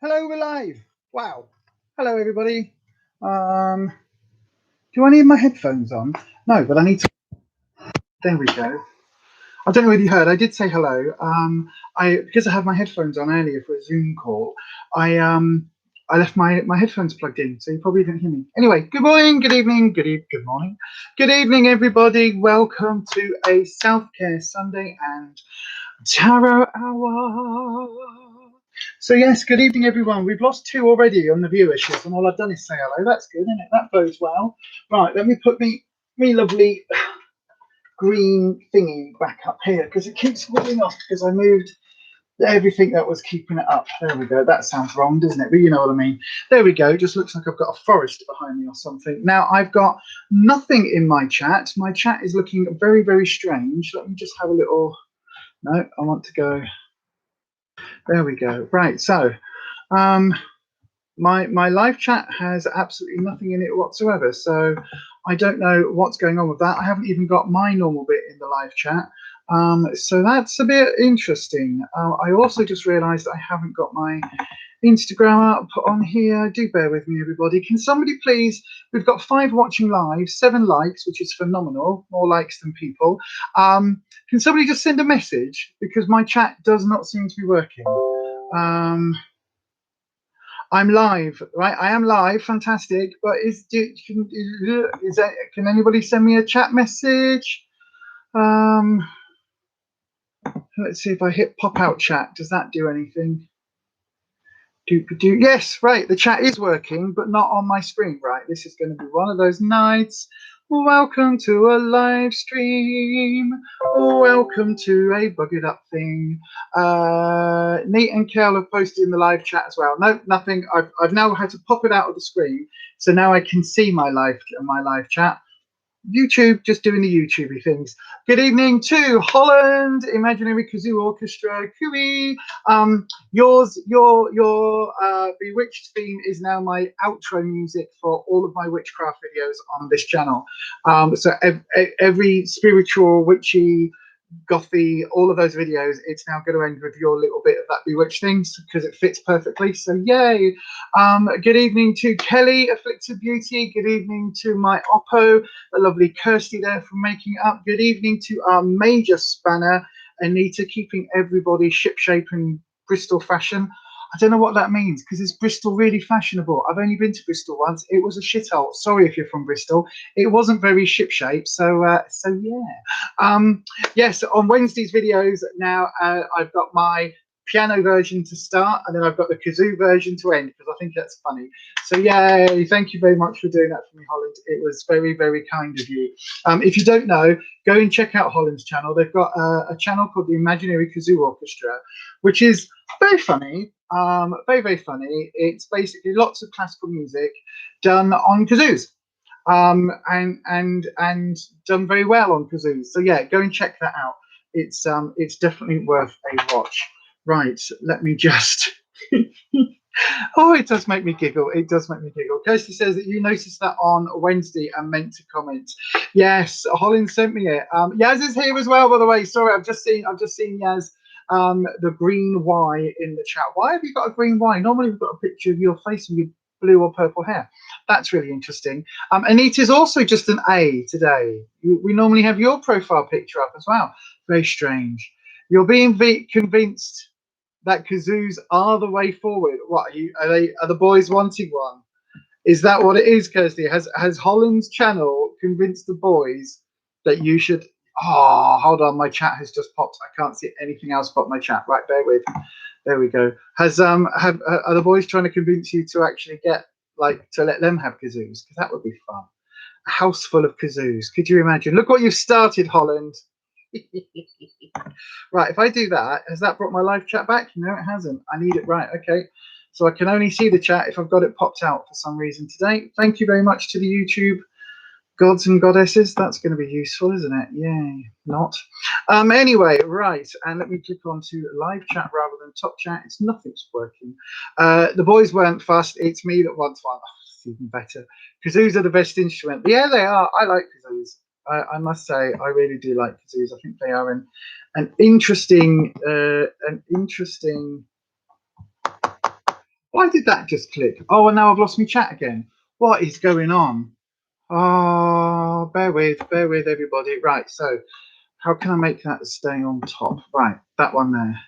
Hello, we're live. Wow. Hello, everybody. Do I need my headphones on? No, but I need to. There we go. I don't know whether you heard. I did say hello. Because I had my headphones on earlier for a Zoom call. I left my headphones plugged in, so you probably didn't hear me. Anyway, good morning, good evening, good morning, good evening, everybody. Welcome to a self-care Sunday and Tarot Hour. So yes, good evening, everyone. We've lost 2 already on the viewership, and all I've done is say hello. That's good, isn't it? That bodes well. Right, let me put me lovely green thingy back up here because it keeps falling off because I moved everything that was keeping it up. There we go. That sounds wrong, doesn't it? But you know what I mean. There we go. Just looks like I've got a forest behind me or something. Now I've got nothing in my chat. My chat is looking very, very strange. Let me just have a little. No, I want to go. There we go. Right. So, my live chat has absolutely nothing in it whatsoever. So, I don't know what's going on with that. I haven't even got my normal bit in the live chat. So that's a bit interesting. I also just realised I haven't got my Instagram up on here. Do bear with me, everybody. Can somebody please? We've got 5 watching live, 7 likes, which is phenomenal. More likes than people. Can somebody just send a message because my chat does not seem to be working. I'm live, right? I am live, fantastic. But can anybody send me a chat message? Let's see if I hit pop out chat. Does that do anything? Yes, right. The chat is working, but not on my screen. Right. This is going to be one of those nights. Welcome to a live stream. Welcome to a buggered up thing. Neat and Kel have posted in the live chat as well. No, nothing. I've now had to pop it out of the screen, so now I can see my live chat. YouTube, just doing the YouTubey things. Good evening to Holland, Imaginary Kazoo Orchestra, Kui. Your Bewitched theme is now my outro music for all of my witchcraft videos on this channel. So every spiritual, witchy, gothy, all of those videos, it's now going to end with your little bit of that Bewitched things because it fits perfectly. So yay. Good evening to Kelly, Afflicted Beauty. Good evening to my Oppo, the lovely Kirsty there for making it up. Good evening to our major spanner, Anita, keeping everybody shipshape and Bristol fashion. I don't know what that means because is Bristol really fashionable? I've only been to Bristol once. It was a shithole. Sorry if you're from Bristol. It wasn't very shipshape. So yeah. Yes, on Wednesday's videos now, I've got my piano version to start, and then I've got the kazoo version to end because I think that's funny. So yay! Thank you very much for doing that for me, Holland. It was very, very kind of you. If you don't know, go and check out Holland's channel. They've got a channel called the Imaginary Kazoo Orchestra, which is very funny. Very, very funny. It's basically lots of classical music done on kazoos. And done very well on kazoos. So yeah, go and check that out. It's definitely worth a watch. Right, let me just. Oh, it does make me giggle. It does make me giggle. Kirsty says that you noticed that on Wednesday and meant to comment. Yes, Holland sent me it. Yaz is here as well, by the way. Sorry, I've just seen Yaz. The green Y in the chat. Why have you got a green Y? Normally we've got a picture of your face and your blue or purple hair. That's really interesting. Anita's also just an A today. We normally have your profile picture up as well. Very strange. You're being convinced that kazoos are the way forward. What are the boys wanting one? Is that what it is, Kirsty? Has Holland's channel convinced the boys that you should? Oh, hold on, my chat has just popped. I can't see anything else but my chat. Right, bear with. There we go. Are the boys trying to convince you to actually get to let them have kazoos? Because that would be fun. A house full of kazoos. Could you imagine? Look what you've started, Holland. Right, if I do that, has that brought my live chat back? No, it hasn't. I need it right. Okay. So I can only see the chat if I've got it popped out for some reason today. Thank you very much to the YouTube gods and goddesses. That's going to be useful, isn't it? Yay. Not. Anyway, right. And let me click on to live chat rather than top chat. It's nothing's working. The boys weren't fast. It's me that wants one. Oh, it's even better. Kazoos are the best instrument. Yeah, they are. I like kazoos. I must say, I really do like kazoos. I think they are an interesting Why did that just click? Oh, and now I've lost my chat again. What is going on? Oh, bear with everybody. Right, so how can I make that stay on top? Right, that one there.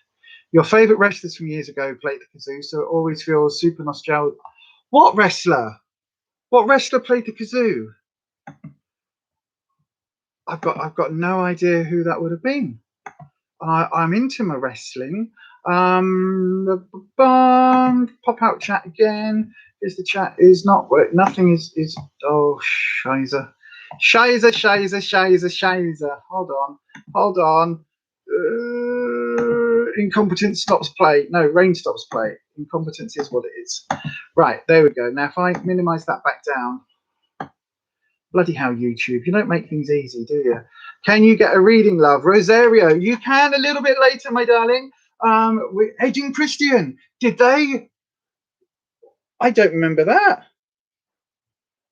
Your favourite wrestlers from years ago played the kazoo, so it always feels super nostalgic. What wrestler? What wrestler played the kazoo? I've got no idea who that would have been. I'm into my wrestling. Pop out chat again. Is the chat is not work? Nothing is. Oh, shizer. Shizer. Hold on. Incompetence stops play. No, rain stops play. Incompetence is what it is. Right, there we go. Now, if I minimize that back down, bloody hell, YouTube, you don't make things easy, do you? Can you get a reading, love? Rosario, you can a little bit later, my darling. Edge and Christian, did they? I don't remember that.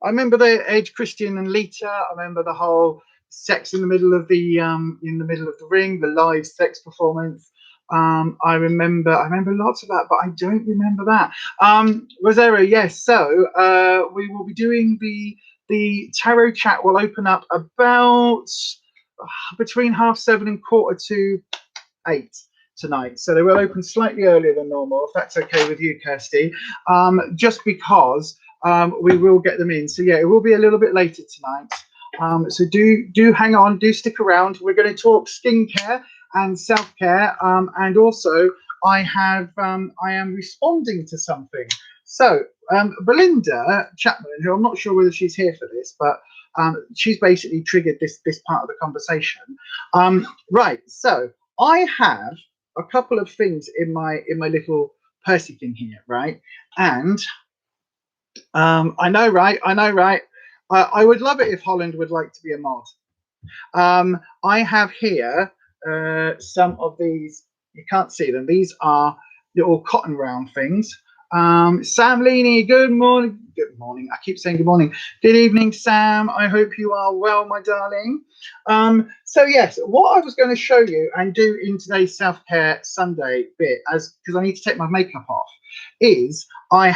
I remember the Edge, Christian, and Lita. I remember the whole sex in the middle of the ring, the live sex performance. I remember lots of that, but I don't remember that. Rosario, yes. So we will be doing the tarot chat. Will open up about between 7:30 and 7:45 tonight. So they will open slightly earlier than normal, if that's okay with you, Kirsty. Just because we will get them in. So yeah, it will be a little bit later tonight. So do hang on, do stick around. We're going to talk skincare and self-care, and also I am responding to something. So Belinda Chapman, who I'm not sure whether she's here for this, but she's basically triggered this part of the conversation. Right, so I have a couple of things in my little Percy thing here, right? And I know, right? I would love it if Holland would like to be a mod. I have here some of these. You can't see them. These are little cotton round things. Sam Leaney, good morning. Good morning. I keep saying good morning. Good evening, Sam. I hope you are well, my darling. So yes, what I was going to show you and do in today's self-care Sunday bit, because I need to take my makeup off, is I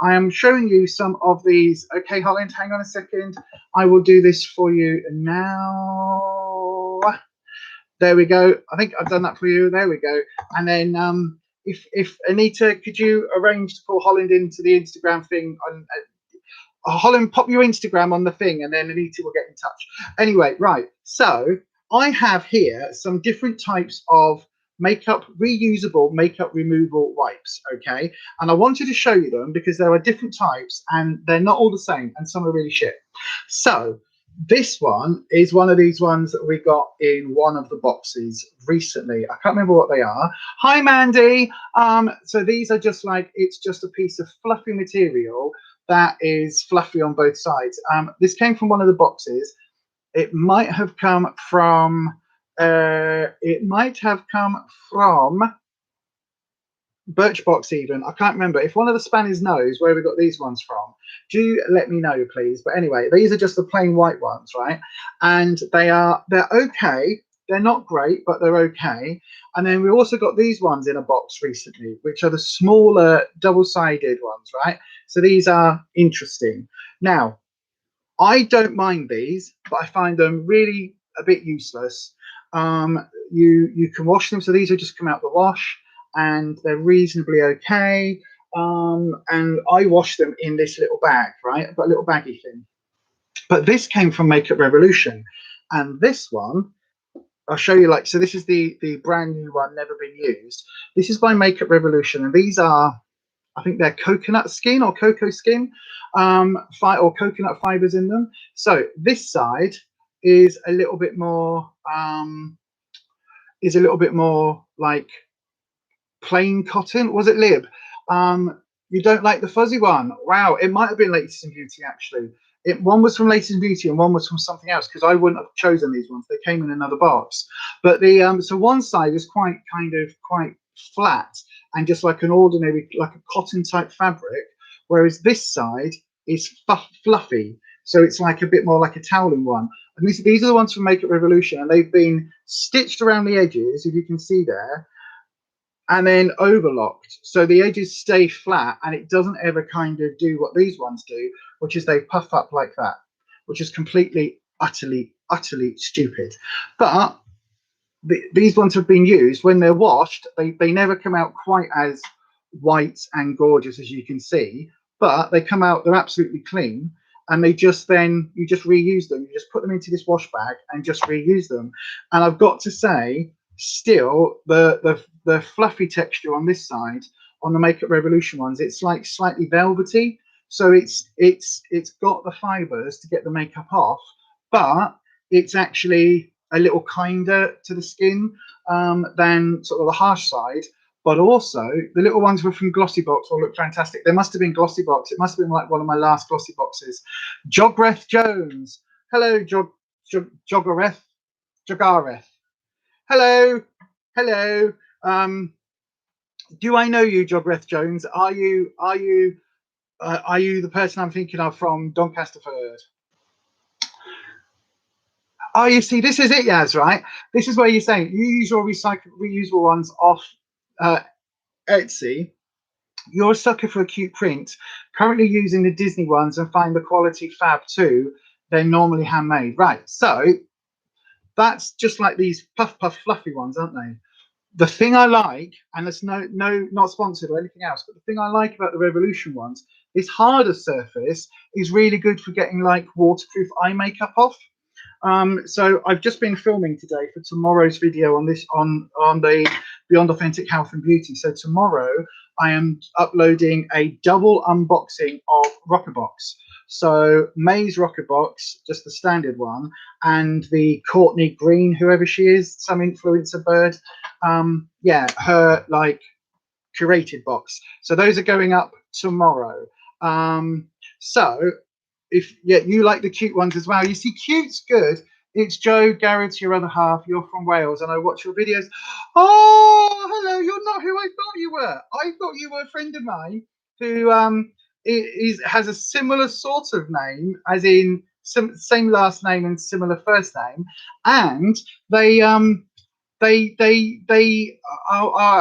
am showing you some of these. Okay, Holland, hang on a second. I will do this for you now. There we go. I think I've done that for you. There we go. And then if Anita, could you arrange to call Holland into the Instagram thing? Holland, pop your Instagram on the thing, and then Anita will get in touch. Anyway, right. So I have here some different types of reusable makeup removal wipes. Okay, and I wanted to show you them because there are different types, and they're not all the same, and some are really shit. So this one is one of these ones that we got in one of the boxes recently. I can't remember what they are. Hi, Mandy. So these are just like, it's just a piece of fluffy material that is fluffy on both sides. This came from one of the boxes. It might have come from BIRCHBOX even. I can't remember. If one of the Spaniards knows where we got these ones from, do let me know, please. But anyway, these are just the plain white ones, right? And they're okay. They're not great, but they're okay. And then we also got these ones in a box recently, which are the smaller double-sided ones, right? So these are interesting. Now, I don't mind these, but I find them really a bit useless. You can wash them. So these will just come out the wash, and they're reasonably okay. And I wash them in this little bag, right? I've got a little baggy thing. But this came from Makeup Revolution, and this one I'll show you. Like, so this is the brand new one, never been used. This is by Makeup Revolution, and these are, I think they're coconut skin or cocoa skin, or coconut fibers in them. So this side is a little bit more like plain cotton. Was it Lib? You don't like the fuzzy one? Wow, it might have been Latest in Beauty actually. One was from Latest in Beauty and one was from something else, because I wouldn't have chosen these ones. They came in another box. But the so one side is quite flat and just like an ordinary, like a cotton type fabric, whereas this side is fluffy. So it's like a bit more like a toweling one. And these are the ones from Makeup Revolution, and they've been stitched around the edges, if you can see there. and then overlocked, so the edges stay flat and it doesn't ever kind of do what these ones do, which is they puff up like that, which is completely, utterly stupid. But these ones have been used. When they're washed, they never come out quite as white and gorgeous as you can see, but they come out, they're absolutely clean, and they just, then you just reuse them. You just put them into this wash bag and just reuse them. And I've got to say, still, the fluffy texture on this side, on the Makeup Revolution ones, it's like slightly velvety, so it's got the fibers to get the makeup off, but it's actually a little kinder to the skin than sort of the harsh side. But also, the little ones were from Glossybox will look fantastic. They must have been Glossybox. It must have been like one of my last Glossyboxes. Jogreth Jones. Hello, Jogareth. Hello. Hello. Do I know you, Jogreth Jones? Are you the person I'm thinking of from Doncasterford? Oh, you see, this is it, Yaz, right? This is where you're saying you use your reusable ones off Etsy. You're a sucker for a cute print. Currently using the Disney ones and find the quality fab too. They're normally handmade. Right, so that's just like these puff fluffy ones, aren't they? The thing I like, and it's not sponsored or anything else, but the thing I like about the Revolution ones, this harder surface is really good for getting like waterproof eye makeup off. So I've just been filming today for tomorrow's video on this on the Beyond Authentic Health and Beauty. So tomorrow I am uploading a double unboxing of Rockerbox. So May's Rockerbox, just the standard one, and the Courtney Green, whoever she is, some influencer bird, yeah, her like curated box. So those are going up tomorrow. So if you like the cute ones as well, you see, cute's good. It's Joe Garrett's your other half. You're from Wales, and I watch your videos. Oh, hello! You're not who I thought you were. I thought you were a friend of mine who has a similar sort of name, as in same last name and similar first name, and they are an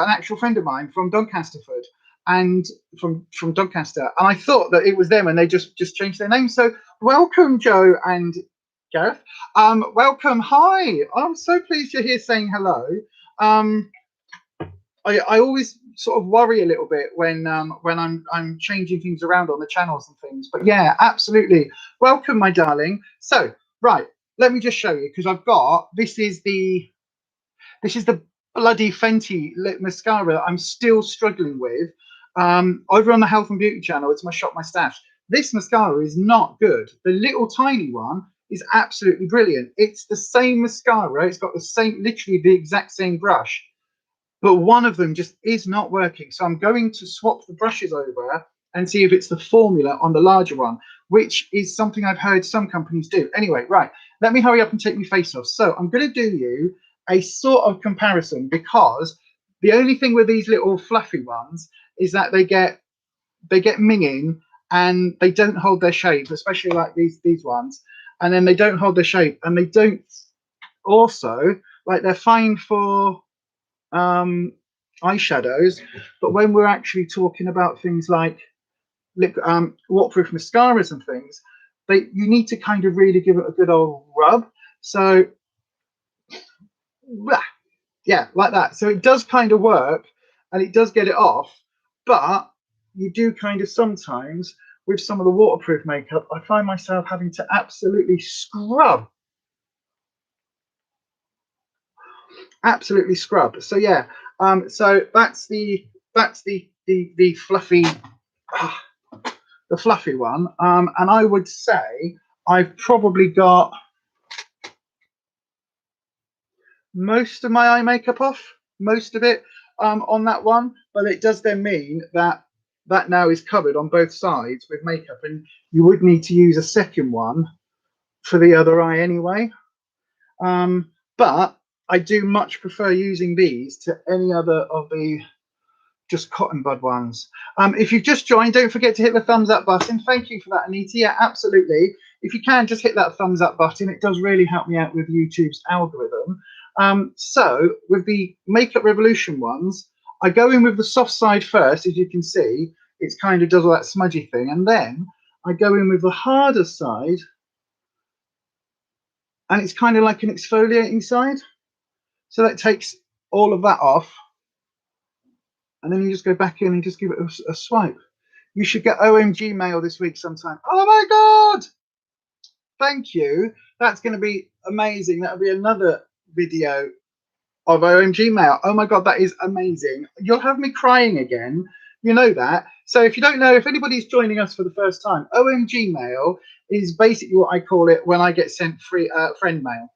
actual friend of mine from Doncasterford. And from Doncaster, and I thought that it was them, and they just changed their name. So welcome, Joe and Gareth. Welcome. Hi. I'm so pleased you're here saying hello. I always sort of worry a little bit when I'm changing things around on the channels and things. But yeah, absolutely. Welcome, my darling. So right, let me just show you, because I've got this is the bloody Fenty lip mascara that I'm still struggling with. Over on the Health and Beauty channel, it's my Shop My Stash. This mascara is not good. The little tiny one is absolutely brilliant. It's the same mascara. It's got the same, literally the exact same brush, but one of them just is not working. So I'm going to swap the brushes over and see if it's the formula on the larger one, which is something I've heard some companies do. Anyway, right, let me hurry up and take my face off. So I'm going to do you a sort of comparison, because the only thing with these little fluffy ones is that they get minging and they don't hold their shape, especially like these ones, and then they don't hold their shape, and they don't also, like, they're fine for eyeshadows, but when we're actually talking about things like waterproof mascaras and things, you need to kind of really give it a good old rub. So yeah, like that. So it does kind of work and it does get it off, but you do kind of sometimes, with some of the waterproof makeup, I find myself having to absolutely scrub. Absolutely scrub. So yeah, so that's the fluffy the fluffy one. And I would say I've probably got most of my eye makeup off, most of it on that one, but it does then mean that now is covered on both sides with makeup, and you would need to use a second one for the other eye anyway. But I do much prefer using these to any other of the just cotton bud ones. If you've just joined, don't forget to hit the thumbs up button. Thank you for that, Anita. Yeah, absolutely. If you can, just hit that thumbs up button. It does really help me out with YouTube's algorithm. So with the Makeup Revolution ones, I go in with the soft side first, as you can see. It's kind of does all that smudgy thing, and then I go in with the harder side, and it's kind of like an exfoliating side. So that takes all of that off, and then you just go back in and just give it a swipe. You should get OMG mail this week sometime. Oh my God! Thank you. That's going to be amazing. That'll be another video of OMG mail. Oh my God, that is amazing. You'll have me crying again. You know that. So if you don't know, if anybody's joining us for the first time, OMG mail is basically what I call it when I get sent free friend mail.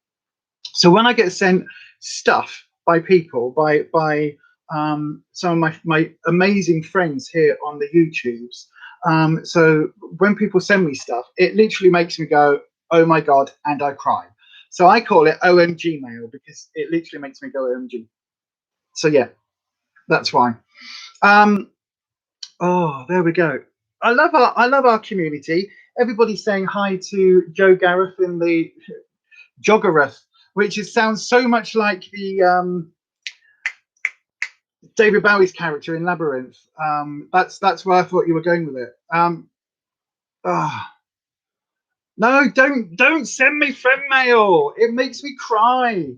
So when I get sent stuff by people, by some of my amazing friends here on the YouTubes. So when people send me stuff, it literally makes me go, oh my God, and I cry. So I call it OMG mail because it literally makes me go OMG. So yeah, that's why. Oh, there we go. I love our community. Everybody's saying hi to Joe Gareth in the Joggereth, which sounds so much like the David Bowie's character in Labyrinth. That's where I thought you were going with it. No, don't send me friend mail. It makes me cry.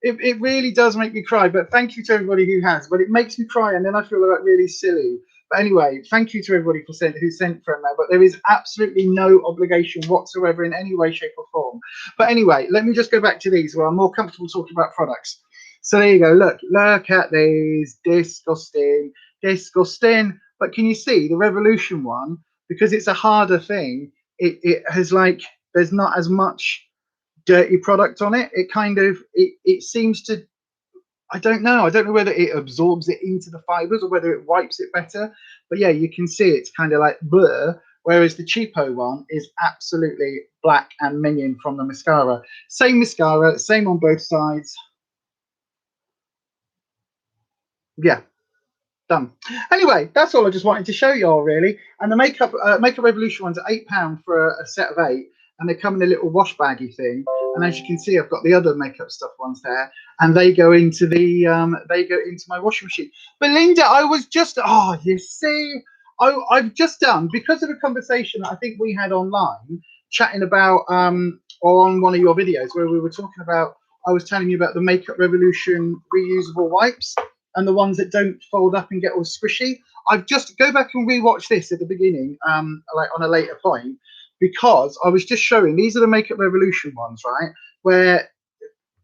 It really does make me cry. But thank you to everybody who has. But it makes me cry, and then I feel like really silly. But anyway, thank you to everybody who sent friend mail. But there is absolutely no obligation whatsoever in any way, shape, or form. But anyway, let me just go back to these where I'm more comfortable talking about products. So there you go. Look at these. Disgusting, disgusting. But can you see the Revolution one? Because it's a harder thing. It has like there's not as much dirty product on it. It kind of it seems to. I don't know whether it absorbs it into the fibers or whether it wipes it better. But yeah, you can see it's kind of like blur. Whereas the cheapo one is absolutely black and minging from the mascara. Same mascara, same on both sides. Yeah, done. Anyway, that's all I just wanted to show you all really. And the makeup Revolution ones are £8 for a set of 8, and they come in a little wash baggy thing. And as you can see, I've got the other makeup stuff ones there, and they go into my washing machine. Belinda, I was just you see, I've just done, because of a conversation that I think we had online chatting about or on one of your videos where we were talking about, I was telling you about the Makeup Revolution reusable wipes and the ones that don't fold up and get all squishy. I've just go back and rewatch this at the beginning, like on a later point, because I was just showing, these are the Makeup Revolution ones, right? Where,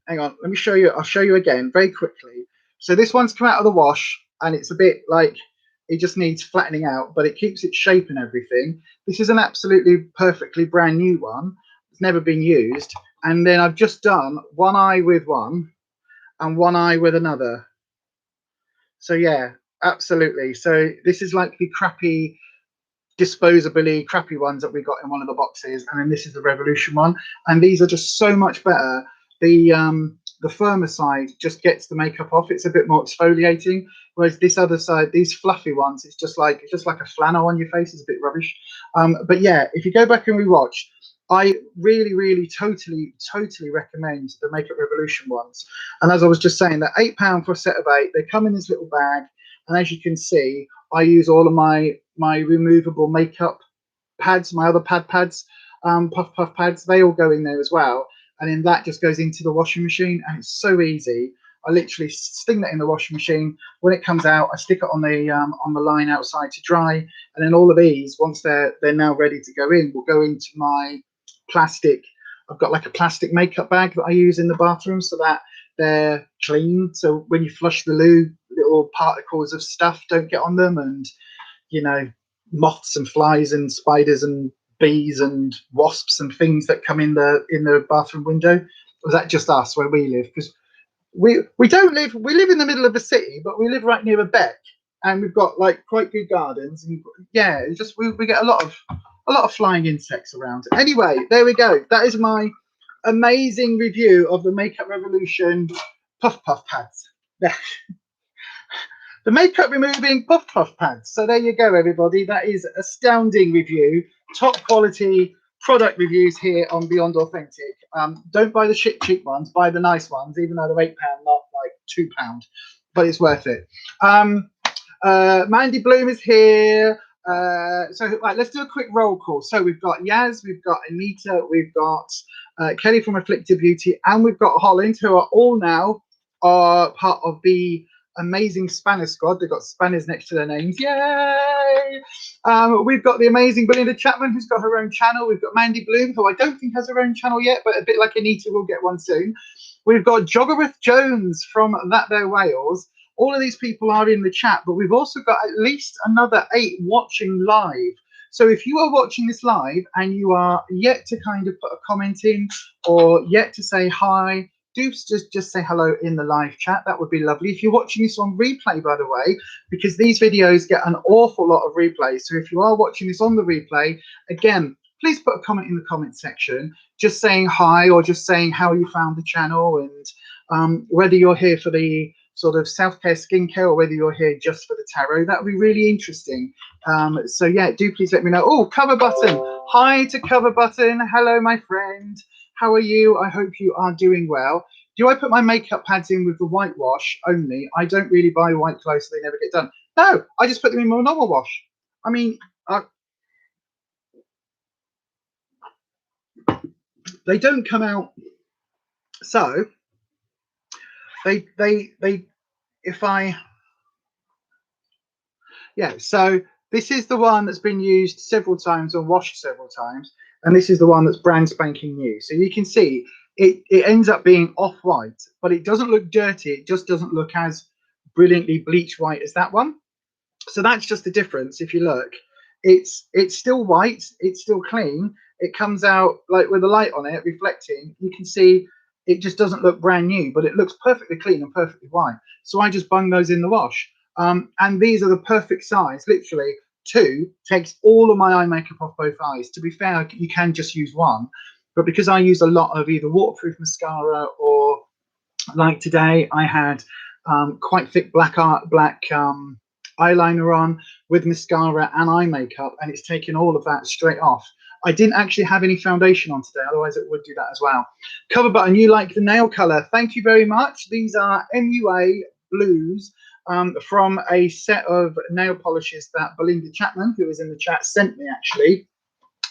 hang on, let me show you. I'll show you again very quickly. So this one's come out of the wash and it's a bit like, it just needs flattening out, but it keeps its shape and everything. This is an absolutely perfectly brand new one. It's never been used. And then I've just done one eye with one and one eye with another. So yeah, absolutely. So this is like the crappy, disposably crappy ones that we got in one of the boxes, and then this is the Revolution one, and these are just so much better. The firmer side just gets the makeup off. It's a bit more exfoliating, whereas this other side, these fluffy ones, it's just like a flannel on your face. It's a bit rubbish. But yeah, if you go back and rewatch, I really totally recommend the Makeup Revolution ones. And as I was just saying, they're £8 for a set of 8. They come in this little bag, and as you can see, I use all of my removable makeup pads, my other pads, puff pads. They all go in there as well, and then that just goes into the washing machine, and it's so easy. I literally sting that in the washing machine. When it comes out, I stick it on the line outside to dry, and then all of these, once they're now ready to go in, will go into my plastic. I've got like a plastic makeup bag that I use in the bathroom so that they're clean. So when you flush the loo, little particles of stuff don't get on them, and moths and flies and spiders and bees and wasps and things that come in the bathroom window. Or is that just us where we live? Because we live in the middle of the city, but we live right near a beck, and we've got like quite good gardens, and yeah, it's just we get a lot of flying insects around. Anyway, there we go. That is my amazing review of the Makeup Revolution puff pads. The makeup removing puff pads. So there you go, everybody. That is astounding review. Top quality product reviews here on Beyond Authentic. Don't buy the shit cheap ones. Buy the nice ones, even though they're £8, not like £2. but it's worth it. Mandy Bloom is here. So right, let's do a quick roll call. So we've got Yaz, we've got Anita, we've got Kelly from AfflictedBeauty, and we've got Holland, who are all now part of the amazing Spanner squad. They've got Spanners next to their names. Yay! We've got the amazing Belinda Chapman, who's got her own channel. We've got Mandy Bloom, who I don't think has her own channel yet, but a bit like Anita, will get one soon. We've got Joggereth Jones from That There Wales. All of these people are in the chat, but we've also got at least another 8 watching live. So if you are watching this live and you are yet to kind of put a comment in or yet to say hi, do just say hello in the live chat. That would be lovely. If you're watching this on replay, by the way, because these videos get an awful lot of replay. So if you are watching this on the replay, again, please put a comment in the comment section, just saying hi or just saying how you found the channel, and whether you're here for the sort of self-care skincare or whether you're here just for the tarot. That would be really interesting. So yeah, do please let me know. Oh, Cover Button. Hi to Cover Button. Hello, my friend. How are you? I hope you are doing well. Do I put my makeup pads in with the whitewash only? I don't really buy white clothes, so they never get done. No, I just put them in my normal wash. I mean, they don't come out. So so this is the one that's been used several times and washed several times, and this is the one that's brand spanking new. So you can see it ends up being off-white, but it doesn't look dirty. It just doesn't look as brilliantly bleach white as that one. So that's just the difference. If you look, it's still white, it's still clean. It comes out like with the light on it reflecting. You can see it just doesn't look brand new, but it looks perfectly clean and perfectly white. So I just bung those in the wash. And these are the perfect size. Literally 2 takes all of my eye makeup off both eyes. To be fair, you can just use 1, but because I use a lot of either waterproof mascara or, like today, I had quite thick black eyeliner on with mascara and eye makeup, and it's taken all of that straight off. I didn't actually have any foundation on today, otherwise it would do that as well. Cover Button, you like the nail color. Thank you very much. These are MUA blues from a set of nail polishes that Belinda Chapman, who is in the chat, sent me actually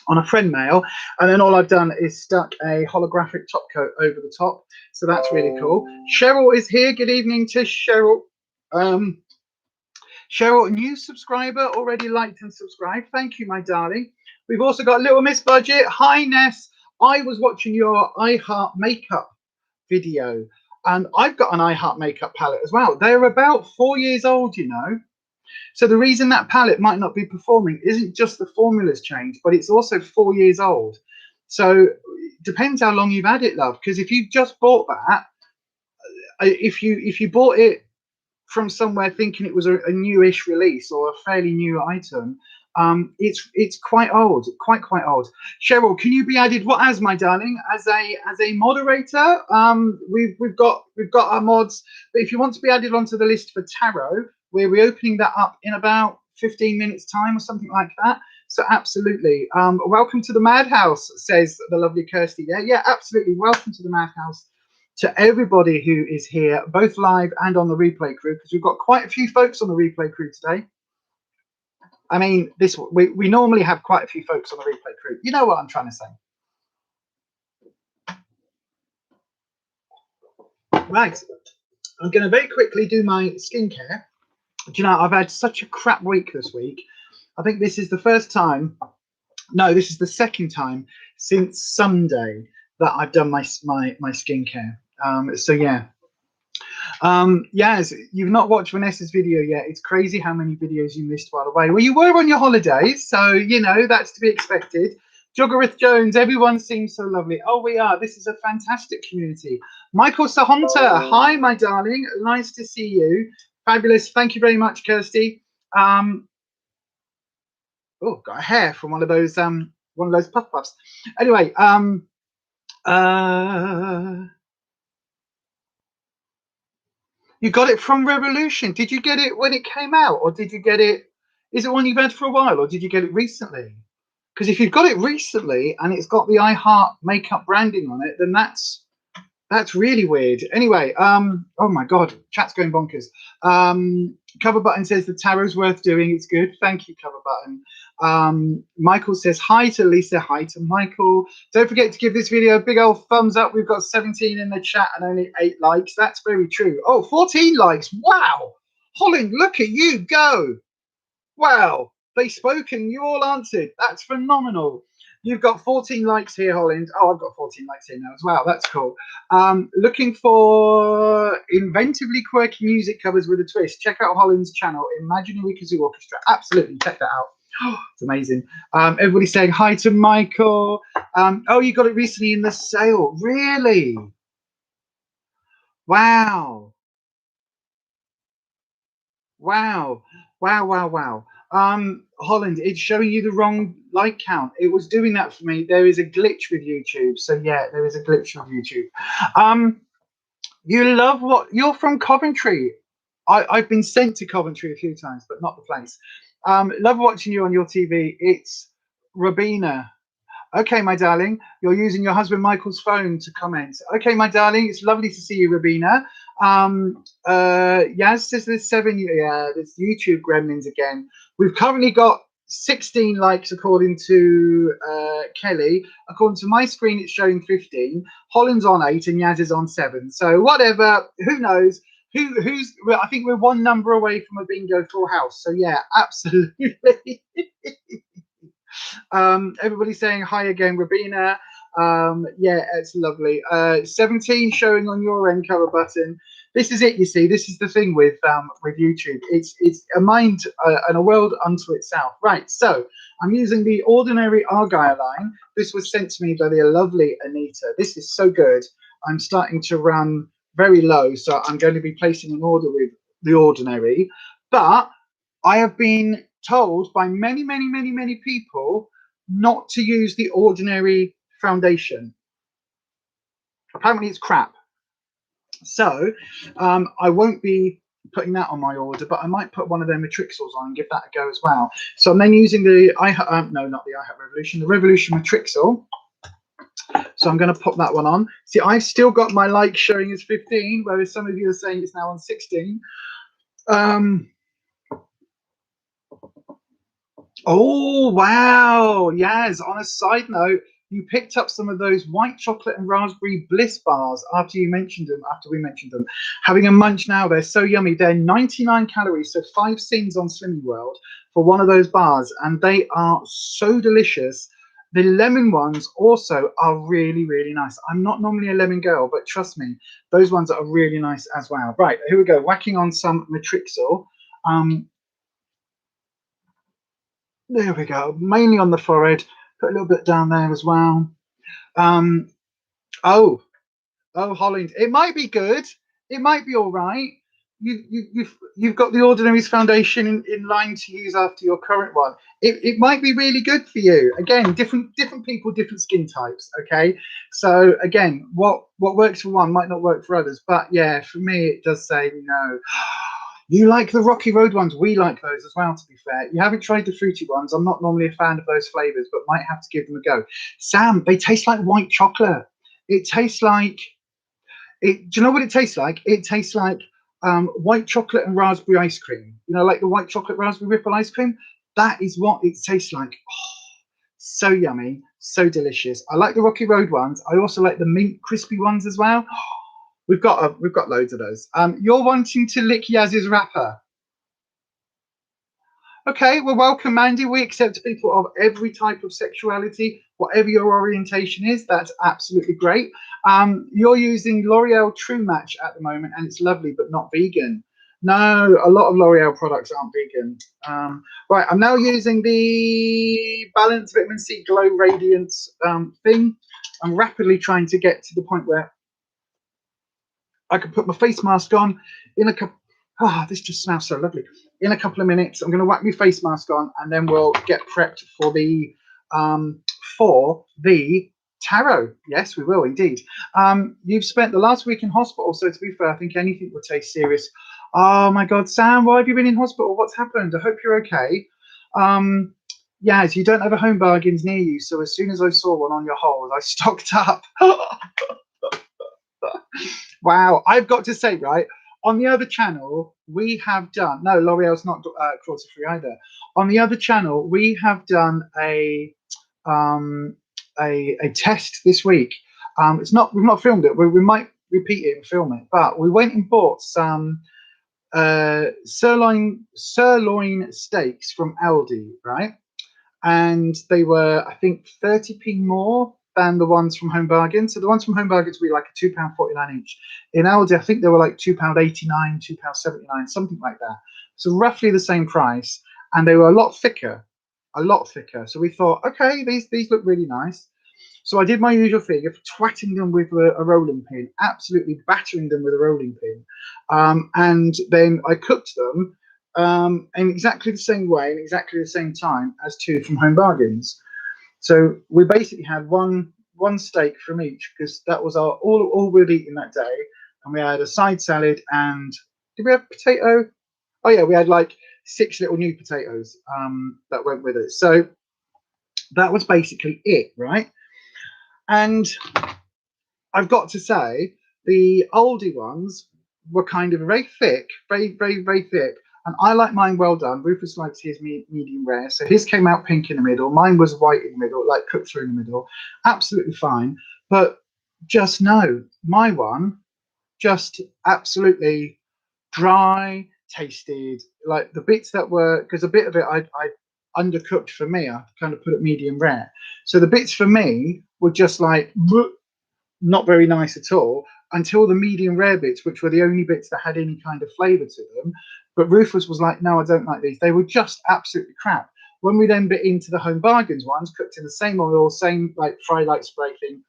on a friend mail, and then all I've done is stuck a holographic top coat over the top, so that's really cool. Cheryl is here. Good evening to Cheryl. Cheryl, new subscriber, already liked and subscribed. Thank you, my darling. We've also got Little Miss Budget. Hi, Ness. I was watching your I Heart Makeup video, and I've got an I Heart Makeup palette as well. They're about 4 years old, you know. So the reason that palette might not be performing isn't just the formula's changed, but it's also 4 years old. So it depends how long you've had it, love. Because if you just bought that, if you bought it from somewhere thinking it was a newish release or a fairly new item, it's quite old, quite old. Cheryl, can you be added what as, my darling, as a moderator? We've got our mods, but if you want to be added onto the list for tarot, we're reopening that up in about 15 minutes time or something like that. So absolutely. Welcome to the madhouse, says the lovely Kirsty there. Yeah, absolutely. Welcome to the madhouse to everybody who is here, both live and on the replay crew, because we've got quite a few folks on the replay crew today. I mean, we normally have quite a few folks on the replay crew. You know what I'm trying to say. Right. I'm going to very quickly do my skincare. Do you know, I've had such a crap week this week. I think this is the first time, no, this is the second time since Sunday that I've done my skincare. So yeah. Yes, you've not watched Vanessa's video yet. It's crazy how many videos you missed while away. Well, you were on your holidays, so you know that's to be expected. Joggereth Jones, everyone seems so lovely. Oh, we are. This is a fantastic community. Michael Sahonta, hi, my darling. Nice to see you. Fabulous. Thank you very much, Kirsty. Oh, got a hair from one of those puff puffs. Anyway, you got it from Revolution. Did you get it when it came out, or did you get it? Is it one you've had for a while, or did you get it recently? Because if you've got it recently and it's got the I Heart makeup branding on it, then that's That's really weird. Anyway, oh my God, chat's going bonkers. Cover Button says the tarot's worth doing. It's good. Thank you, Cover Button. Michael says hi to Lisa. Hi to Michael. Don't forget to give this video a big old thumbs up. We've got 17 in the chat and only 8 likes. That's very true. Oh, 14 likes. Wow. Holland, look at you go. Wow. They spoke and you all answered. That's phenomenal. You've got 14 likes here, Holland. Oh, I've got 14 likes here now as well. That's cool. Looking for inventively quirky music covers with a twist. Check out Holland's channel, Imaginary Kazoo Orchestra. Absolutely, check that out. Oh, it's amazing. Everybody's saying hi to Michael. Oh, you got it recently in the sale. Really? Wow. Wow. Wow, wow, wow. Holland, it's showing you the wrong like count. It was doing that for me. There is a glitch with YouTube. So yeah, there is a glitch with YouTube. You love what you're from Coventry. I've been sent to Coventry a few times, but not the place. Love watching you on your TV. It's Rabina. Okay, my darling, you're using your husband Michael's phone to comment. Okay, my darling, it's lovely to see you, Rabina. Yaz says there's 7. Yeah, there's YouTube gremlins again. We've currently got 16 likes according to Kelly. According to my screen, it's showing 15. Holland's on 8 and Yaz is on 7. So whatever, who knows? Who's? Well, I think we're one number away from a bingo full house. So yeah, absolutely. Everybody's saying hi again, Rabina. Yeah, it's lovely. 17 showing on your end, Cover Button. This is it, you see. This is the thing with YouTube. It's a mind and a world unto itself. Right, so I'm using the Ordinary Argyle line. This was sent to me by the lovely Anita. This is so good. I'm starting to run very low, so I'm going to be placing an order with the Ordinary. But I have been told by many, many, many, many people not to use the Ordinary foundation. Apparently it's crap. So I won't be putting that on my order, but I might put one of their Matrixels on and give that a go as well. So I'm then using the no, not the iHat Revolution, the Revolution Matrixel. So I'm going to pop that one on. See, I've still got my like showing as 15, whereas some of you are saying it's now on 16. Oh, wow. Yes. On a side note, you picked up some of those white chocolate and raspberry bliss bars after we mentioned them. Having a munch now, they're so yummy. They're 99 calories, so 5 sins on Slimming World for one of those bars, and they are so delicious. The lemon ones also are really, really nice. I'm not normally a lemon girl, but trust me, those ones are really nice as well. Right, here we go. Whacking on some Matrixel. There we go. Mainly on the forehead. Put a little bit down there as well. Oh, Holland. It might be good. It might be all right. You've got the Ordinary's foundation in line to use after your current one. It might be really good for you. Again, different people, different skin types. Okay, so again, what works for one might not work for others. But yeah, for me, it does say no. You like the Rocky Road ones. We like those as well, to be fair. You haven't tried the fruity ones. I'm not normally a fan of those flavors, but might have to give them a go. Sam, they taste like white chocolate. It tastes like it. Do you know what it tastes like? It tastes like white chocolate and raspberry ice cream. You know, like the white chocolate raspberry ripple ice cream. That is what it tastes like. Oh, so yummy, so delicious. I like the Rocky Road ones. I also like the mint crispy ones as well. We've got loads of those. You're wanting to lick Yaz's wrapper. Okay, well, welcome, Mandy. We accept people of every type of sexuality, whatever your orientation is. That's absolutely great. You're using L'Oreal True Match at the moment, and it's lovely, but not vegan. No, a lot of L'Oreal products aren't vegan. Right, I'm now using the Balance Vitamin C Glow Radiance thing. I'm rapidly trying to get to the point where I can put my face mask on in a couple. Ah, this just smells so lovely. In a couple of minutes, I'm going to whack my face mask on, and then we'll get prepped for the tarot. Yes, we will indeed. You've spent the last week in hospital, so to be fair, I think anything would taste serious. Oh my God, Sam, why have you been in hospital? What's happened? I hope you're okay. Yes, you don't have a Home Bargains near you, so as soon as I saw one on your hold, I stocked up. Wow, I've got to say, right, on the other channel, we have done, no, L'Oreal's not cruelty free either. On the other channel, we have done um, a test this week. It's not, we've not filmed it. We might repeat it and film it, but we went and bought some sirloin steaks from Aldi, right? And they were, I think, 30p more than the ones from Home Bargains. So the ones from Home Bargains were like a £2.49 each. In Aldi, I think they were like £2.89, £2.79, something like that. So roughly the same price, and they were a lot thicker, a lot thicker. So we thought, okay, these look really nice. So I did my usual thing of twatting them with a rolling pin, absolutely battering them with a rolling pin, and then I cooked them in exactly the same way, in exactly the same time as two from Home Bargains. So we basically had one steak from each, because that was our all we'd eaten that day, and we had a side salad, and did we have potato? Oh yeah, we had like 6 little new potatoes that went with it. So that was basically it, right? And I've got to say, the Aldi ones were kind of very thick, very thick. And I like mine well done. Rufus likes his medium rare. So his came out pink in the middle. Mine was white in the middle, like cooked through in the middle. Absolutely fine. But just know, my one, just absolutely dry, tasted like the bits that were, because a bit of it I undercooked for me. I kind of put it medium rare. So the bits for me were just like not very nice at all, until the medium rare bits, which were the only bits that had any kind of flavour to them. But Rufus was like, no, I don't like these. They were just absolutely crap. When we then bit into the Home Bargains ones, cooked in the same oil, same like fry light spray thing,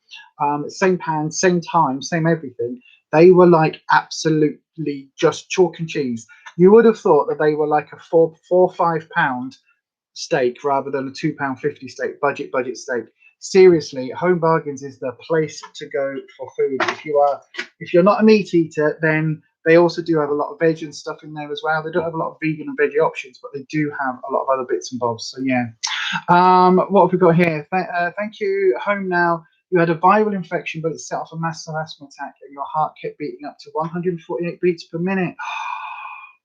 same pan, same time, same everything, they were like absolutely just chalk and cheese. You would have thought that they were like a four or £5 steak rather than a £2.50 steak, budget steak. Seriously, Home Bargains is the place to go for food. If you're not a meat eater, then they also do have a lot of veg and stuff in there as well. They don't have a lot of vegan and veggie options, but they do have a lot of other bits and bobs. So yeah. What have we got here? Thank you. Home now. You had a viral infection, but it set off a massive asthma attack, and your heart kept beating up to 148 beats per minute.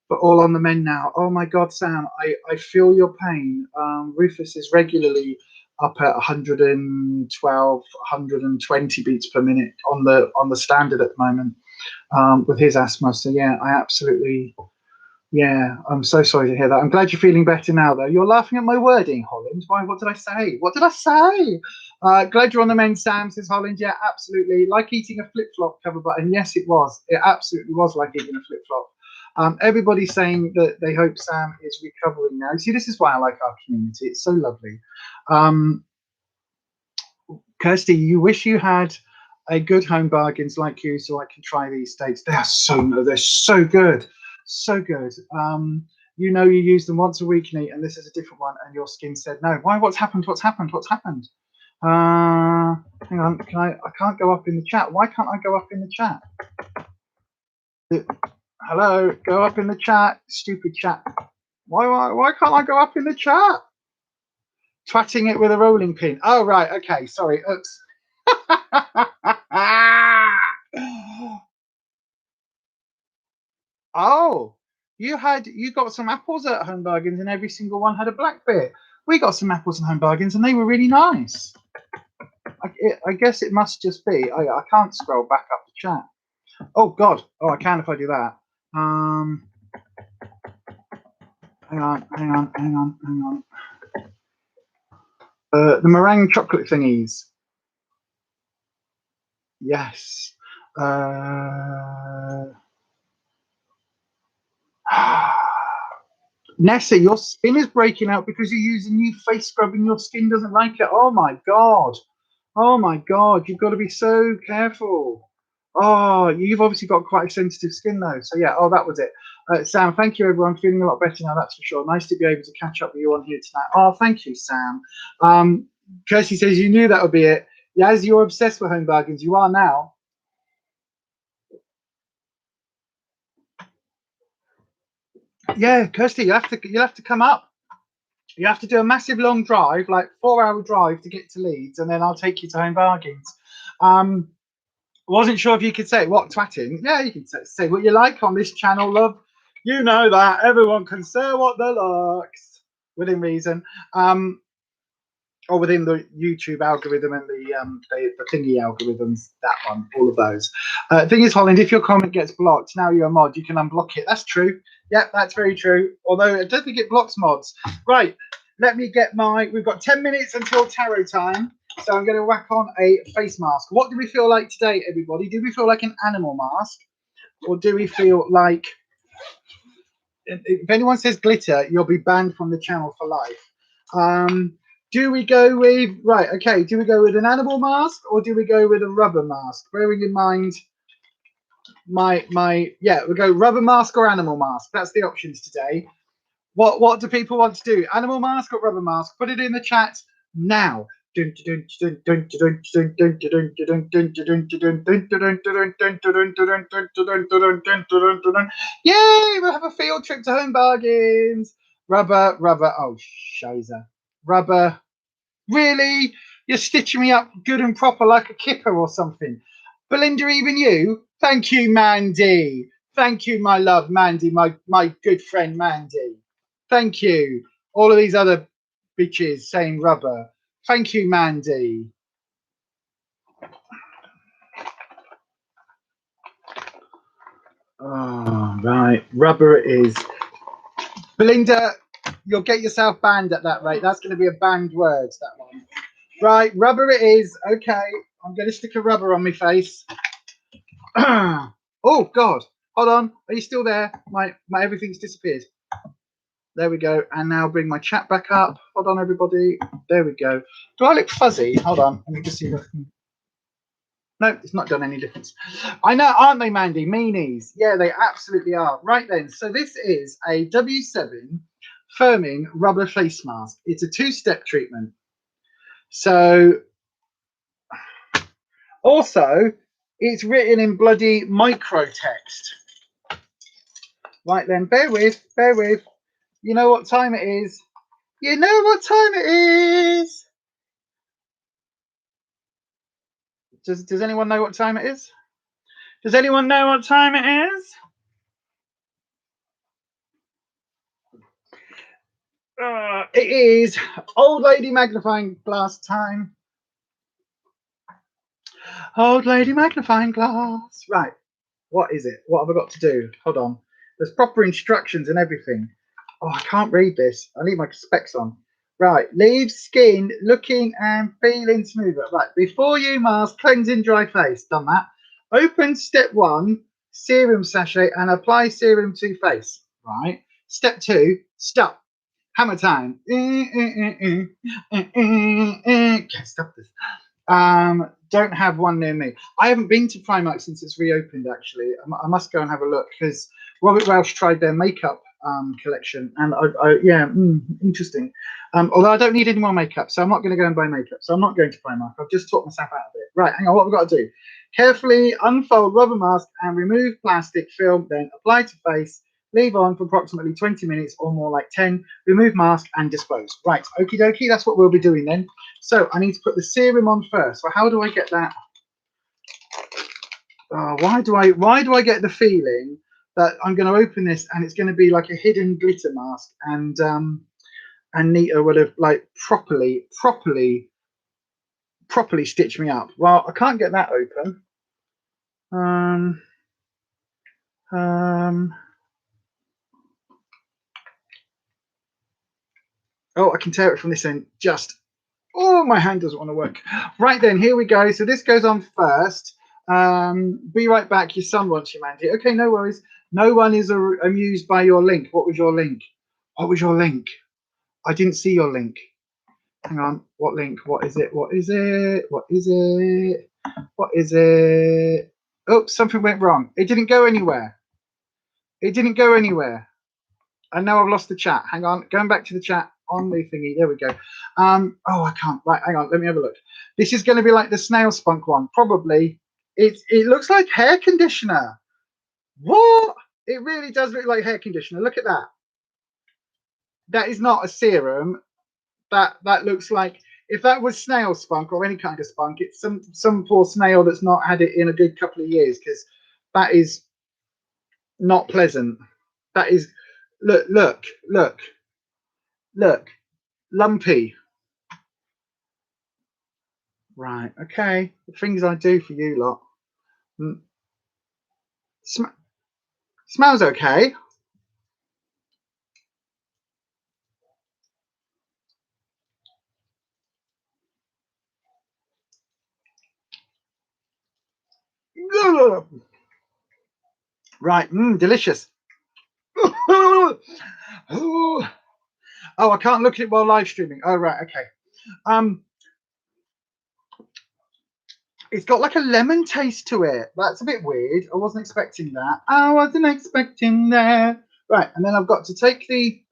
But all on the mend now. Oh my God, Sam, I feel your pain. Rufus is regularly up at 112, 120 beats per minute on the standard at the moment with his asthma. So yeah, I absolutely, yeah, I'm so sorry to hear that. I'm glad you're feeling better now, though. You're laughing at my wording, Holland. Why? What did I say? What did I say? Glad you're on the mend, Sam, says Holland. Yeah, absolutely. Like eating a flip-flop cover button. Yes, it was. It absolutely was like eating a flip-flop. Everybody's saying that they hope Sam is recovering now. See, this is why I like our community. It's so lovely. Kirsty, you wish you had a good Home Bargains like you, so I can try these steaks. They're so good, so good. You know, you use them once a week, Nate, and this is a different one, and your skin said no. Why? What's happened? What's happened? What's happened? Hang on, I can't go up in the chat. Why can't I go up in the chat? Hello, go up in the chat, stupid chat. Why can't I go up in the chat? Twatting it with a rolling pin. Oh right, okay, sorry. Oops. Oh, you got some apples at Home Bargains, and every single one had a black bit. We got some apples at Home Bargains, and they were really nice. I guess it must just be. I can't scroll back up the chat. Oh God. Oh, I can if I do that. Hang on. The meringue chocolate thingies. Yes. Nessa, your skin is breaking out because you use a new face scrub and your skin doesn't like it. Oh my God. Oh my God. You've got to be so careful. Oh, you've obviously got quite a sensitive skin though. So yeah, oh, that was it. Sam, thank you everyone. Feeling a lot better now, that's for sure. Nice to be able to catch up with you on here tonight. Oh, thank you, Sam. Kirsty says you knew that would be it. Yeah, as you're obsessed with Home Bargains, you are now. Yeah, Kirsty, you'll have to come up. You have to do a massive long drive, like 4-hour drive to get to Leeds, and then I'll take you to Home Bargains. wasn't sure if you could say what twatting. Yeah, you can say what you like on this channel, love. You know that everyone can say what they likes within reason. Or within the YouTube algorithm and the thingy algorithms, that one, all of those. Thing is, Holland, if your comment gets blocked, now you're a mod, you can unblock it. That's true. Yep, that's very true. Although I don't think it blocks mods. Right, let me get we've got 10 minutes until tarot time. So I'm going to whack on a face mask. What do we feel like today, everybody? Do we feel like an animal mask? Or do we feel like, if anyone says glitter, you'll be banned from the channel for life. Do we go with, right, okay, do we go with an animal mask or do we go with a rubber mask? Bearing in mind yeah, we'll go rubber mask or animal mask. That's the options today. What do people want to do? Animal mask or rubber mask? Put it in the chat now. Yay, we'll have a field trip to Home Bargains. Rubber. Oh, shiza. Rubber. Really? You're stitching me up good and proper like a kipper or something. Belinda, even you? Thank you, Mandy. Thank you, my love, Mandy, my good friend, Mandy. Thank you. All of these other bitches saying rubber. Thank you, Mandy. Oh, right. Rubber it is. Belinda, you'll get yourself banned at that rate. That's going to be a banned word, that one. Right, rubber it is. Okay, I'm going to stick a rubber on my face. Oh, God. Hold on. Are you still there? My everything's disappeared. There we go. And now bring my chat back up. Hold on, everybody. There we go. Do I look fuzzy? Hold on. Let me just see. No, it's not done any difference. I know, aren't they, Mandy? Meanies. Yeah, they absolutely are. Right then. So this is a W7 firming rubber face mask. It's a 2-step treatment. So also, it's written in bloody micro text. Right then, bear with. You know what time it is. You know what time it is. Does anyone know what time it is? Does anyone know what time it is? It is old lady magnifying glass time. Old lady magnifying glass. Right. What is it? What have I got to do? Hold on. There's proper instructions and everything. Oh, I can't read this. I need my specs on. Right. Leave skin looking and feeling smoother. Right. Before you mask, cleansing dry face. Done that. Open step 1, serum sachet, and apply serum to face. Right. Step 2, stop. Hammer time. Can't stop this. Don't have one near me. I haven't been to Primark since it's reopened, actually. I must go and have a look because Robert Welsh tried their makeup collection, and interesting. Although I don't need any more makeup, so I'm not going to go and buy makeup. So I'm not going to Primark. I've just talked myself out of it. Right, hang on. What have we got to do? Carefully unfold rubber mask and remove plastic film. Then apply to face. Leave on for approximately 20 minutes or more, like 10. Remove mask and dispose. Right, okie dokie. That's what we'll be doing then. So I need to put the serum on first. So how do I get that? Why do I get the feeling that I'm going to open this and it's going to be like a hidden glitter mask, and Nita would have like properly stitched me up. Well, I can't get that open. Oh, I can tear it from this end. Oh, my hand doesn't want to work. Right then, here we go. So this goes on first. Be right back. Your son wants you, Mandy. Okay, no worries. No one is amused by your link. What was your link? What was your link? I didn't see your link. Hang on. What link? What is it? What is it? What is it? What is it? Oh, something went wrong. It didn't go anywhere. It didn't go anywhere. And now I've lost the chat. Hang on. Going back to the chat on the thingy. There we go. Oh, I can't. Right, hang on. Let me have a look. This is going to be like the snail spunk one. Probably. It looks like hair conditioner. What? It really does look like hair conditioner. Look at that. That is not a serum. That looks like if that was snail spunk or any kind of spunk, it's some poor snail that's not had it in a good couple of years, because that is not pleasant. That is, look, lumpy. Right, okay. The things I do for you lot. Smells okay. Right, delicious. Oh, I can't look at it while live streaming. Oh, right, okay. It's got like a lemon taste to it. That's a bit weird. I wasn't expecting that. I wasn't expecting that. Right, and then I've got to take the...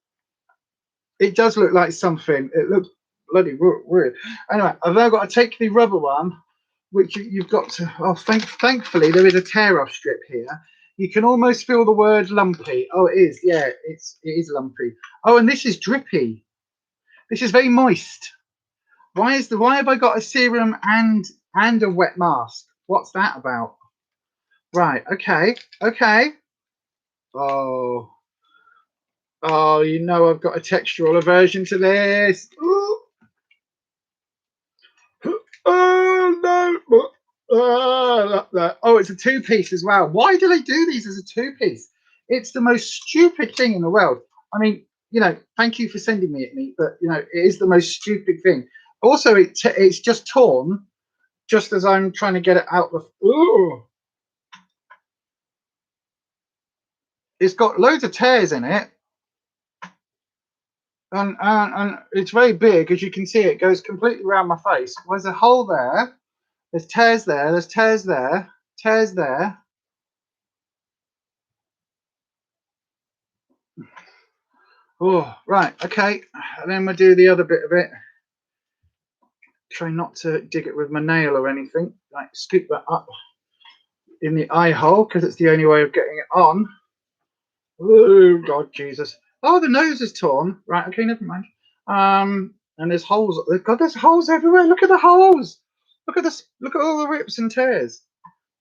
It does look like something. It looks bloody weird. Anyway, I've now got to take the rubber one, which you've got to... Oh, thankfully, there is a tear-off strip here. You can almost feel the word lumpy. Oh, it is. Yeah, it is lumpy. Oh, and this is drippy. This is very moist. Why have I got a serum and a wet mask? What's that about? Right, okay. Oh, you know I've got a textural aversion to this. Ooh. Oh no. Oh, it's a two-piece as well. Why do they do these as a two-piece? It's the most stupid thing in the world. I mean, you know, thank you for sending me it, but you know, it is the most stupid thing. Also, it's just torn just as I'm trying to get it out of... Ooh. It's got loads of tears in it. And it's very big, as you can see. It goes completely around my face. There's a hole there. There's tears there. There's tears there. Tears there. Oh, right. Okay. And then we'll do the other bit of it. Try not to dig it with my nail or anything. Like, scoop that up in the eye hole, because it's the only way of getting it on. Oh, God, Jesus. Oh, the nose is torn. Right. Okay. Never mind. And there's holes. God, there's holes everywhere. Look at the holes. Look at this. Look at all the rips and tears.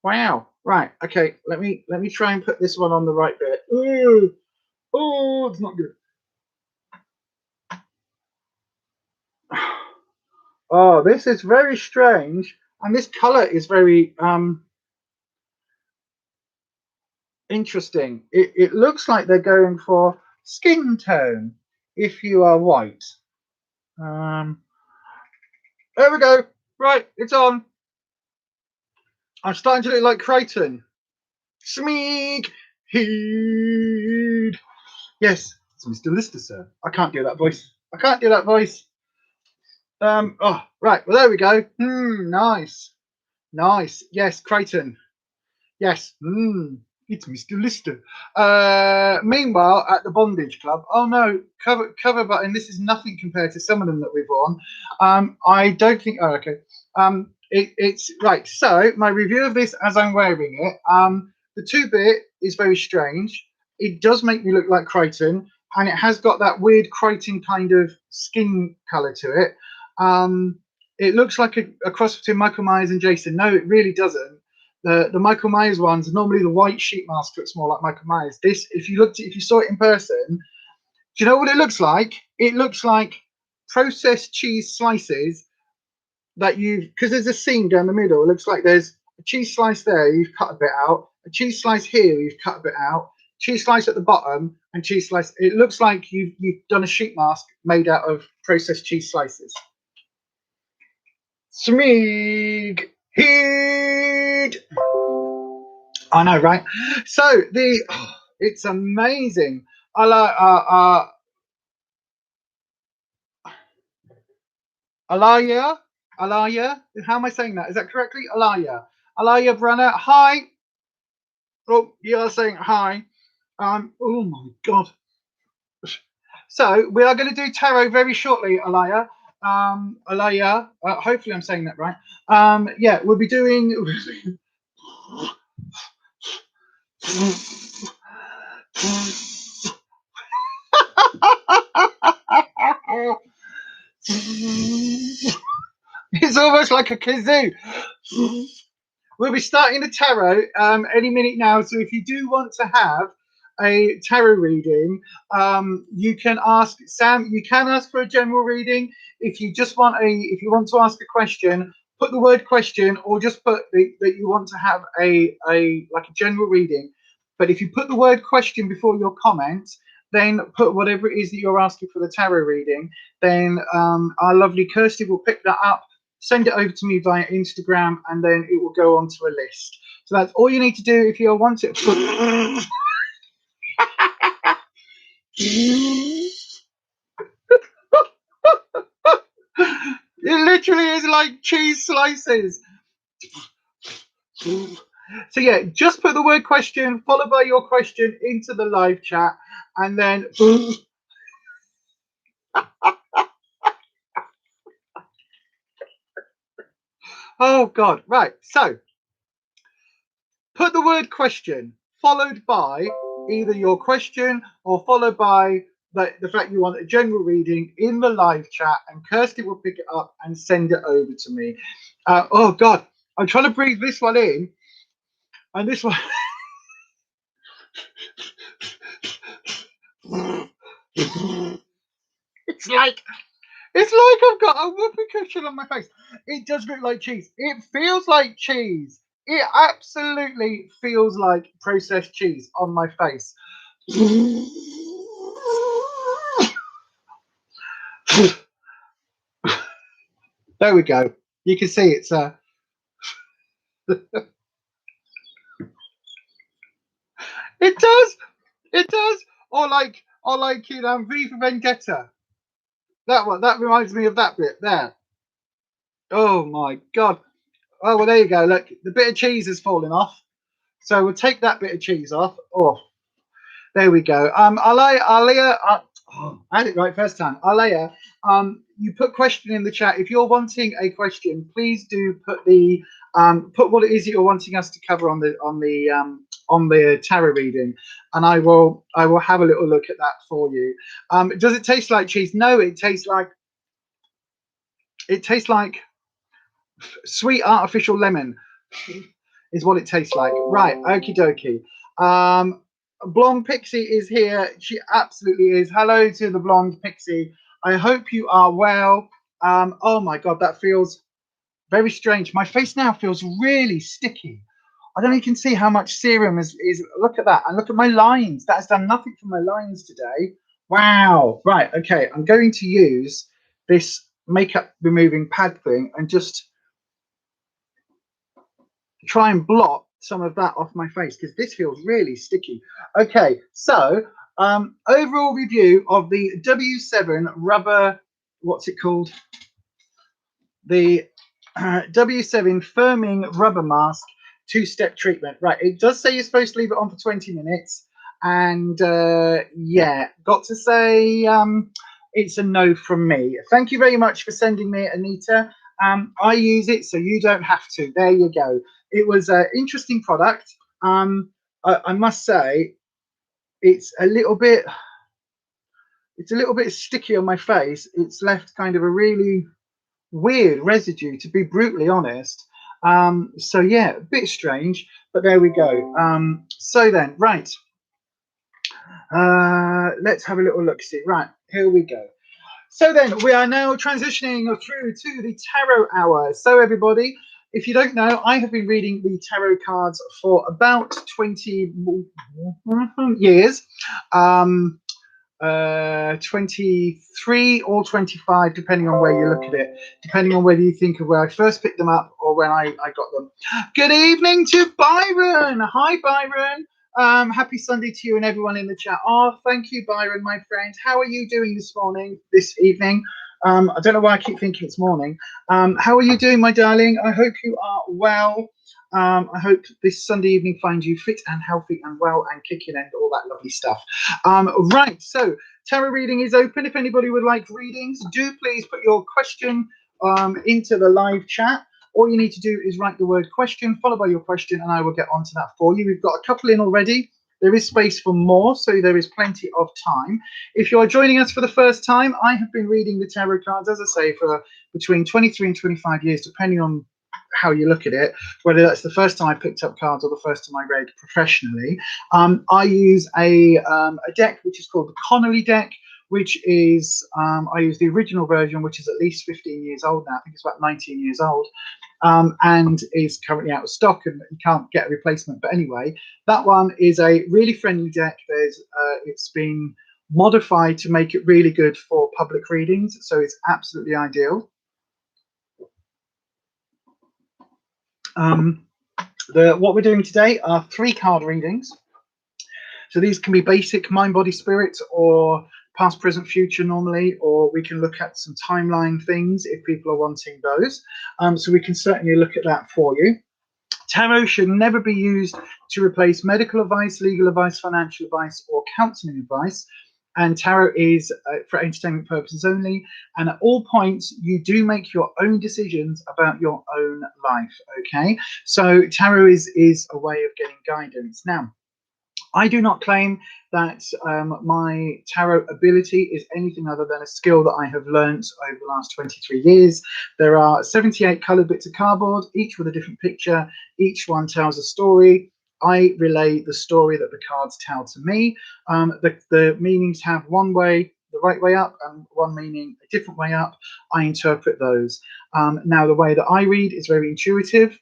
Wow. Right. Okay. Let me try and put this one on the right bit. Ooh. Oh, it's not good. Oh, this is very strange, and this color is very interesting. It looks like they're going for skin tone if you are white. There we go. Right, it's on. I'm starting to look like Crichton. Smeek heed. Yes, it's Mr. Lister, sir. I can't do that voice. Oh, right. Well, there we go. Nice. Yes, Crichton. Yes. It's Mr. Lister. Meanwhile, at the Bondage Club, oh no, cover button. This is nothing compared to some of them that we've worn. I don't think. Oh, okay. It's right. So my review of this as I'm wearing it. The 2-bit is very strange. It does make me look like Crichton, and it has got that weird Crichton kind of skin color to it. It looks like a cross between Michael Myers and Jason. No, it really doesn't. The Michael Myers ones, normally the white sheet mask looks more like Michael Myers. This, if you saw it in person, do you know what it looks like? It looks like processed cheese slices that because there's a seam down the middle. It looks like there's a cheese slice there, you've cut a bit out, a cheese slice here, you've cut a bit out, cheese slice at the bottom, and cheese slice. It looks like you've done a sheet mask made out of processed cheese slices. Smeeg heed. I know, right? So it's amazing. I like Alaya. How am I saying that? Is that correctly? Alaya Brunner. Hi. Oh, you are saying hi. Oh my God. So we are going to do tarot very shortly, Alaya. Alaya. Hopefully I'm saying that right. Yeah, we'll be doing. almost like a kazoo. We'll be starting the tarot any minute now. So if you do want to have a tarot reading, you can ask Sam. You can ask for a general reading. If you just want if you want to ask a question, put the word question, or just put that you want to have a like a general reading. But if you put the word question before your comment, then put whatever it is that you're asking for the tarot reading. Then our lovely Kirsty will pick that up, send it over to me via Instagram, and then it will go onto a list. So that's all you need to do if you want it. It literally is like cheese slices. So yeah, just put the word question followed by your question into the live chat, and then oh god, right. So put the word question followed by either your question or followed by the fact you want a general reading in the live chat, and Kirsty will pick it up and send it over to me. Oh god, I'm trying to breathe this one in, and this one. It's like I've got a whoopee cushion on my face. It does look like cheese. It feels like cheese. It absolutely feels like processed cheese on my face. There we go. You can see it's it does. It does. Or like in V for Vendetta. That one. That reminds me of that bit there. Oh my god. Oh well, there you go. Look, the bit of cheese has fallen off. So we'll take that bit of cheese off. Oh, there we go. Alia, I had it right first time. Alia, you put question in the chat. If you're wanting a question, please do put the put what it is that you're wanting us to cover on the tarot reading, and I will have a little look at that for you. Does it taste like cheese? No, it tastes like sweet artificial lemon. Is what it tastes like. Right, okie dokie. Blonde Pixie is here. She absolutely is. Hello to the Blonde Pixie. I hope you are well. Oh my god, that feels very strange. My face now feels really sticky. I don't know if you can see how much serum is. Look at that. And look at my lines. That has done nothing for my lines today. Wow. Right, okay. I'm going to use this makeup removing pad thing and just try and blot some of that off my face because this feels really sticky. Okay, so overall review of the W7 rubber, what's it called? The W7 firming rubber mask 2-step treatment. Right, it does say you're supposed to leave it on for 20 minutes. And yeah, got to say it's a no from me. Thank you very much for sending me, Anita. I use it, so you don't have to. There you go. It was an interesting product. I must say, it's a little bit sticky on my face. It's left kind of a really weird residue, to be brutally honest. So yeah, a bit strange, but there we go. So then, right. Let's have a little look. See, right, here we go. So then we are now transitioning through to the tarot hour. So everybody, if you don't know, I have been reading the tarot cards for about 20 years. 23 or 25, depending on where you look at it, depending on whether you think of where I first picked them up or when I got them. Good evening to Byron. Hi, Byron. Happy Sunday to you and everyone in the chat. Oh, thank you, Byron, my friend. How are you doing this evening? I don't know why I keep thinking it's morning. How are you doing, my darling? I hope you are well. I hope this Sunday evening finds you fit and healthy and well and kicking and all that lovely stuff. Right, so tarot reading is open. If anybody would like readings, do please put your question into the live chat. All you need to do is write the word question followed by your question, and I will get onto that for you. We've got a couple in already. There is space for more, so there is plenty of time. If you are joining us for the first time, I have been reading the tarot cards, as I say, for between 23 and 25 years, depending on how you look at it, whether that's the first time I picked up cards or the first time I read professionally. I use a deck which is called the Connolly deck, which is, I use the original version, which is at least 15 years old now. I think it's about 19 years old, and is currently out of stock, and you can't get a replacement. But anyway, that one is a really friendly deck. It's been modified to make it really good for public readings, so it's absolutely ideal. What we're doing today are 3 card readings. So these can be basic mind, body, spirit, or past, present, future normally, or we can look at some timeline things if people are wanting those. So we can certainly look at that for you. Tarot should never be used to replace medical advice, legal advice, financial advice, or counseling advice. And tarot is for entertainment purposes only. And at all points, you do make your own decisions about your own life. Okay, so tarot is a way of getting guidance. Now, I do not claim that my tarot ability is anything other than a skill that I have learnt over the last 23 years. There are 78 coloured bits of cardboard, each with a different picture. Each one tells a story. I relay the story that the cards tell to me. The meanings have one way, the right way up, and one meaning a different way up. I interpret those. Now, the way that I read is very intuitive.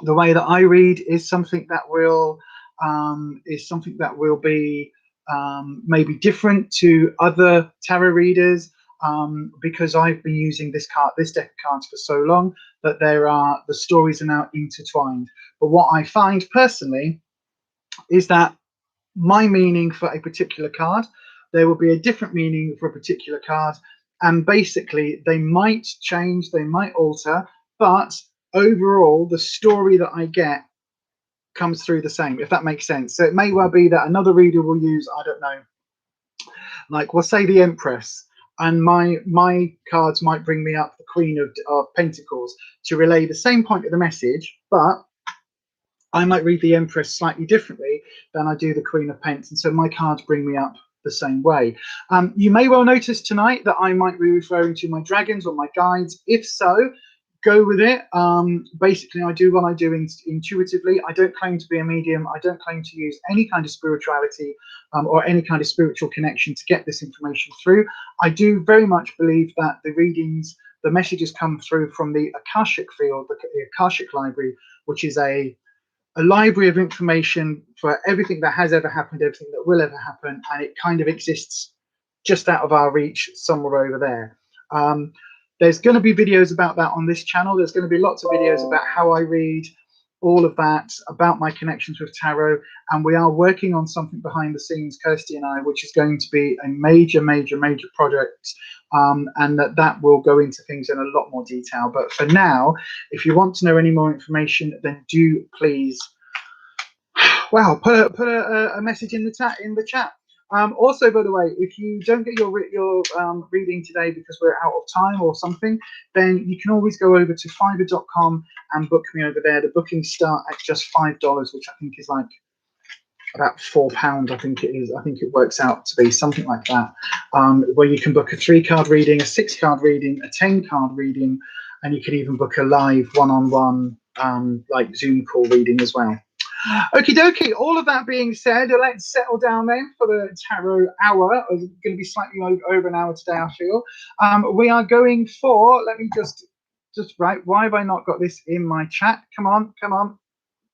The way that I read is something that will be maybe different to other tarot readers, because I've been using this deck of cards for so long that the stories are now intertwined. But what I find personally is that my meaning for a particular card, there will be a different meaning for a particular card, and basically they might change, they might alter, but overall the story that I get comes through the same, if that makes sense. So it may well be that another reader will use, I don't know, like we'll say the Empress, and my cards might bring me up the Queen of Pentacles to relay the same point of the message, but I might read the Empress slightly differently than I do the Queen of Pence, and so my cards bring me up the same way. You may well notice tonight that I might be referring to my dragons or my guides. If so, go with it. Basically, I do what I do intuitively. I don't claim to be a medium. I don't claim to use any kind of spirituality or any kind of spiritual connection to get this information through. I do very much believe that the readings, the messages come through from the Akashic field, the Akashic library, which is a library of information for everything that has ever happened, everything that will ever happen, and it kind of exists just out of our reach somewhere over there. There's going to be videos about that on this channel. There's going to be lots of videos about how I read, all of that, about my connections with tarot, and we are working on something behind the scenes, Kirsty and I, which is going to be a major project, and that will go into things in a lot more detail. But for now, if you want to know any more information, then do please, wow, put a message in the chat. Also, by the way, if you don't get your reading today because we're out of time or something, then you can always go over to Fiverr.com and book me over there. The bookings start at just $5, which I think is like about £4. I think it is. I think it works out to be something like that, where you can book a 3-card reading, a 6-card reading, a 10-card reading, and you can even book a live one-on-one like Zoom call reading as well. Okie dokie, all of that being said, let's settle down then for the tarot hour. It's going to be slightly over an hour today, I feel. We are going for, let me just right, why have I not got this in my chat? Come on.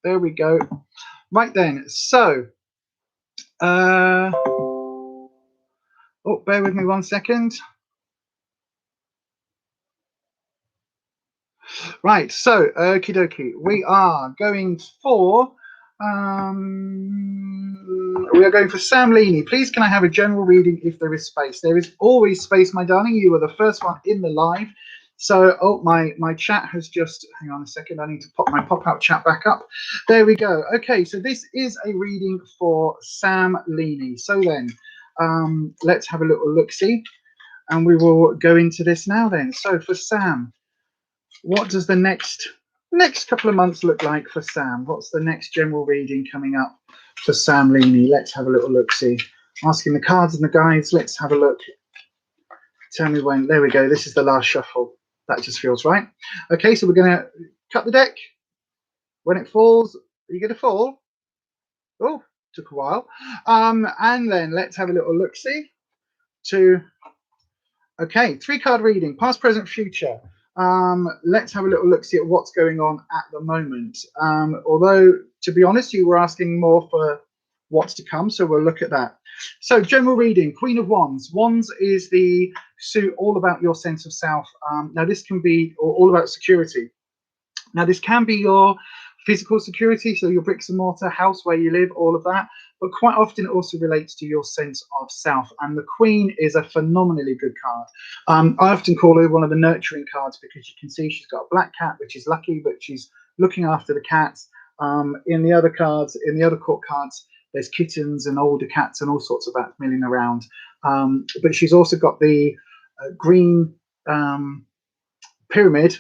There we go. Right then, so, oh, bear with me 1 second. Right, so, okie dokie, we are going for, Sam Leaney. Please, can I have a general reading if there is space? There is always space, my darling. You were the first one in the live. So, oh, my chat has just, hang on a second. I need to pop my pop-out chat back up. There we go. Okay, so this is a reading for Sam Leaney. So then, let's have a little look-see. And we will go into this now then. So for Sam, what does the next couple of months look like for Sam? What's the next general reading coming up for Sam Leaney. Let's have a little look, see. Asking the cards and the guides. Let's have a look. Tell me when. There we go. This is the last shuffle. That just feels right. Okay, so we're going to cut the deck. When it falls, are you going to fall? Oh, took a while. And then let's have a little look, see. Okay, 3-card reading, past, present, future. Let's have a little look, see at what's going on at the moment. Although, to be honest, you were asking more for what's to come, so we'll look at that. So, general reading, Queen of Wands. Wands is the suit all about your sense of self. Now, this can be all about security. Now, this can be your physical security, so your bricks and mortar house where you live, all of that. But quite often it also relates to your sense of self. And the Queen is a phenomenally good card. I often call her one of the nurturing cards because you can see she's got a black cat, which is lucky, but she's looking after the cats. In the other cards, in the other court cards, there's kittens and older cats and all sorts of bats milling around. But she's also got the green pyramid.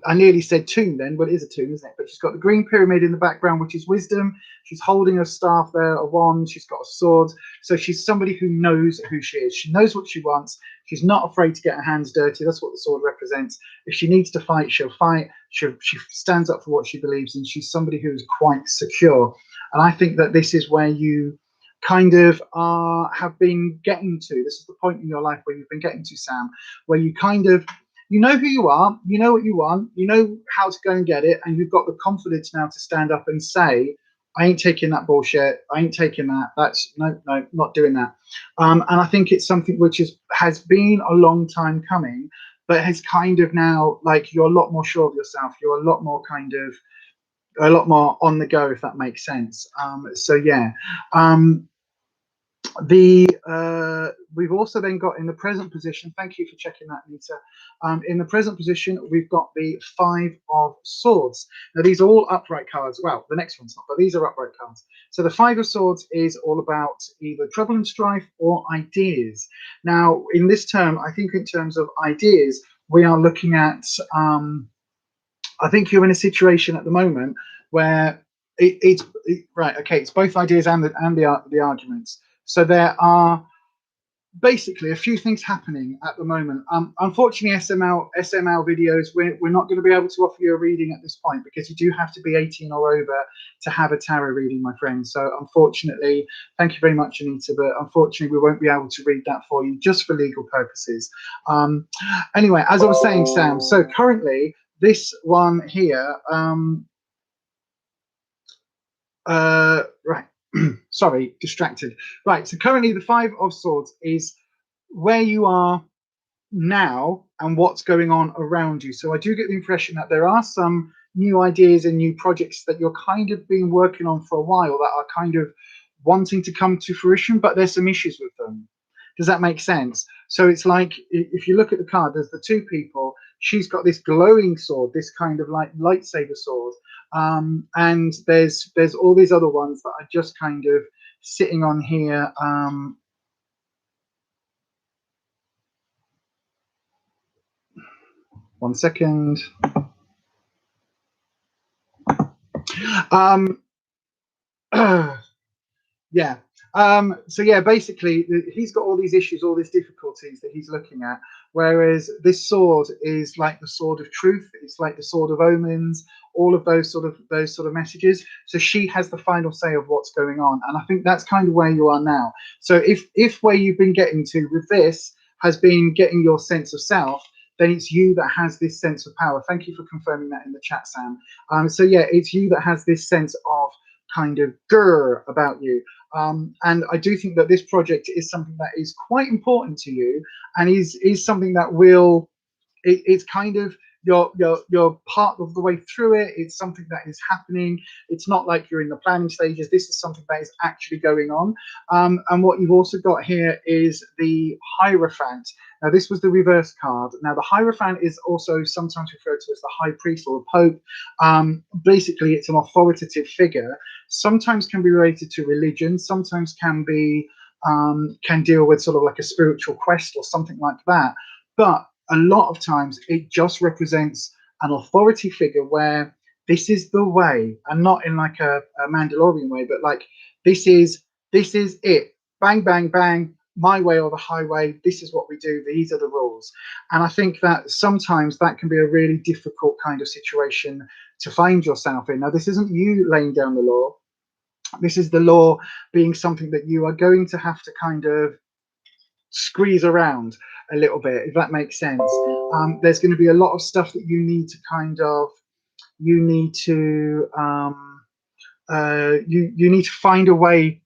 I nearly said tomb then, but it is a tomb, isn't it? But she's got the green pyramid in the background, which is wisdom. She's holding a staff there, a wand. She's got a sword. So she's somebody who knows who she is. She knows what she wants. She's not afraid to get her hands dirty. That's what the sword represents. If she needs to fight, she'll fight. She stands up for what she believes, and she's somebody who is quite secure. And I think that this is where you kind of have been getting to. This is the point in your life where you've been getting to, Sam, where you kind of, you know who you are, you know what you want, you know how to go and get it, and you've got the confidence now to stand up and say, I ain't taking that bullshit, I ain't taking that, that's, no, not doing that. And I think it's something which has been a long time coming, but has kind of now, like, you're a lot more sure of yourself, you're a lot more on the go, if that makes sense. So yeah. We've also then got in the present position, thank you for checking that, Nita. In the present position, we've got the 5 of Swords. Now, these are all upright cards. Well, the next one's not, but these are upright cards. So the 5 of Swords is all about either trouble and strife or ideas. Now, in this term, I think in terms of ideas, we are looking at, I think you're in a situation at the moment where it's both ideas and the arguments. So there are basically a few things happening at the moment. Unfortunately, SML videos, we're not going to be able to offer you a reading at this point because you do have to be 18 or over to have a tarot reading, my friend. So unfortunately, thank you very much, Anita, but unfortunately we won't be able to read that for you just for legal purposes. Anyway, as I was saying, Sam, so currently this one here, right. Sorry, distracted. Right, so currently the 5 of Swords is where you are now and what's going on around you. So I do get the impression that there are some new ideas and new projects that you're kind of been working on for a while that are kind of wanting to come to fruition, but there's some issues with them. Does that make sense? So it's like, if you look at the card, there's the 2 people. She's got this glowing sword, this kind of like lightsaber sword. And there's all these other ones that are just kind of sitting on here. One second. Yeah. So yeah, basically he's got all these issues, all these difficulties that he's looking at, whereas this sword is like the sword of truth, it's like the sword of omens, all of those sort of messages. So she has the final say of what's going on, and I think that's kind of where you are now. So if where you've been getting to with this has been getting your sense of self, then it's you that has this sense of power. Thank you for confirming that in the chat, Sam. So yeah, it's you that has this sense of kind of grr about you. And I do think that this project is something that is quite important to you, and is something that will, it's kind of you're part of the way through it. It's something that is happening. It's not like you're in the planning stages. This is something that is actually going on. And what you've also got here is the Hierophant. Now, this was the reverse card. Now, the Hierophant is also sometimes referred to as the High Priest or the Pope. Basically, it's an authoritative figure. Sometimes can be related to religion. Sometimes can deal with sort of like a spiritual quest or something like that. But a lot of times it just represents an authority figure where this is the way, and not in like a Mandalorian way, but like this is it. Bang, bang, bang. My way or the highway. This is what we do. These are the rules. And I think that sometimes that can be a really difficult kind of situation to find yourself in. Now, this isn't you laying down the law. This is the law being something that you are going to have to kind of squeeze around a little bit, if that makes sense. There's going to be a lot of stuff that you need to kind of, you need to you need to find a way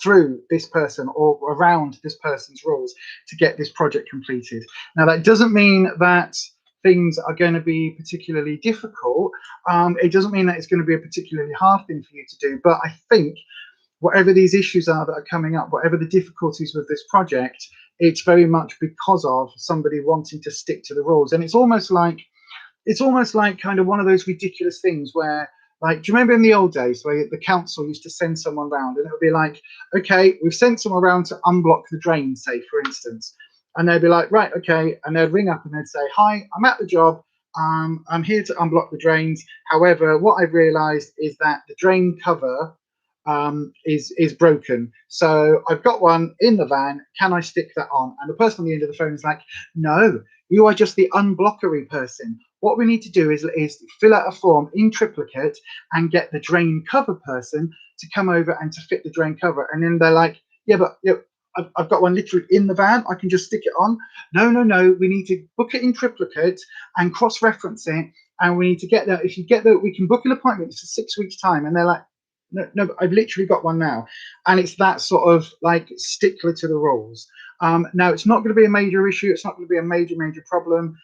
through this person or around this person's rules to get this project completed. Now, that doesn't mean that things are going to be particularly difficult. It doesn't mean that it's going to be a particularly hard thing for you to do, but I think whatever these issues are that are coming up, whatever the difficulties with this project, it's very much because of somebody wanting to stick to the rules. And it's almost like kind of one of those ridiculous things where, like, do you remember in the old days where the council used to send someone around and it would be like, okay, we've sent someone around to unblock the drain, say, for instance. And they'd be like, right, okay. And they'd ring up and they'd say, hi, I'm at the job. I'm here to unblock the drains. However, what I've realized is that the drain cover is broken. So I've got one in the van. Can I stick that on? And the person on the end of the phone is like, no, you are just the unblockery person. What we need to do is fill out a form in triplicate and get the drain cover person to come over and to fit the drain cover. And then they're like, yeah, but I've got one literally in the van. I can just stick it on. No. We need to book it in triplicate and cross-reference it. And we need to get that. If you get that, we can book an appointment for 6 weeks' time. And they're like, no, I've literally got one now. And it's that sort of like stickler to the rules. Now, it's not going to be a major issue. It's not going to be a major problem.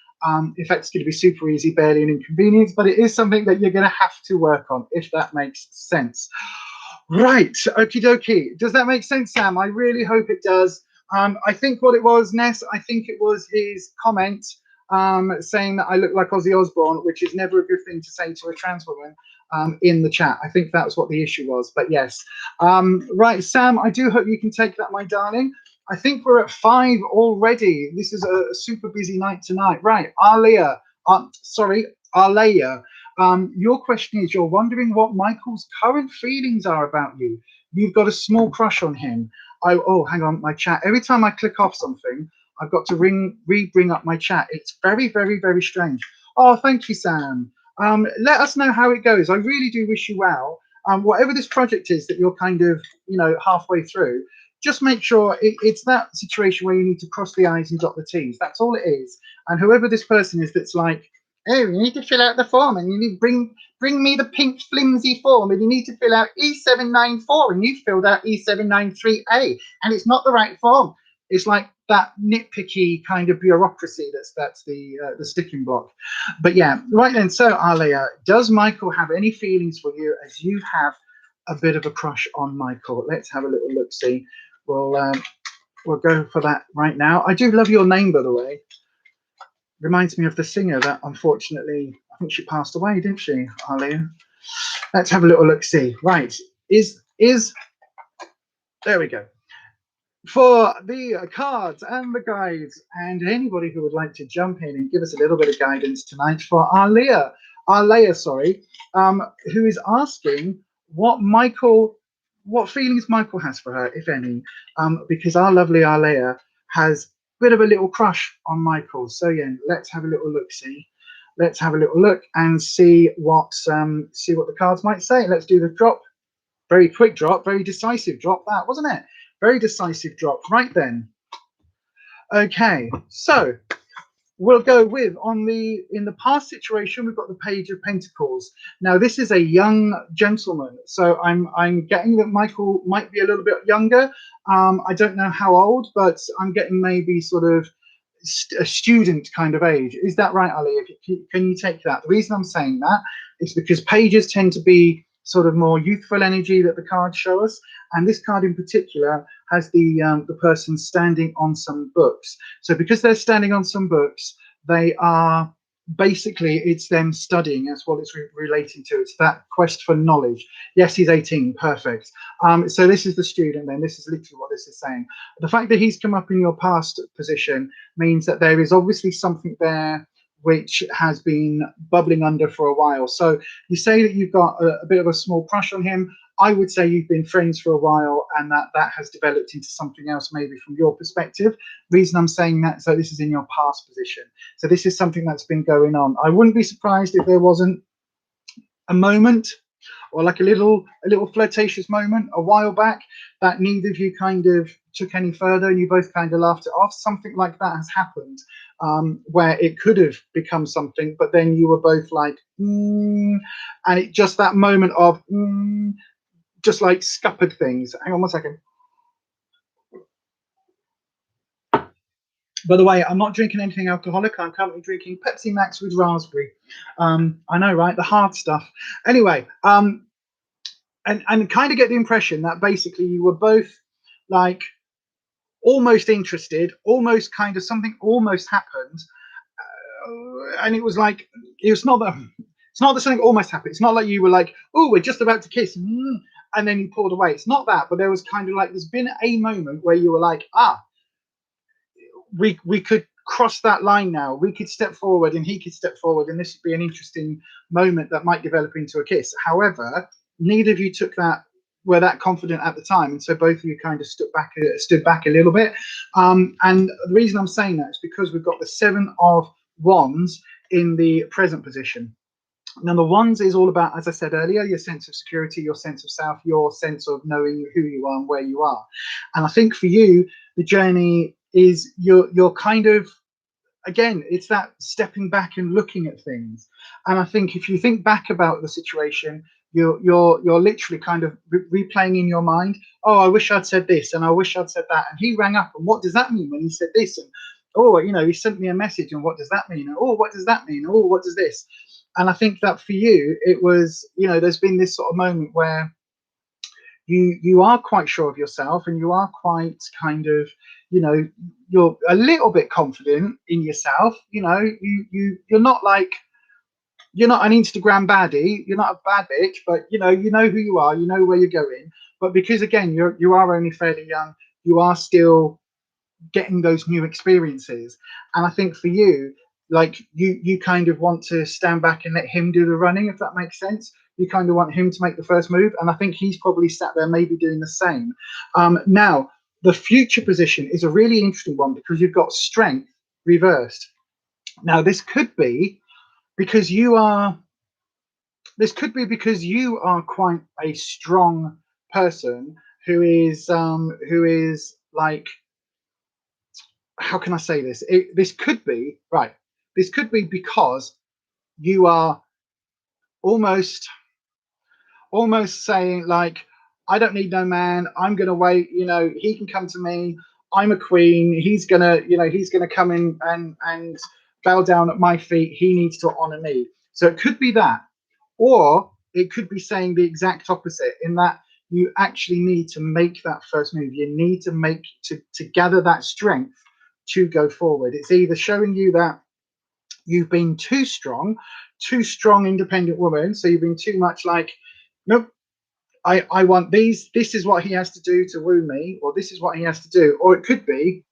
In fact, it's going to be super easy, barely an inconvenience, but it is something that you're going to have to work on, if that makes sense. Right, okie dokie. Does that make sense, Sam? I really hope it does. I think what it was, Ness, I think it was his comment saying that I look like Ozzy Osbourne, which is never a good thing to say to a trans woman in the chat. I think that's what the issue was, but yes. Right, Sam, I do hope you can take that, my darling. I think we're at 5 already. This is a super busy night tonight. Right, Arleia, your question is, you're wondering what Michael's current feelings are about you. You've got a small crush on him. Oh, hang on, my chat. Every time I click off something, I've got to re-bring up my chat. It's very, very, very strange. Oh, thank you, Sam. Let us know how it goes. I really do wish you well. Whatever this project is that you're kind of, halfway through, just make sure it's that situation where you need to cross the I's and dot the T's. That's all it is. And whoever this person is that's like, oh, you need to fill out the form and you need to bring me the pink flimsy form and you need to fill out E794 and you filled out E793A and it's not the right form. It's like that nitpicky kind of bureaucracy that's the sticking block. But yeah, right then. So Arleia, does Michael have any feelings for you as you have a bit of a crush on Michael? Let's have a little look. See, we'll go for that right now. I do love your name, by the way. Reminds me of the singer that unfortunately, I think she passed away, didn't she, Arleia? Let's have a little look. See, right, is there we go. For the cards and the guides and anybody who would like to jump in and give us a little bit of guidance tonight for Arleia, who is asking what feelings Michael has for her, if any, because our lovely Arleia has a bit of a little crush on Michael. So yeah, let's have a little look. Let's have a little look and see what the cards might say. Let's do the drop. Very quick drop, very decisive drop. That wasn't it? Very decisive drop. Right then. Okay, so we'll go with in the past situation, we've got the Page of Pentacles. Now this is a young gentleman, so I'm getting that Michael might be a little bit younger. I don't know how old, but I'm getting maybe sort of a student kind of age. Is that right, Ali? Can you take that? The reason I'm saying that is because pages tend to be sort of more youthful energy that the cards show us, and this card in particular has the person standing on some books. So because they're standing on some books, they are basically, it's them studying. That's what it's relating to. It's that quest for knowledge. Yes, he's 18. Perfect. So this is the student then. This is literally what this is saying. The fact that he's come up in your past position means that there is obviously something there which has been bubbling under for a while. So you say that you've got a bit of a small crush on him. I would say you've been friends for a while, and that has developed into something else, maybe from your perspective. Reason I'm saying that, so this is in your past position. So this is something that's been going on. I wouldn't be surprised if there wasn't a moment, or like a little flirtatious moment a while back, that neither of you kind of took any further, and you both kind of laughed it off. Something like that has happened, where it could have become something, but then you were both like, and it just that moment of just like scuppered things. Hang on one second. By the way, I'm not drinking anything alcoholic. I'm currently drinking Pepsi Max with raspberry. I know, right? The hard stuff. Anyway, and kind of get the impression that basically you were both like almost interested, almost kind of something almost happened, and it was like it's not that something almost happened. It's not like you were like, oh, we're just about to kiss, and then you pulled away. It's not that, but there was kind of like there's been a moment where you were like, we could cross that line now. We could step forward, and he could step forward, and this would be an interesting moment that might develop into a kiss. However, neither of you were that confident at the time, and so both of you kind of stood back a little bit. And the reason I'm saying that is because we've got the 7 of Wands in the present position. Now, the Wands is all about, as I said earlier, your sense of security, your sense of self, your sense of knowing who you are and where you are. And I think for you, the journey is you're kind of, again, it's that stepping back and looking at things. And I think if you think back about the situation, you're literally kind of replaying in your mind, oh, I wish I'd said this, and I wish I'd said that, and he rang up, and what does that mean when he said this, and oh, he sent me a message, and what does that mean, and oh, what does that mean, oh, what does this. And I think that for you, it was, there's been this sort of moment where you are quite sure of yourself, and you are quite kind of, you're a little bit confident in yourself. You're not like, you're not an Instagram baddie, you're not a bad bitch, but you know who you are, you know where you're going. But because again, you are only fairly young, you are still getting those new experiences. And I think for you, like you kind of want to stand back and let him do the running, if that makes sense. You kind of want him to make the first move, and I think he's probably sat there maybe doing the same. Now, the future position is a really interesting one because you've got strength reversed. Now, this could be because you are quite a strong person who is like, how can I say this? This could be because you are almost saying like, I don't need no man, I'm gonna wait, he can come to me, I'm a queen, he's gonna come in and bow down at my feet, he needs to honor me. So it could be that, or it could be saying the exact opposite, in that you actually need to make that first move. You need to gather that strength to go forward. It's either showing you that you've been too strong independent woman, so you've been too much like, nope, I want these, this is what he has to do to woo me, or this is what he has to do. Or it could be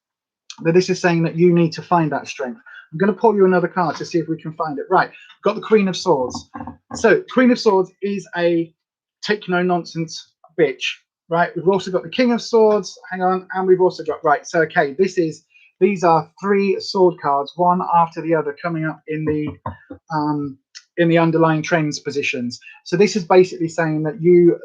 that this is saying that you need to find that strength. I'm going to pull you another card to see if we can find it. Right, got the Queen of Swords. So Queen of Swords is a take no nonsense bitch, right? We've also got the King of Swords, hang on, and we've also got, right, so okay, these are 3 sword cards, one after the other, coming up in the underlying trends positions. So this is basically saying that you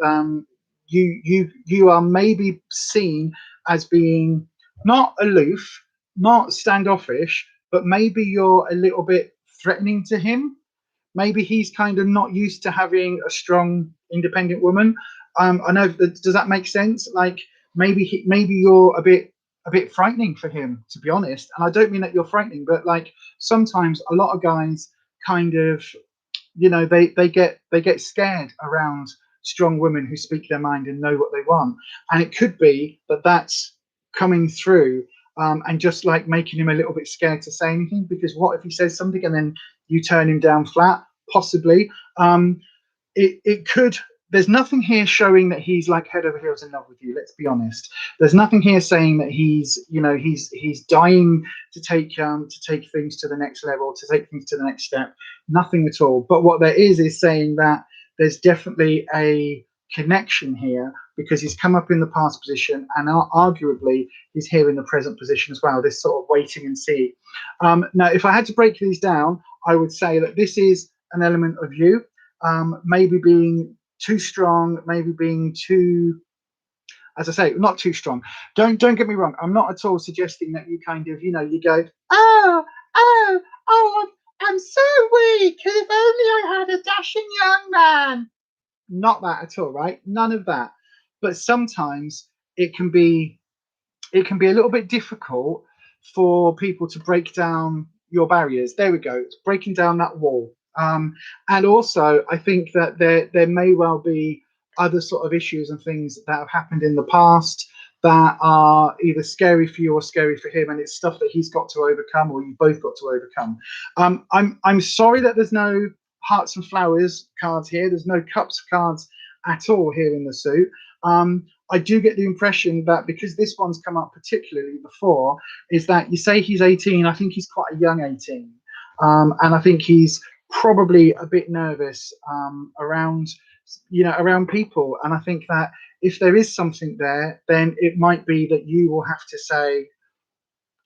are maybe seen as being not aloof, not standoffish, but maybe you're a little bit threatening to him. Maybe he's kind of not used to having a strong independent woman. I know, does that make sense? Like maybe you're a bit frightening for him, to be honest. And I don't mean that you're frightening, but like sometimes a lot of guys kind of, they get scared around strong women who speak their mind and know what they want. And it could be that that's coming through, and just like making him a little bit scared to say anything, because what if he says something and then you turn him down flat? Possibly. It could there's nothing here showing that he's like head over heels in love with you. Let's be honest. There's nothing here saying that he's, you know, he's dying to take things to the next level, to take things to the next step. Nothing at all. But what there is saying that there's definitely a connection here, because he's come up in the past position, and arguably he's here in the present position as well. This sort of waiting and see. Now, if I had to break these down, I would say that this is an element of you, maybe being too strong, maybe being too, as I say, not too strong. Don't get me wrong. I'm not at all suggesting that you kind of, you know, you go, oh, I'm so weak. If only I had a dashing young man. Not that at all, right? None of that. But sometimes it can be a little bit difficult for people to break down your barriers. There we go. It's breaking down that wall. And also, I think that there may well be other sort of issues and things that have happened in the past that are either scary for you or scary for him, and it's stuff that he's got to overcome, or you both got to overcome. I'm sorry that there's no hearts and flowers cards here. There's no cups cards at all here in the suit. I do get the impression that because this one's come up particularly before, is that you say he's 18. I think he's quite a young 18, and I think he's probably a bit nervous around, you know, around people. And I think that if there is something there, then it might be that you will have to say,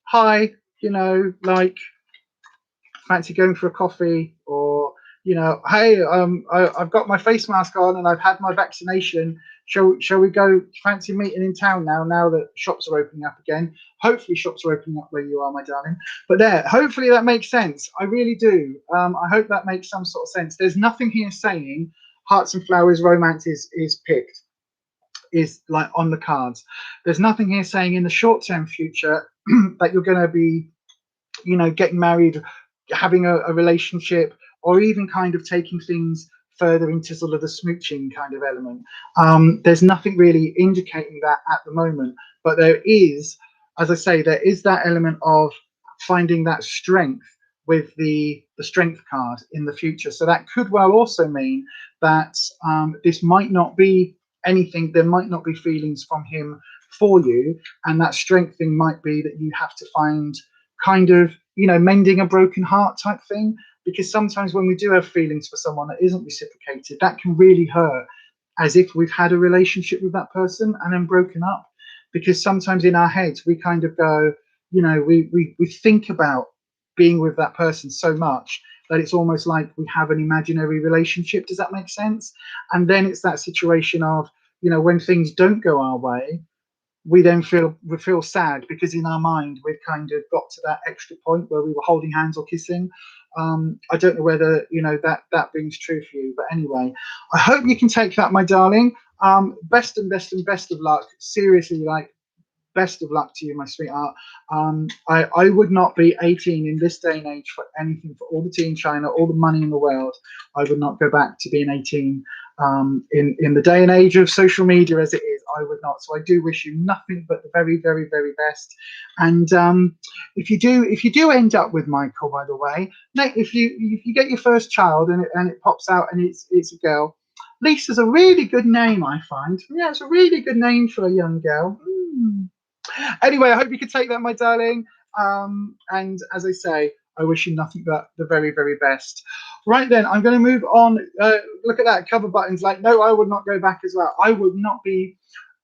hi, you know, like, fancy going for a coffee, or, you know, hey, I've got my face mask on and I've had my vaccination. Shall we go fancy meeting in town now that shops are opening up again? Hopefully shops are opening up where you are, my darling. But there, hopefully that makes sense. I really do. I hope that makes some sort of sense. There's nothing here saying hearts and flowers romance is picked, is like on the cards. There's nothing here saying in the short-term future that you're going to be, you know, getting married, having a relationship, or even kind of taking things further into sort of the smooching kind of element. There's nothing really indicating that at the moment, but there is, as I say, there is that element of finding that strength with the strength card in the future. So that could well also mean that this might not be anything, there might not be feelings from him for you, and that strength thing might be that you have to find kind of, you know, mending a broken heart type thing. Because sometimes when we do have feelings for someone that isn't reciprocated, that can really hurt, as if we've had a relationship with that person and then broken up. Because sometimes in our heads we kind of go, you know, we think about being with that person so much that it's almost like we have an imaginary relationship. Does that make sense? And then it's that situation of, you know, when things don't go our way, we then feel sad, because in our mind we've kind of got to that extra point where we were holding hands or kissing. I don't know whether, you know, that rings true for you, but anyway, I hope you can take that, my darling. Best of luck. Seriously, like, best of luck to you, my sweetheart. I would not be 18 in this day and age for anything. For all the tea in China, all the money in the world, I would not go back to being 18 in the day and age of social media as it is. I would not. So I do wish you nothing but the very, very, very best. And if you do end up with Michael, by the way, if you get your first child and it pops out and it's a girl, Lisa's a really good name, I find. Yeah, it's a really good name for a young girl. Anyway, I hope you can take that, my darling. And as I say, I wish you nothing but the very, very best. Right then, I'm going to move on. Look at that, cover buttons. Like, no, I would not go back as well. I would not be.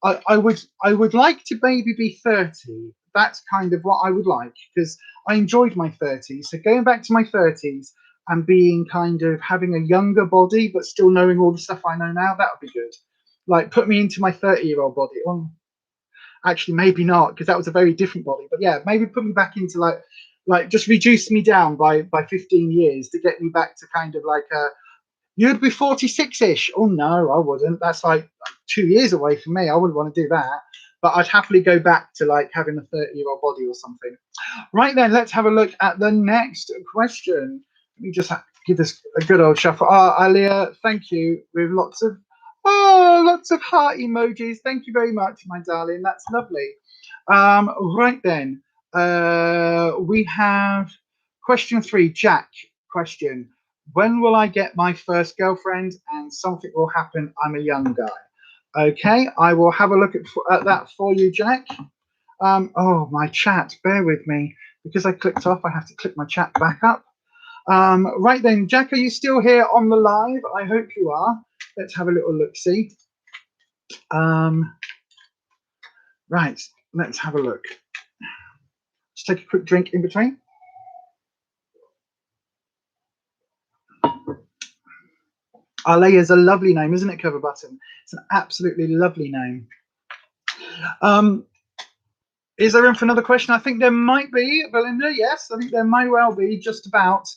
I would like to maybe be 30. That's kind of what I would like, because I enjoyed my 30s. So going back to my 30s and being kind of having a younger body, but still knowing all the stuff I know now, that would be good. Like, put me into my 30-year-old body. Well, actually, maybe not, because that was a very different body. But yeah, maybe put me back into like just reduce me down by 15 years to get me back to kind of like a, you'd be 46-ish. Oh no, I wouldn't. That's like 2 years away from me. I wouldn't want to do that. But I'd happily go back to like having a 30-year-old body or something. Right then, let's have a look at the next question. Let me just give this a good old shuffle. Alia, thank you. With lots of heart emojis. Thank you very much, my darling. That's lovely. Right then, we have question 3. Jack question: when will I get my first girlfriend? And something will happen. I'm a young guy. Okay, I will have a look at that for you, Jack. Oh, my chat. Bear with me. Because I clicked off, I have to click my chat back up. Right then, Jack, are you still here on the live? I hope you are. Let's have a little look-see. Right, let's have a look. Just take a quick drink in between. Alea is a lovely name, isn't it, Cover Button? It's an absolutely lovely name. Is there room for another question? I think there might be, Belinda. Yes, I think there might well be, just about.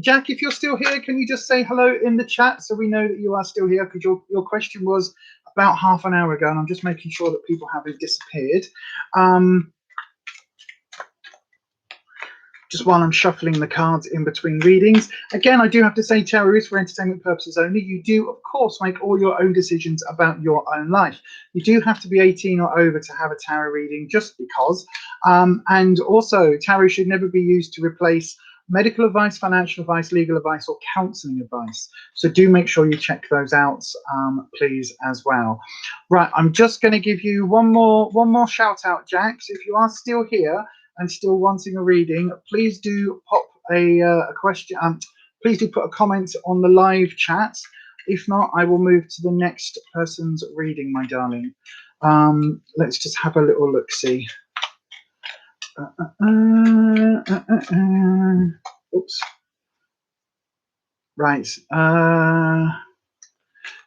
Jack, if you're still here, can you just say hello in the chat so we know that you are still here? Because your question was about half an hour ago, and I'm just making sure that people haven't disappeared. Just while I'm shuffling the cards in between readings. Again, I do have to say tarot is for entertainment purposes only. You do, of course, make all your own decisions about your own life. You do have to be 18 or over to have a tarot reading, just because. And also, tarot should never be used to replace medical advice, financial advice, legal advice, or counselling advice. So do make sure you check those out, please, as well. Right, I'm just going to give you one more shout out, Jack. So if you are still here and still wanting a reading, please do pop a question. Please do put a comment on the live chat. If not, I will move to the next person's reading, my darling. Let's just have a little look-see. Oops. Right.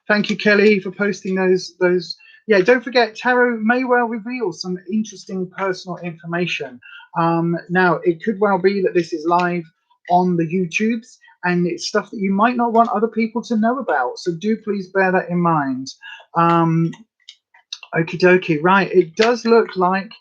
Thank you, Kelly, for posting those. Yeah, don't forget, tarot may well reveal some interesting personal information. Now, it could well be that this is live on the YouTubes, and it's stuff that you might not want other people to know about. So do please bear that in mind. Okie dokie. Right, it does look like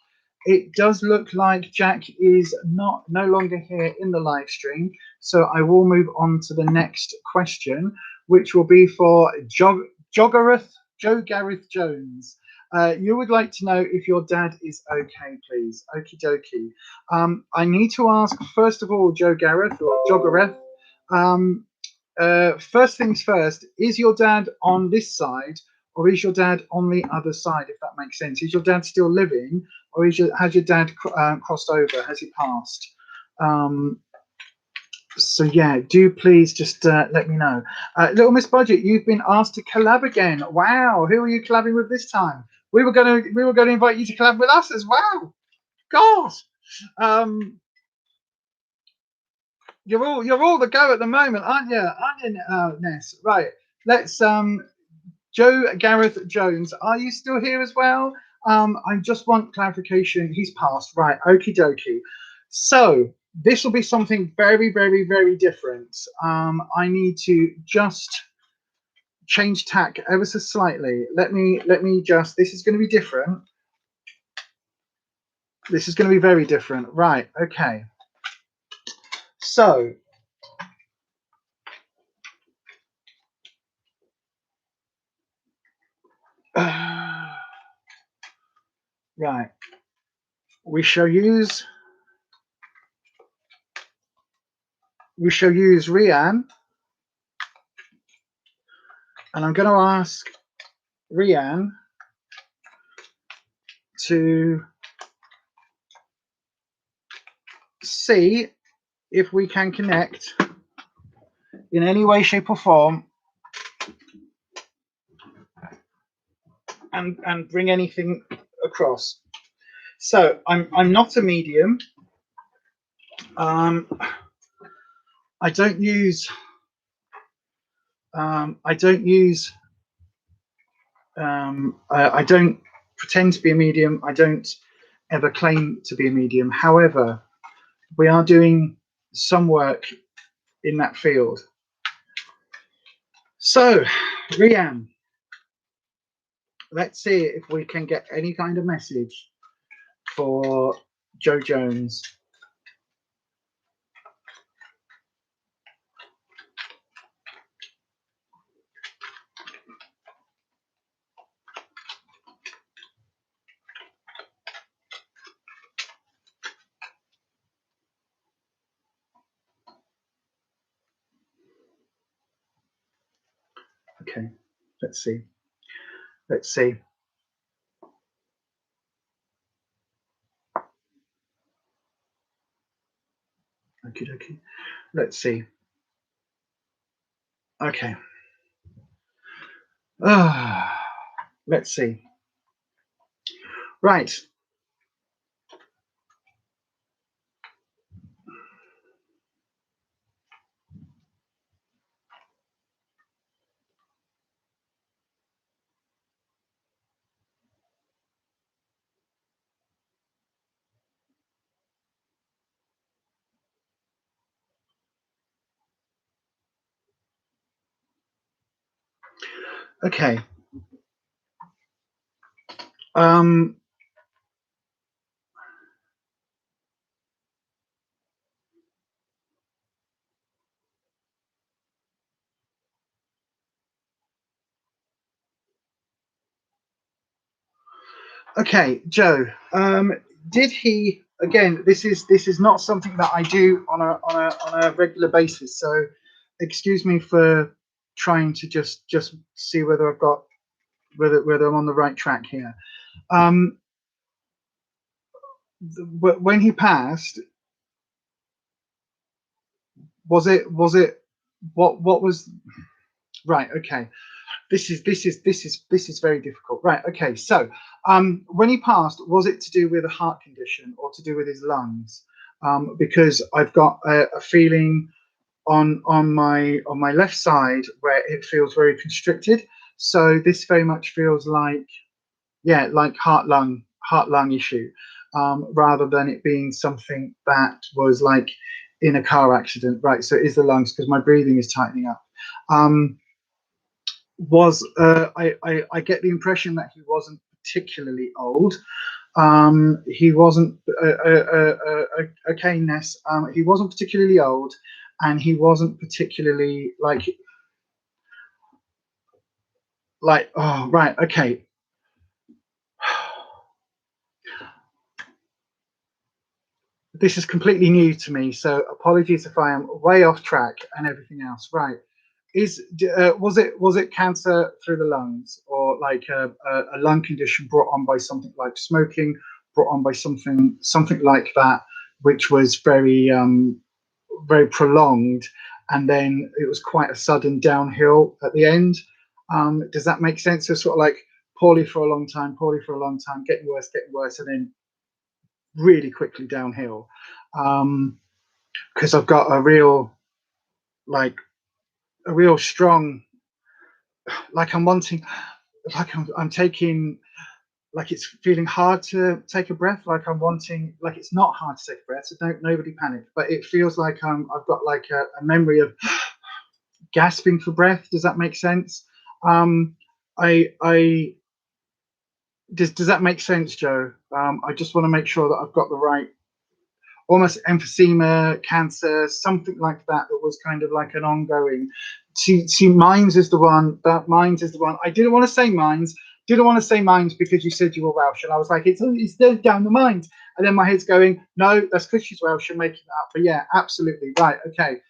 Jack is no longer here in the live stream. So I will move on to the next question, which will be for Joe Gareth Jones. You would like to know if your dad is okay, please. Okie dokie. I need to ask, first of all, Joe Gareth, first things first, is your dad on this side, or is your dad on the other side, if that makes sense? Is your dad still living, or has your dad crossed over? Has he passed? So yeah, do please just let me know. Little Miss Budget, you've been asked to collab again. Wow, who are you collabing with this time? We were going to invite you to collab with us as well. God, you're all the go at the moment, aren't you? Ness? Right. Let's Joe Gareth Jones, are you still here as well? I just want clarification. He's passed. Right. Okie dokie. So this will be something very, very, very different. I need to just change tack ever so slightly. Let me just, this is going to be different. This is going to be very different. Right. Okay. So right. We shall use Rianne, and I'm going to ask Rianne to see if we can connect in any way, shape, or form, and bring anything across. So I'm not a medium. I don't use I don't pretend to be a medium. I don't ever claim to be a medium. However, we are doing some work in that field. So, Rianne, let's see if we can get any kind of message for Joe Jones. Okay, let's see. Let's see. Okie dokie. Let's see. Okay. Let's see. Right. Okay. Okay, Joe. Did he again? This is not something that I do on a regular basis. So, excuse me for trying to just see whether I've got whether I'm on the right track here. When he passed, was it what was right? Okay. This is very difficult. Right. Okay. So, when he passed, was it to do with a heart condition or to do with his lungs? Because I've got a feeling on my left side where it feels very constricted. So this very much feels like, yeah, like heart lung issue, rather than it being something that was like in a car accident. Right. So it is the lungs because my breathing is tightening up. I get the impression that he wasn't particularly old. He wasn't okay, Ness. He wasn't particularly old, and he wasn't particularly like oh right, okay. This is completely new to me, so apologies if I am way off track and everything else. Right. Was it cancer through the lungs, or like a lung condition brought on by something like smoking, brought on by something like that, which was very prolonged, and then it was quite a sudden downhill at the end? Does that make sense? So sort of like poorly for a long time, getting worse, and then really quickly downhill. Because I've got a real strong, like I'm wanting, like I'm taking, like it's feeling hard to take a breath, like I'm wanting, like it's not hard to take a breath, so nobody panic, but it feels like I've got like a memory of gasping for breath. Does that make sense? I does that make sense, Joe? I just want to make sure that I've got the right, almost emphysema, cancer, something like that, that was kind of like an ongoing. See, Mines is the one. That Mines is the one. I didn't want to say Mines. Didn't want to say Mines because you said you were Welsh, and I was like, it's down the Mines. And then my head's going, no, that's because she's Welsh. You're making that up. But yeah, absolutely right. Okay.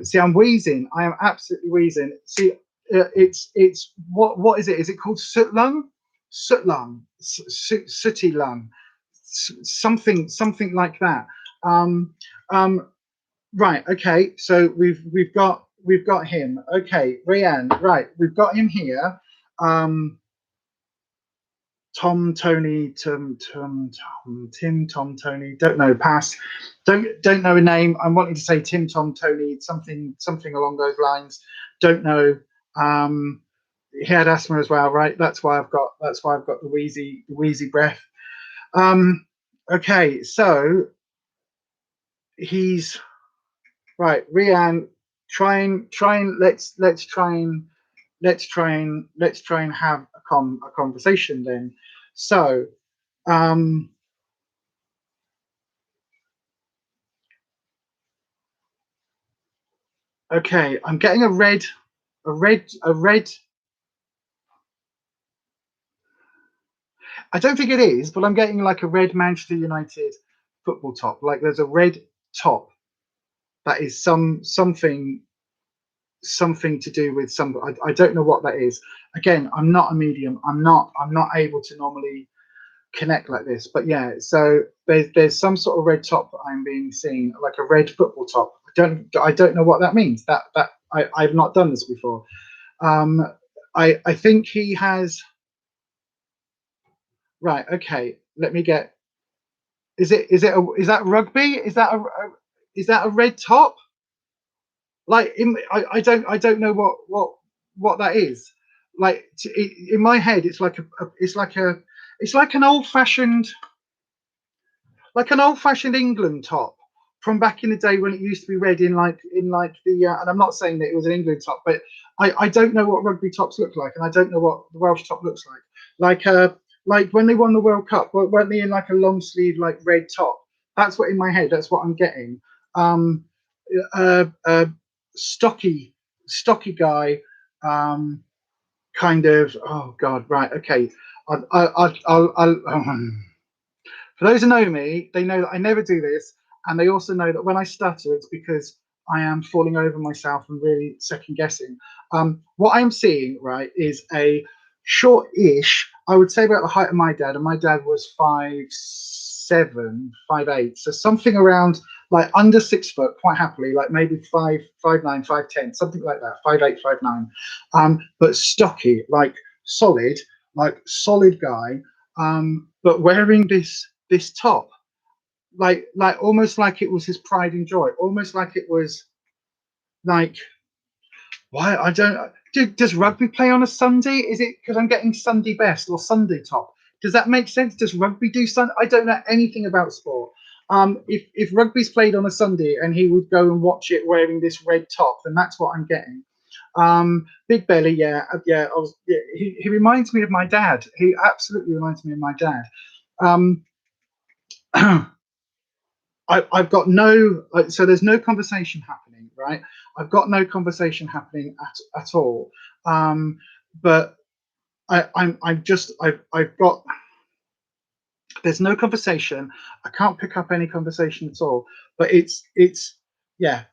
See, I'm wheezing. I am absolutely wheezing. See, it's what is it? Is it called soot lung? Soot lung, sooty lung, something like that. Um, um, right. Okay. So we've got him. Okay, Rianne. Right. We've got him here. Tom, Tony, Tim, Tony. Don't know. Pass. Don't know a name. I'm wanting to say Tim, Tom, Tony, something along those lines. Don't know. He had asthma as well, right? That's why I've got the wheezy breath. Okay, so he's right. Rianne, try and let's try and have a conversation then. So, okay, I'm getting a red. I don't think it is, but I'm getting like a red Manchester United football top. Like there's a red top that is something. something to do with some. I don't know what that is. Again, I'm not a medium. I'm not able to normally connect like this. But yeah, so there's some sort of red top that I'm being seen, like a red football top. I don't know what that means. I've not done this before. I think he has. Right. Okay. Let me get. Is that rugby? Is that a red top? Like I don't know what that is. Like in my head, it's like it's like an old fashioned England top from back in the day when it used to be red in the and I'm not saying that it was an England top, but I don't know what rugby tops look like, and I don't know what the Welsh top looks like. Like when they won the World Cup, weren't they in like a long sleeve like red top? That's what in my head. That's what I'm getting. Stocky guy, kind of. Oh God, right, okay. For those who know me, they know that I never do this, and they also know that when I stutter, it's because I am falling over myself and really second guessing. What I'm seeing, right, is a short-ish, I would say about the height of my dad, and my dad was 5'7", 5'8", so something around like under 6 foot, quite happily, like maybe 5'9", 5'10", something like that, 5'8", 5'9", but stocky, like solid guy, but wearing this top, like almost like it was his pride and joy, almost like it was like, why I don't. Does rugby play on a Sunday? Is it because I'm getting Sunday best or Sunday top? Does that make sense? Does rugby do Sunday? I don't know anything about sport. If rugby's played on a Sunday and he would go and watch it wearing this red top, then that's what I'm getting. Big belly, yeah. He reminds me of my dad. He absolutely reminds me of my dad. I've got no, so there's no conversation happening, right? I've got no conversation happening at all. But I've got, there's no conversation. I can't pick up any conversation at all. But it's yeah,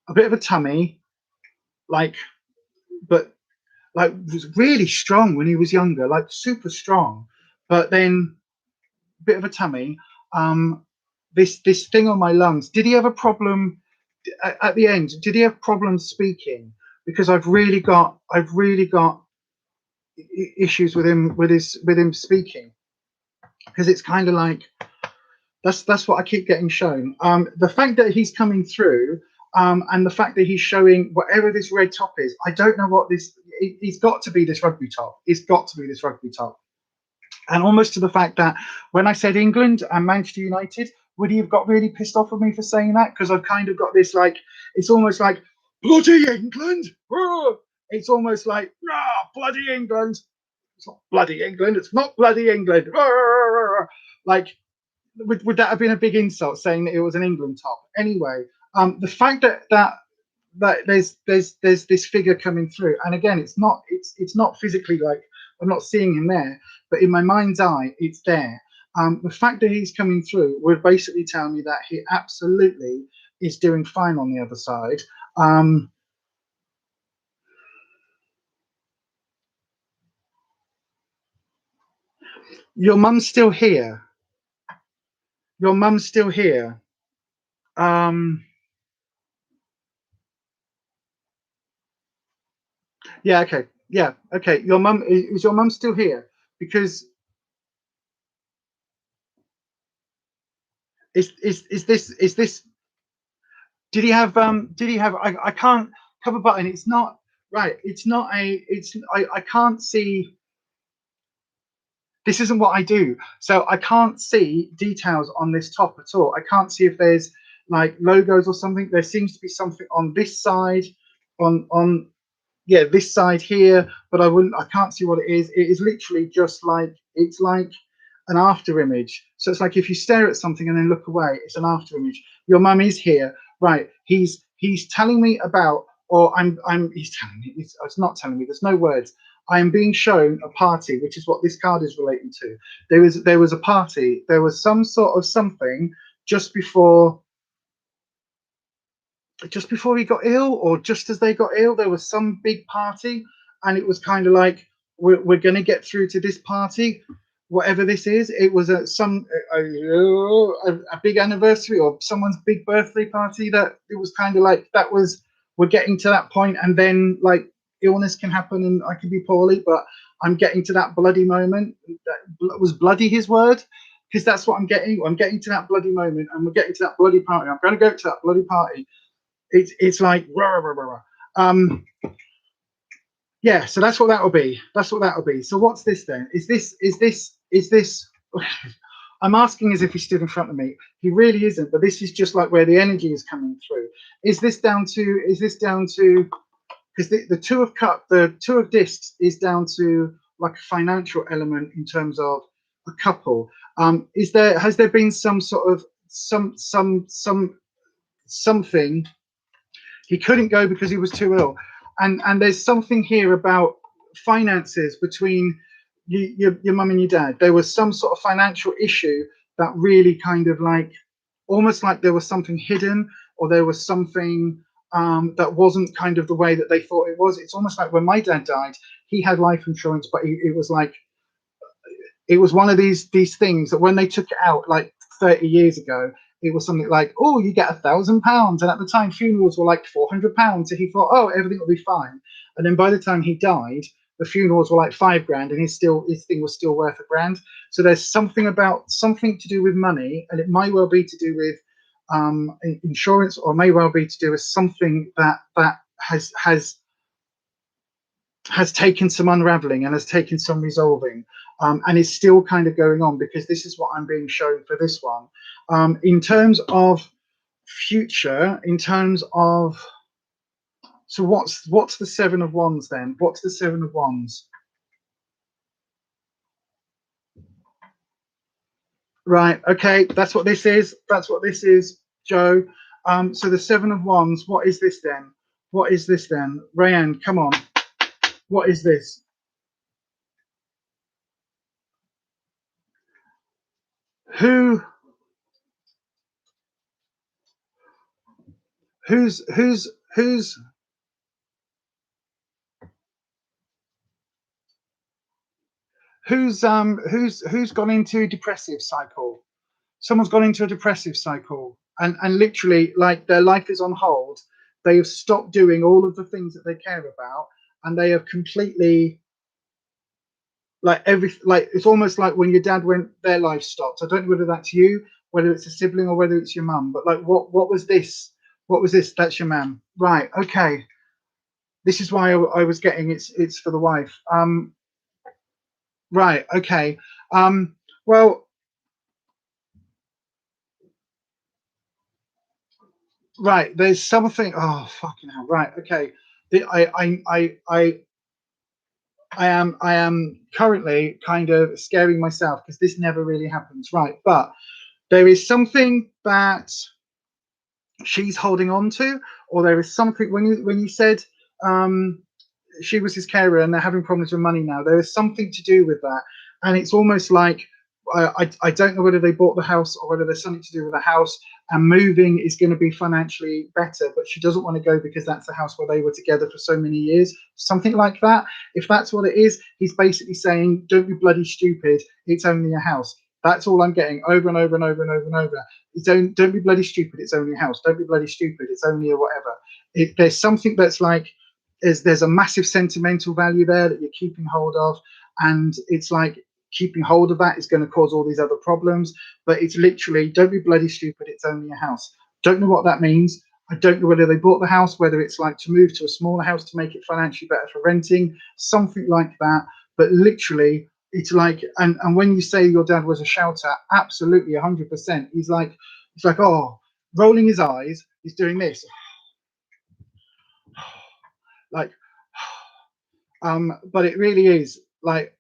a bit of a tummy, but was really strong when he was younger, like super strong. But then a bit of a tummy. This thing on my lungs. Did he have a problem at the end? Did he have problems speaking? Because I've really got issues with him speaking. Because it's kind of like that's what I keep getting shown. The fact that he's coming through, and the fact that he's showing whatever this red top is, I don't know what this. He's got to be this rugby top. It's got to be this rugby top. And almost to the fact that when I said England and Manchester United, would he have got really pissed off at me for saying that? Because I've kind of got this, like, it's almost like, bloody England! It's almost like, bloody England! It's not bloody England, it's not bloody England! Like, would that have been a big insult, saying that it was an England top? Anyway, the fact that there's this figure coming through, and again, it's not physically, like, I'm not seeing him there, but in my mind's eye, it's there. The fact that he's coming through would basically tell me that he absolutely is doing fine on the other side. Your mum's still here. Your mum's still here. Yeah, okay. Yeah, okay. Your mum, is your mum still here? Because is this did he have I can't cover button, it's not right, it's not a, it's I can't see, this isn't what I do, so I can't see details on this top at all. I can't see if there's like logos or something. There seems to be something on this side, on yeah, this side here, but I can't see what it is. It is literally just like, it's like an after image. So it's like if you stare at something and then look away, it's an after image. Your mum is here, right? He's telling me about, or he's telling me, it's not telling me, there's no words. I am being shown a party, which is what this card is relating to. There was a party, there was some sort of something just before just before he got ill, or just as they got ill, there was some big party, and it was kind of like, we're going to get through to this party, whatever this is. It was a big anniversary or someone's big birthday party, that it was kind of like, that was, we're getting to that point, and then like illness can happen and I can be poorly, but I'm getting to that bloody moment. That was bloody his word, because that's what I'm getting. I'm getting to that bloody moment, and we're getting to that bloody party. I'm going to go to that bloody party. It's like rah, rah, rah, rah. Yeah, so that's what that'll be. That's what that'll be. So what's this then? Is this I'm asking as if he stood in front of me. He really isn't, but this is just like where the energy is coming through. Is this down to because the two of cup, the two of discs is down to like a financial element in terms of a couple. Has there been some sort of something? He couldn't go because he was too ill, and there's something here about finances between your mum and your dad. There was some sort of financial issue that really kind of like, almost like there was something hidden, or there was something that wasn't kind of the way that they thought it was. It's almost like when my dad died, he had life insurance, but it was like, it was one of these things that when they took it out like 30 years ago, it was something like, oh, you get £1,000, and at the time funerals were like £400, so he thought, oh, everything will be fine. And then by the time he died, the funerals were like £5,000, and his thing was still worth £1,000. So there's something to do with money, and it might well be to do with insurance, or may well be to do with something that has taken some unraveling and has taken some resolving, and is still kind of going on, because this is what I'm being shown for this one. In terms of future, in terms of, so what's the Seven of Wands then? What's the Seven of Wands? Right, okay, that's what this is. That's what this is, Joe. So the Seven of Wands, what is this then? What is this then? Rayanne, come on. What is this? Who's who's gone into a depressive cycle? Someone's gone into a depressive cycle, and literally, like, their life is on hold. They have stopped doing all of the things that they care about, and they have completely, like, it's almost like when your dad went, their life stopped. I don't know whether that's you, whether it's a sibling, or whether it's your mum, but like, what was this? What was this? That's your mum, right? Okay, this is why I was getting, it's for the wife. Right, okay. Well, right, there's something, oh fucking hell, right, okay. I am currently kind of scaring myself, because this never really happens, right? But there is something that she's holding on to, or there is something, when you said she was his carer and they're having problems with money now, there is something to do with that. And it's almost like, I don't know whether they bought the house, or whether there's something to do with the house, and moving is going to be financially better, but she doesn't want to go because that's the house where they were together for so many years, something like that. If that's what it is, he's basically saying, don't be bloody stupid, it's only a house. That's all I'm getting over and over and over and over and over. Don't be bloody stupid, it's only a house. Don't be bloody stupid, it's only a whatever. There's something that's like, there's a massive sentimental value there that you're keeping hold of, and it's like, keeping hold of that is going to cause all these other problems. But it's literally, don't be bloody stupid, it's only a house. Don't know what that means. I don't know whether they bought the house, whether it's like to move to a smaller house to make it financially better for renting, something like that. But literally, it's like, and when you say your dad was a shouter, absolutely 100%. He's like, oh, rolling his eyes, he's doing this, like, but it really is like,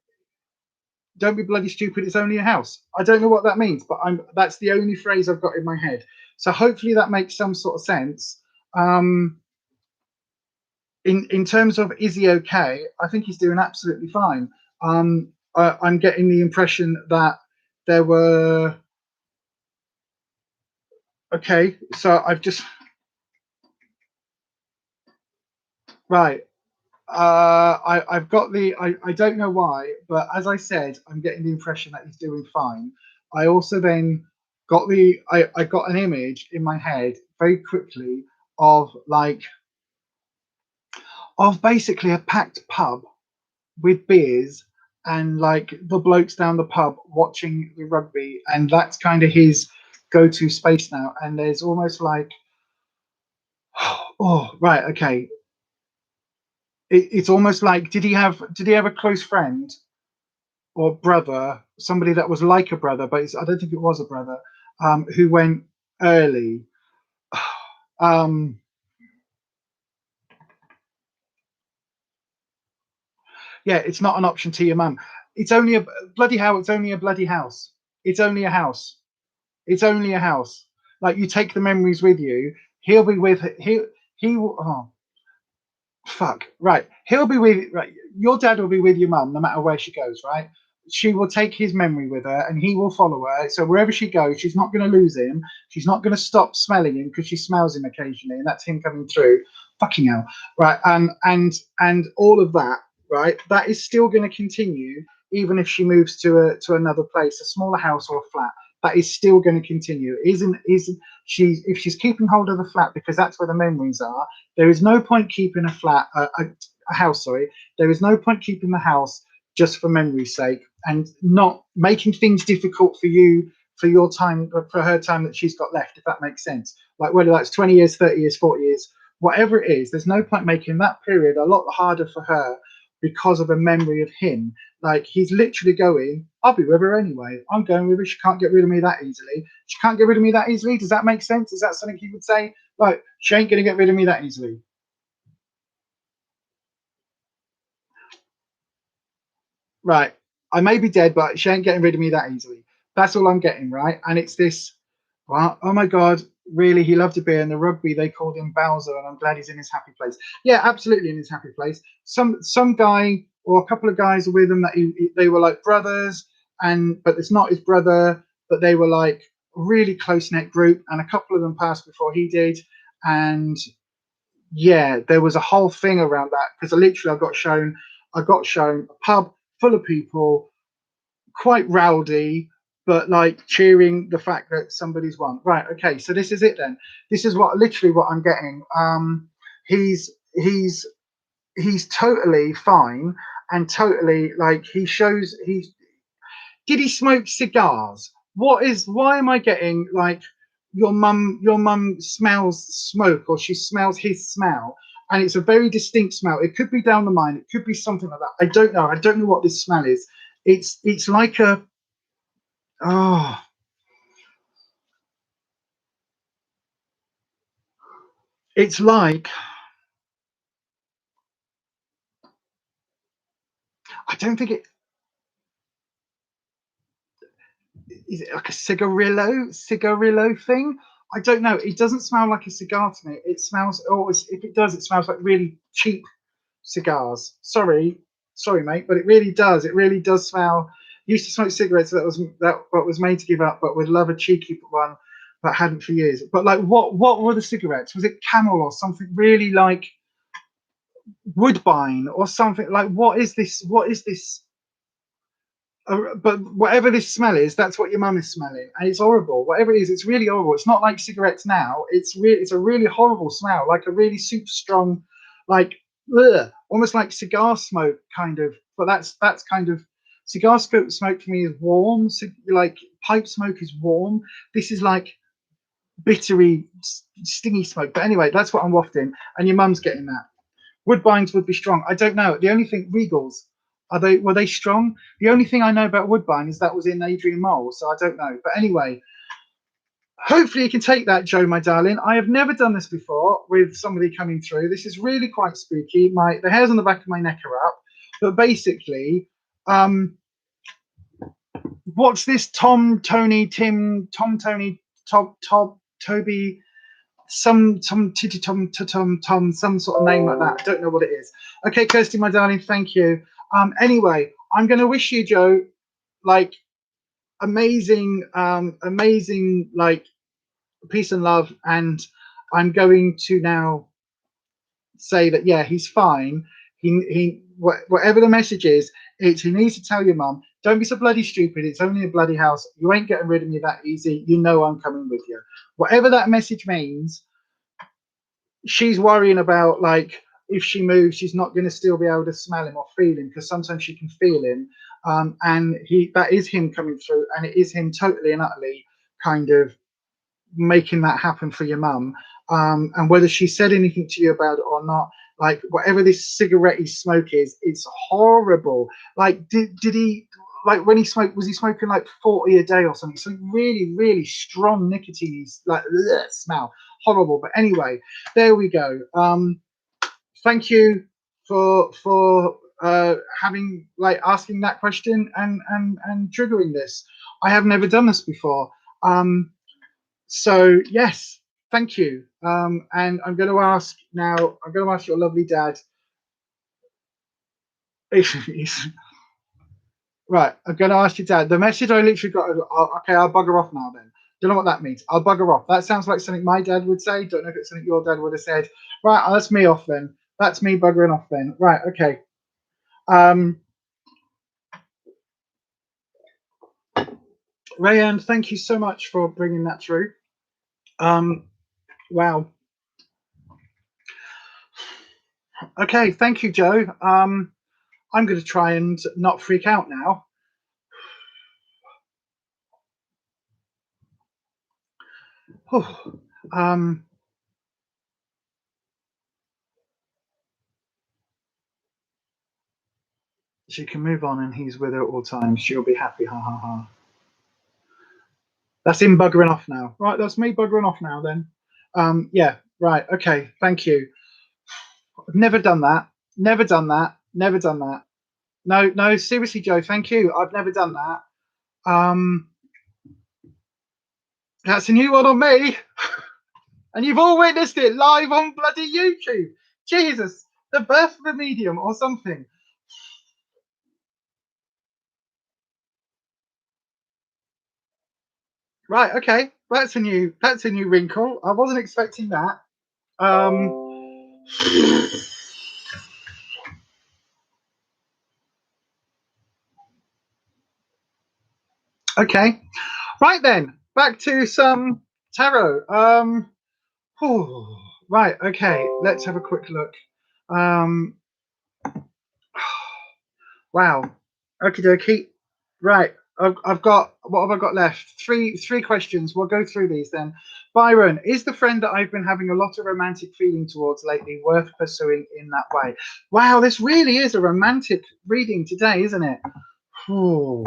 don't be bloody stupid, it's only a house. I don't know what that means, but that's the only phrase I've got in my head. So hopefully that makes some sort of sense. In terms of, is he okay, I think he's doing absolutely fine. I'm getting the impression that there were, okay, so I've just, Right. I've got the, I don't know why, but as I said, I'm getting the impression that he's doing fine. I also then got the, I got an image in my head very quickly of like, of basically a packed pub with beers and like the blokes down the pub watching the rugby, and that's kind of his go-to space now. And there's almost like, oh right, okay, it's almost like, did he have a close friend or brother, somebody that was like a brother, but I don't think it was a brother, who went early. um, yeah, it's not an option to your mum. It's only a bloody hell. It's only a bloody house. It's only a house. It's only a house. Like, you take the memories with you. He'll be with he will. Oh, fuck. Right. He'll be with, right. Your dad will be with your mum no matter where she goes. Right. She will take his memory with her, and he will follow her. So wherever she goes, she's not going to lose him. She's not going to stop smelling him because she smells him occasionally, and that's him coming through. Fucking hell. Right. And all of that. Right. That is still going to continue even if she moves to another place, a smaller house or a flat. That is still going to continue. Isn't she? If she's keeping hold of the flat because that's where the memories are, there is no point keeping a flat, a house. Sorry, there is no point keeping the house just for memory's sake, and not making things difficult for you, for your time, for her time that she's got left. If that makes sense, like whether that's 20 years, 30 years, 40 years, whatever it is, there's no point making that period a lot harder for her because of a memory of him. Like, he's literally going, I'll be with her anyway. I'm going with her. She can't get rid of me that easily. She can't get rid of me that easily. Does that make sense? Is that something you would say? Like, she ain't going to get rid of me that easily. Right. I may be dead, but she ain't getting rid of me that easily. That's all I'm getting, right? And it's this, well, oh my God, really? He loved a beer, and the rugby, they called him Bowser, and I'm glad he's in his happy place. Yeah, absolutely in his happy place. Some guy or a couple of guys are with him that they were like brothers, and but it's not his brother, but they were like a really close knit group, and a couple of them passed before he did. And yeah, there was a whole thing around that because literally I got shown a pub full of people, quite rowdy, but like cheering the fact that somebody's won. Right. Okay. So this is it then. This is what literally what I'm getting. He's he's he's totally fine, and totally like he shows he's. Did he smoke cigars? What is? Why am I getting like your mum smells smoke, or she smells his smell, and it's a very distinct smell. It could be down the mine. It could be something like that. I don't know. I don't know what this smell is. It's like a, oh, it's like, I don't think it is it like a cigarillo thing. I don't know. It doesn't smell like a cigar to me. It smells, or if it does, it smells like really cheap cigars. Sorry, mate, but it really does. It really does smell. Used to smoke cigarettes that was made to give up, but would love a cheeky one that hadn't for years. But like, what were the cigarettes? Was it Camel or something really like Woodbine or something? Like, what is this? What is this? But whatever this smell is, that's what your mum is smelling, and it's horrible. Whatever it is, it's really horrible. It's not like cigarettes now. It's a really horrible smell, like a really super strong, like ugh, almost like cigar smoke kind of. But that's kind of cigar smoke for me is warm. So, like pipe smoke is warm. This is like bittery, stingy smoke. But anyway, that's what I'm wafting, and your mum's getting that. Woodbines would be strong. I don't know. The only thing, Regals, were they strong? The only thing I know about Woodbine is that was in Adrian Mole, so I don't know. But anyway, hopefully you can take that, Joe, my darling. I have never done this before with somebody coming through. This is really quite spooky. The hairs on the back of my neck are up. But basically, what's this Tom, Tony, Tim, Tom, Tony, Toby, some titty tom, some sort of name like that. I don't know what it is. Okay, Kirsty, my darling, thank you. Anyway, I'm going to wish you, Joe, like amazing, like peace and love, and I'm going to now say that, yeah, he's fine. Whatever the message is, it's he needs to tell your mum, don't be so bloody stupid. It's only a bloody house. You ain't getting rid of me that easy. You know I'm coming with you. Whatever that message means, she's worrying about, like, if she moves, she's not going to still be able to smell him or feel him, because sometimes she can feel him. And that is him coming through, and it is him totally and utterly kind of making that happen for your mum. And whether she said anything to you about it or not, like, whatever this cigarette smoke is, it's horrible. Like, did he, like, when he smoked, was he smoking like 40 a day or something? So really, really strong nicotine, like, smell horrible. But anyway, there we go. Thank you for having, like, asking that question and triggering this. I have never done this before. So yes, thank you. And I'm going to ask now. I'm going to ask your lovely dad. Right, I'm going to ask your dad. The message I literally got. Okay, I'll bugger off now. Then, don't know what that means. I'll bugger off. That sounds like something my dad would say. Don't know if it's something your dad would have said. Right, that's me off then. That's me buggering off then. Right, okay. Rayanne, thank you so much for bringing that through. Wow. Okay, thank you, Joe. I'm going to try and not freak out now. She can move on, and he's with her at all times. She'll be happy. Ha ha ha. That's him buggering off now. Right, that's me buggering off now then. Yeah, right, okay, thank you. I've never done that. Never done that. Never done that. No, seriously, Joe, thank you. I've never done that. That's a new one on me. And you've all witnessed it live on bloody YouTube. Jesus, the birth of a medium or something. Right, okay. That's a new wrinkle. I wasn't expecting that. Okay. Right then, back to some tarot. Right, okay, let's have a quick look. Wow. Okie dokie. Right. I've got, what have I got left? Three questions. We'll go through these then. Byron, is the friend that I've been having a lot of romantic feeling towards lately worth pursuing in that way? Wow, this really is a romantic reading today, isn't it? Ooh.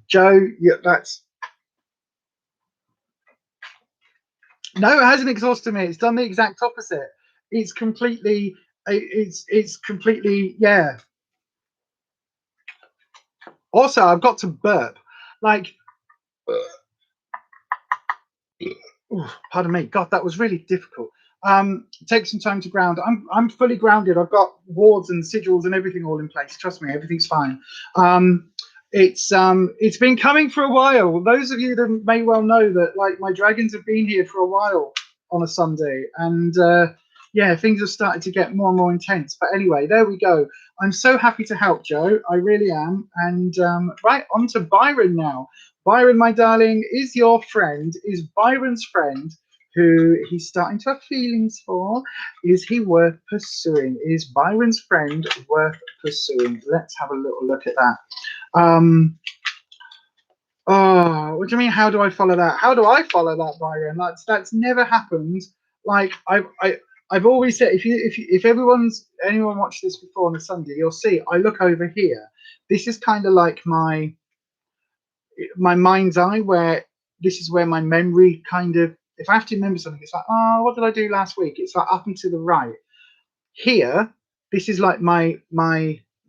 Joe, yeah, that's, no, it hasn't exhausted me. It's done the exact opposite. It's completely, it's completely, yeah. Also, I've got to burp. Like, pardon me. God, that was really difficult. Take some time to ground. I'm fully grounded. I've got wards and sigils and everything all in place. Trust me, everything's fine. It's been coming for a while. Those of you that may well know that, like, my dragons have been here for a while on a Sunday, and yeah, things have started to get more and more intense. But anyway, there we go. I'm so happy to help, Joe. I really am. And right, on to Byron now. Byron, my darling, is your friend, is Byron's friend, who he's starting to have feelings for, is he worth pursuing? Is Byron's friend worth pursuing? Let's have a little look at that. Oh, what do you mean? How do I follow that? How do I follow that, Byron? That's never happened. Like, I've always said, if anyone watched this before on a Sunday, you'll see I look over here. This is kind of like my mind's eye, where this is where my memory kind of, if I have to remember something, it's like, oh, what did I do last week? It's like up and to the right. Here, this is like my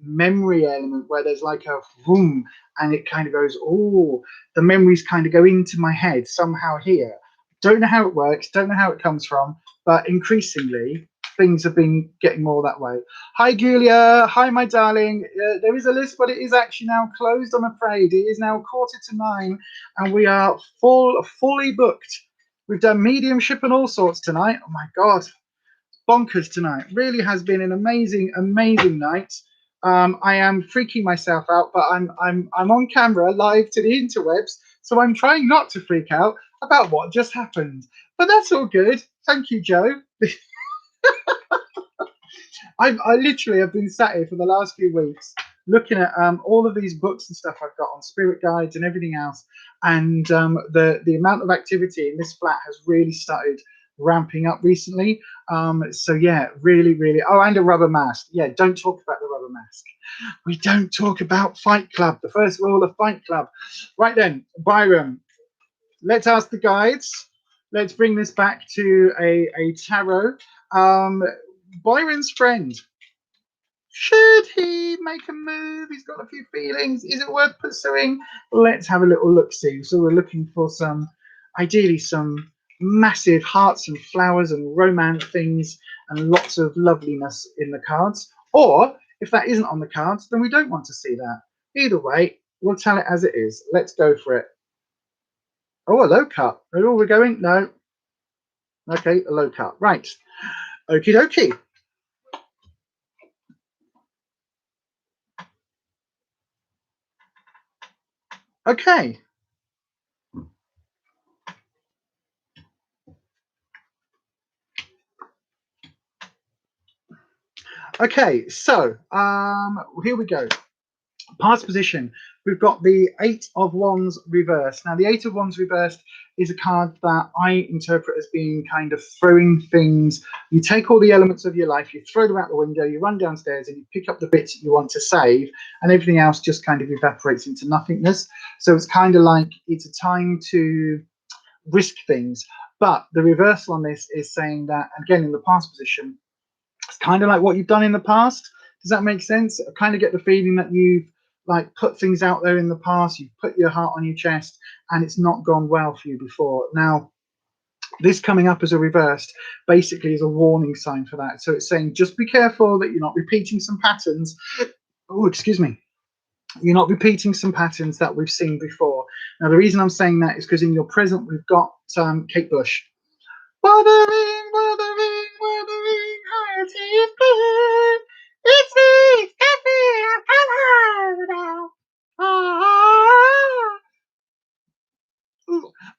memory element, where there's like a boom, and it kind of goes, oh, the memories kind of go into my head somehow here. Don't know how it works, don't know how it comes from, but increasingly things have been getting more that way. Hi, Julia. Hi, my darling. There is a list, but it is actually now closed, I'm afraid. It is now 9:15, and we are fully booked. We've done mediumship and all sorts tonight. Oh, my God. bonkers tonight. Really has been an amazing, amazing night. I am freaking myself out, but I'm on camera live to the interwebs, so I'm trying not to freak out about what just happened. But that's all good. Thank you, Joe. I literally have been sat here for the last few weeks looking at all of these books and stuff I've got on spirit guides and everything else, and the amount of activity in this flat has really started ramping up recently. So yeah, really, really. Oh, and a rubber mask. Yeah, don't talk about the rubber mask. We don't talk about Fight Club. The first rule of Fight Club. Right then, Byron. Let's ask the guides. Let's bring this back to a tarot. Byron's friend. Should he make a move? He's got a few feelings. Is it worth pursuing? Let's have a little look-see. So we're looking for some, ideally some massive hearts and flowers and romance things and lots of loveliness in the cards. Or if that isn't on the cards, then we don't want to see that. Either way, we'll tell it as it is. Let's go for it. Oh, a low cut. Oh, we're going? No. Okay, a low cut. Right. Okie dokie. Okay. Okay, so here we go. Past position. We've got the Eight of Wands reversed. Now, the Eight of Wands reversed is a card that I interpret as being kind of throwing things. You take all the elements of your life, you throw them out the window, you run downstairs and you pick up the bits that you want to save, and everything else just kind of evaporates into nothingness. So it's kind of like it's a time to risk things. But the reversal on this is saying that, again, in the past position, it's kind of like what you've done in the past. Does that make sense? I kind of get the feeling that you've like put things out there in the past, you've put your heart on your chest, and it's not gone well for you before. Now, this coming up as a reversed basically is a warning sign for that. So it's saying just be careful that you're not repeating some patterns. Oh, excuse me. You're not repeating some patterns that we've seen before. Now, the reason I'm saying that is because in your present, we've got Kate Bush. Wuthering, wuthering, wuthering, heart is blue. It's me,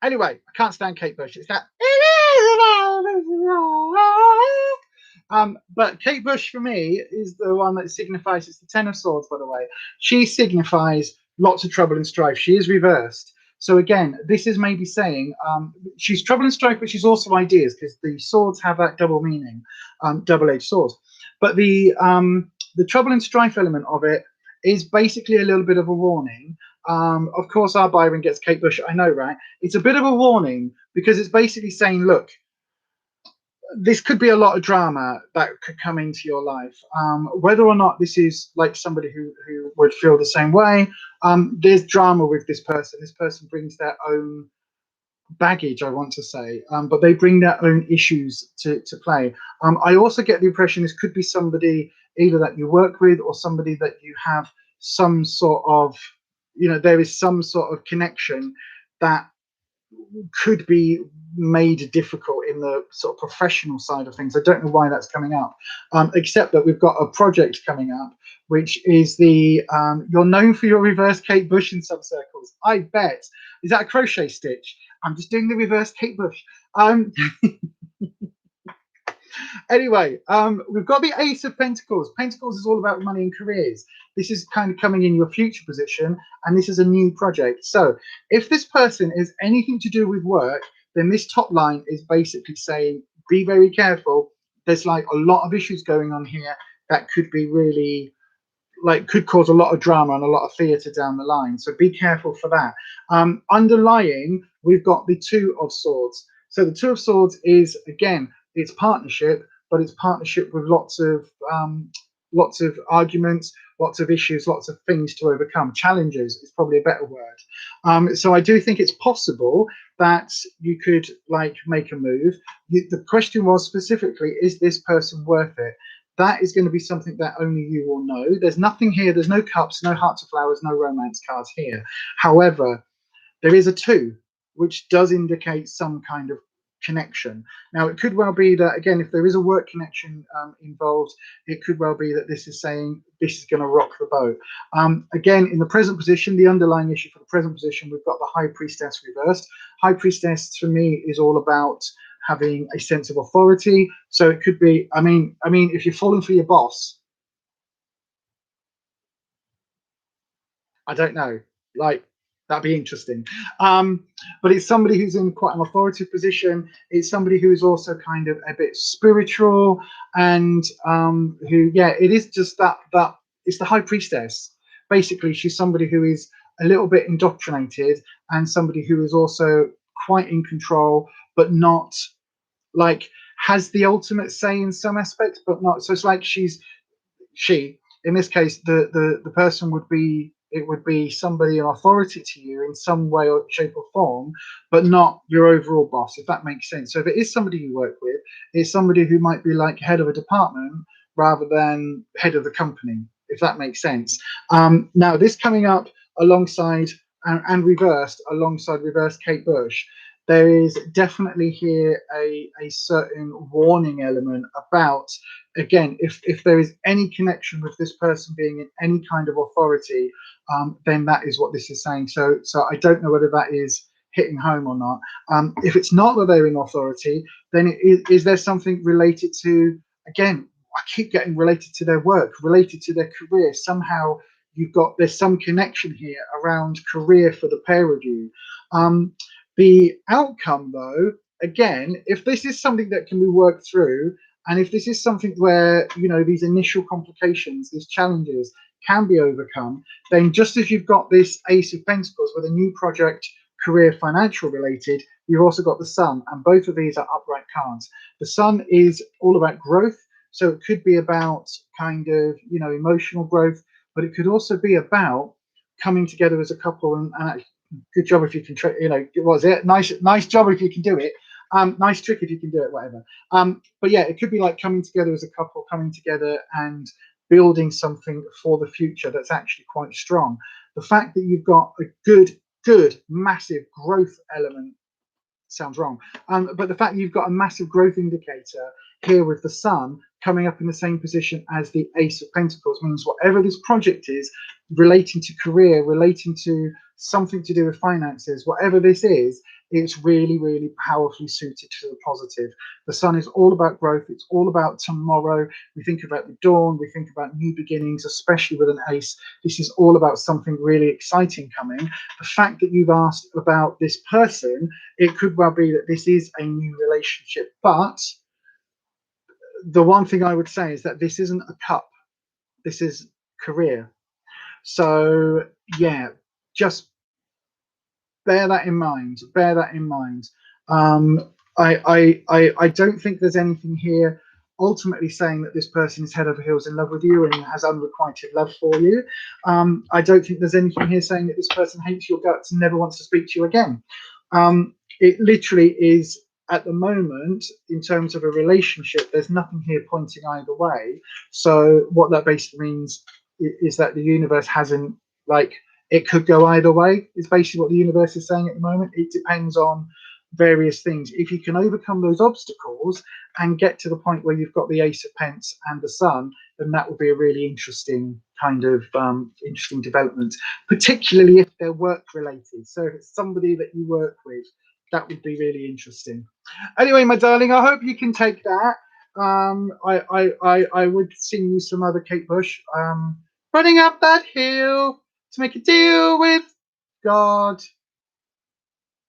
anyway, I can't stand Kate Bush. It's that. But Kate Bush for me is the one that signifies, it's the Ten of Swords, by the way. She signifies lots of trouble and strife. She is reversed. So again, this is maybe saying she's trouble and strife, but she's also ideas, because the swords have that double meaning, double-edged swords. But the trouble and strife element of it is basically a little bit of a warning. Of course, our Byron gets Kate Bush. I know, right? It's a bit of a warning because it's basically saying, look, this could be a lot of drama that could come into your life. Whether or not this is like somebody who would feel the same way, there's drama with this person. This person brings their own baggage, I want to say, but they bring their own issues to play. I also get the impression this could be somebody either that you work with or somebody that you have some sort of, you know, there is some sort of connection that could be made difficult in the sort of professional side of things. I don't know why that's coming up, except that we've got a project coming up, which is the you're known for your reverse Kate Bush in some circles. I bet. Is that a crochet stitch? I'm just doing the reverse Kate Bush. Anyway, we've got the Ace of Pentacles. Pentacles is all about money and careers. This is kind of coming in your future position, and this is a new project. So if this person is anything to do with work, then this top line is basically saying, be very careful. There's like a lot of issues going on here that could be really, like, could cause a lot of drama and a lot of theatre down the line. So be careful for that. Underlying, we've got the Two of Swords. So the Two of Swords is, again, it's partnership, but it's partnership with lots of arguments, lots of issues, lots of things to overcome. Challenges is probably a better word. So I do think it's possible that you could like make a move. The question was specifically, is this person worth it? That is going to be something that only you will know. There's nothing here. There's no cups, no hearts of flowers, no romance cards here. However, there is a two, which does indicate some kind of connection. Now, it could well be that, again, if there is a work connection involved, it could well be that this is saying this is going to rock the boat. Again, in the present position, the underlying issue for the present position, we've got the High Priestess reversed. High Priestess, for me, is all about having a sense of authority. So it could be, I mean, if you're falling for your boss, I don't know, like, that'd be interesting. But it's somebody who's in quite an authoritative position. It's somebody who is also kind of a bit spiritual, and who, yeah, it is just that it's the High Priestess. Basically, she's somebody who is a little bit indoctrinated, and somebody who is also quite in control, but not like has the ultimate say in some aspects, but not. So it's like she in this case, the person would be, it would be somebody in authority to you in some way or shape or form, but not your overall boss, if that makes sense. So if it is somebody you work with, it's somebody who might be like head of a department rather than head of the company, if that makes sense. Now, this coming up alongside and reversed alongside reversed Kate Bush, there is definitely here a certain warning element about, again, if there is any connection with this person being in any kind of authority, then that is what this is saying. So I don't know whether that is hitting home or not. If it's not that they're in authority, then is there something related to, again, I keep getting related to their work, related to their career. Somehow there's some connection here around career for the pair of you. The outcome, though, again, if this is something that can be worked through, and if this is something where, you know, these initial complications, these challenges can be overcome, then just as you've got this Ace of Pentacles with a new project, career, financial related, you've also got the Sun, and both of these are upright cards. The Sun is all about growth, so it could be about kind of, you know, emotional growth, but it could also be about coming together as a couple and good job if you can, you know, what was it? Nice job if you can do it. Nice trick if you can do it, whatever. But yeah, it could be like coming together as a couple, coming together and building something for the future that's actually quite strong. The fact that you've got a good, massive growth element sounds wrong. But the fact that you've got a massive growth indicator here with the Sun coming up in the same position as the Ace of Pentacles means whatever this project is relating to career, relating to something to do with finances, whatever this is, it's really, really powerfully suited to the positive. The Sun is all about growth. It's all about tomorrow. We think about the dawn. We think about new beginnings, especially with an Ace. This is all about something really exciting coming. The fact that you've asked about this person, it could well be that this is a new relationship. But the one thing I would say is that this isn't a cup. This is career. So yeah, just bear that in mind. Bear that in mind. I don't think there's anything here ultimately saying that this person is head over heels in love with you and has unrequited love for you. I don't think there's anything here saying that this person hates your guts and never wants to speak to you again. It literally is, at the moment, in terms of a relationship, there's nothing here pointing either way. So what that basically means is that the universe hasn't, like, it could go either way, is basically what the universe is saying at the moment. It depends on various things. If you can overcome those obstacles and get to the point where you've got the Ace of Pence and the Sun, then that would be a really interesting kind of interesting development, particularly if they're work related. So if it's somebody that you work with, that would be really interesting. Anyway, my darling, I hope you can take that. I would sing you some other Kate Bush. Running up that hill to make a deal with God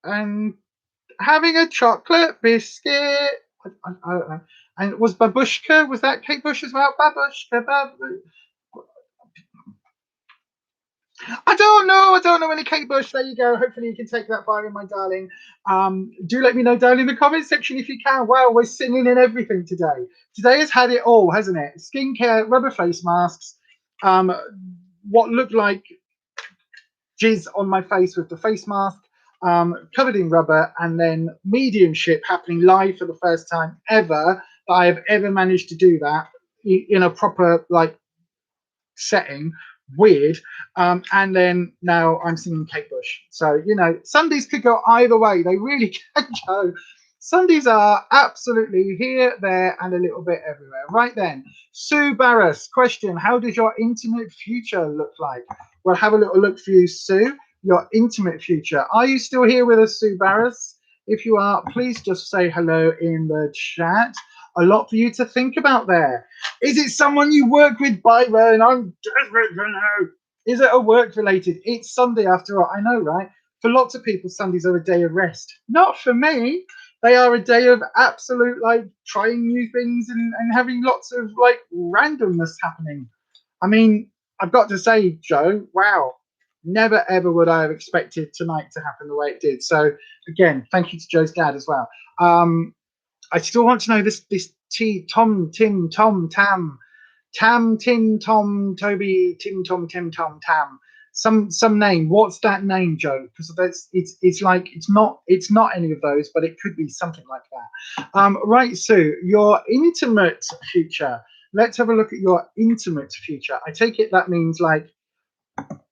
and having a chocolate biscuit. And it was Babushka. Was that Kate Bush as well? Babushka. I don't know any Kate Bush. There you go. Hopefully you can take that by, my darling. Do let me know down in the comment section if you can. Wow, we're singing and everything today. Today has had it all, hasn't it? Skincare, rubber face masks, what looked like jizz on my face with the face mask, covered in rubber, and then mediumship happening live for the first time ever that I have ever managed to do that in a proper, like, setting. Weird. And then now I'm singing Kate Bush. So, you know, Sundays could go either way. They really can go. Sundays are absolutely here, there, and a little bit everywhere. Right then, Sue Barras, question: how does your intimate future look like? We'll have a little look for you, Sue. Your intimate future. Are you still here with us, Sue Barras? If you are, please just say hello in the chat. A lot for you to think about there. Is it someone you work with, Byron? I'm desperate to know. Is it a work related? It's Sunday after all. I know, right? For lots of people, Sundays are a day of rest. Not for me. They are a day of absolute, like, trying new things and having lots of, like, randomness happening. I mean, I've got to say, Joe, wow. Never ever would I have expected tonight to happen the way it did. So again, thank you to Joe's dad as well. I still want to know this Tom, Tim, Tom, Tam, Tim, Tom, Toby, Tim, Tom, Tim, Tom, Tam. Some name. What's that name, Joe? Because it's like it's not any of those, but it could be something like that. Right, Sue, your intimate future. Let's have a look at your intimate future. I take it that means like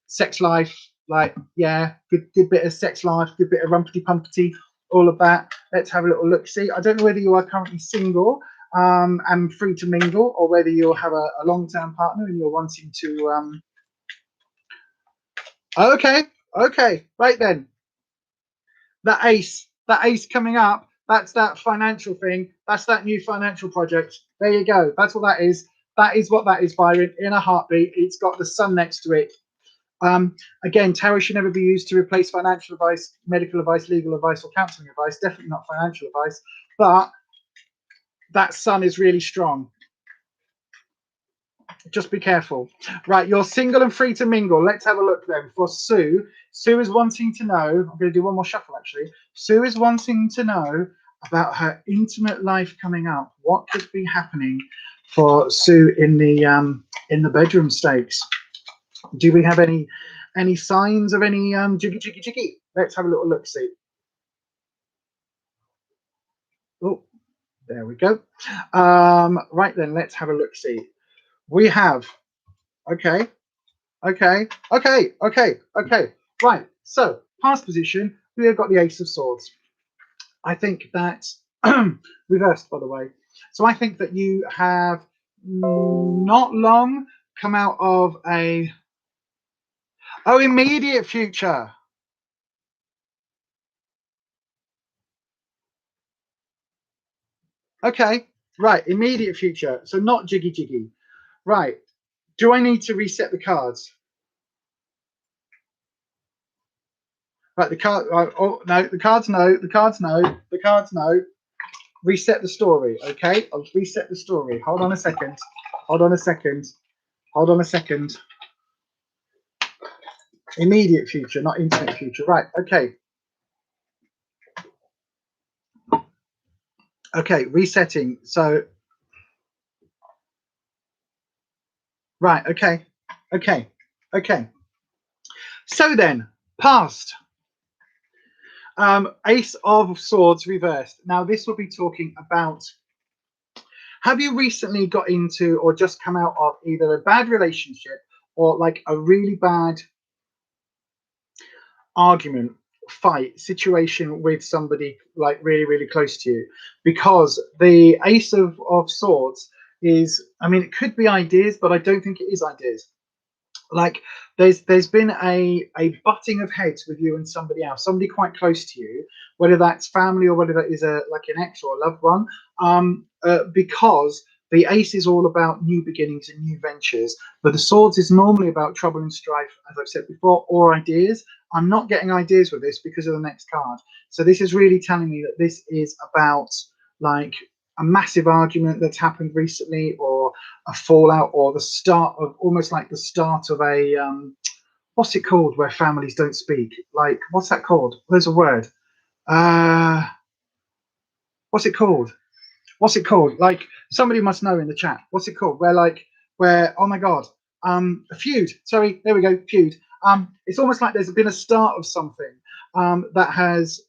sex life, like, yeah, good bit of sex life, good bit of rumpity pumpity, all of that. Let's have a little look. See, I don't know whether you are currently single and free to mingle, or whether you'll have a long-term partner and you're wanting to okay, right then. That ace coming up, that's that financial thing, that's that new financial project. There you go. That's what that is. That is what that is, Byron, in a heartbeat. It's got the sun next to it. Again, tarot should never be used to replace financial advice, medical advice, legal advice, or counseling advice. Definitely not financial advice. But that sun is really strong. Just be careful. Right, you're single and free to mingle. Let's have a look then for Sue. Sue is wanting to know, I'm going to do one more shuffle actually. Sue is wanting to know about her intimate life coming up. What could be happening for Sue in the bedroom stakes? Do we have any signs of any jiggy? Let's have a little look, see. Oh, there we go. Right then, let's have a look, see. We have, okay. Right, so past position, we have got the Ace of Swords. I think that, reversed by the way. So I think that you have not long come out of a, oh, immediate future. Okay, right, immediate future. So not jiggy. Right, do I need to reset the cards? Right, the card, oh, no, the cards no, the cards no, the cards no. Reset the story, okay? I'll reset the story. Hold on a second. Immediate future, not intimate future. Right, okay. Okay, resetting. So, right, okay. So then, past. Ace of Swords reversed. Now, this will be talking about, have you recently got into or just come out of either a bad relationship or like a really bad argument, fight, situation with somebody like really close to you? Because the Ace of Swords is, I mean, it could be ideas, but I don't think it is ideas. Like there's been a butting of heads with you and somebody else, somebody quite close to you, whether that's family or whether that is a like an ex or a loved one, because the Ace is all about new beginnings and new ventures, but the Swords is normally about trouble and strife, as I've said before, or ideas. I'm not getting ideas with this because of the next card. So this is really telling me that this is about like a massive argument that's happened recently, or a fallout, or the start of almost like the start of a what's it called where families don't speak? Like, what's that called? There's a word. What's it called? Like, somebody must know in the chat. What's it called? Where oh my god, a feud. Sorry, there we go, feud. It's almost like there's been a start of something that has.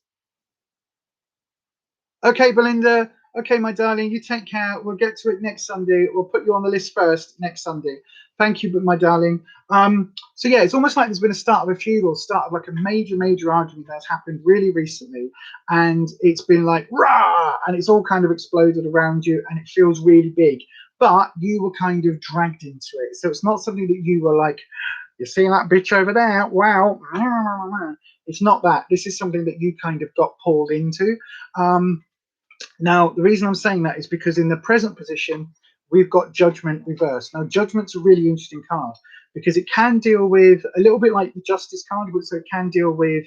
Okay, Belinda. Okay, my darling, you take care. We'll get to it next Sunday. We'll put you on the list first next Sunday. Thank you, my darling. So yeah, it's almost like there's been a start of a feud, or start of like a major argument that's happened really recently, and it's been like rah, and it's all kind of exploded around you, and it feels really big. But you were kind of dragged into it, so it's not something that you were like, you see that bitch over there? Wow. It's not that. This is something that you kind of got pulled into. Now, the reason I'm saying that is because in the present position, we've got Judgment reversed. Now, Judgment's a really interesting card because it can deal with a little bit like the Justice card, so it can deal with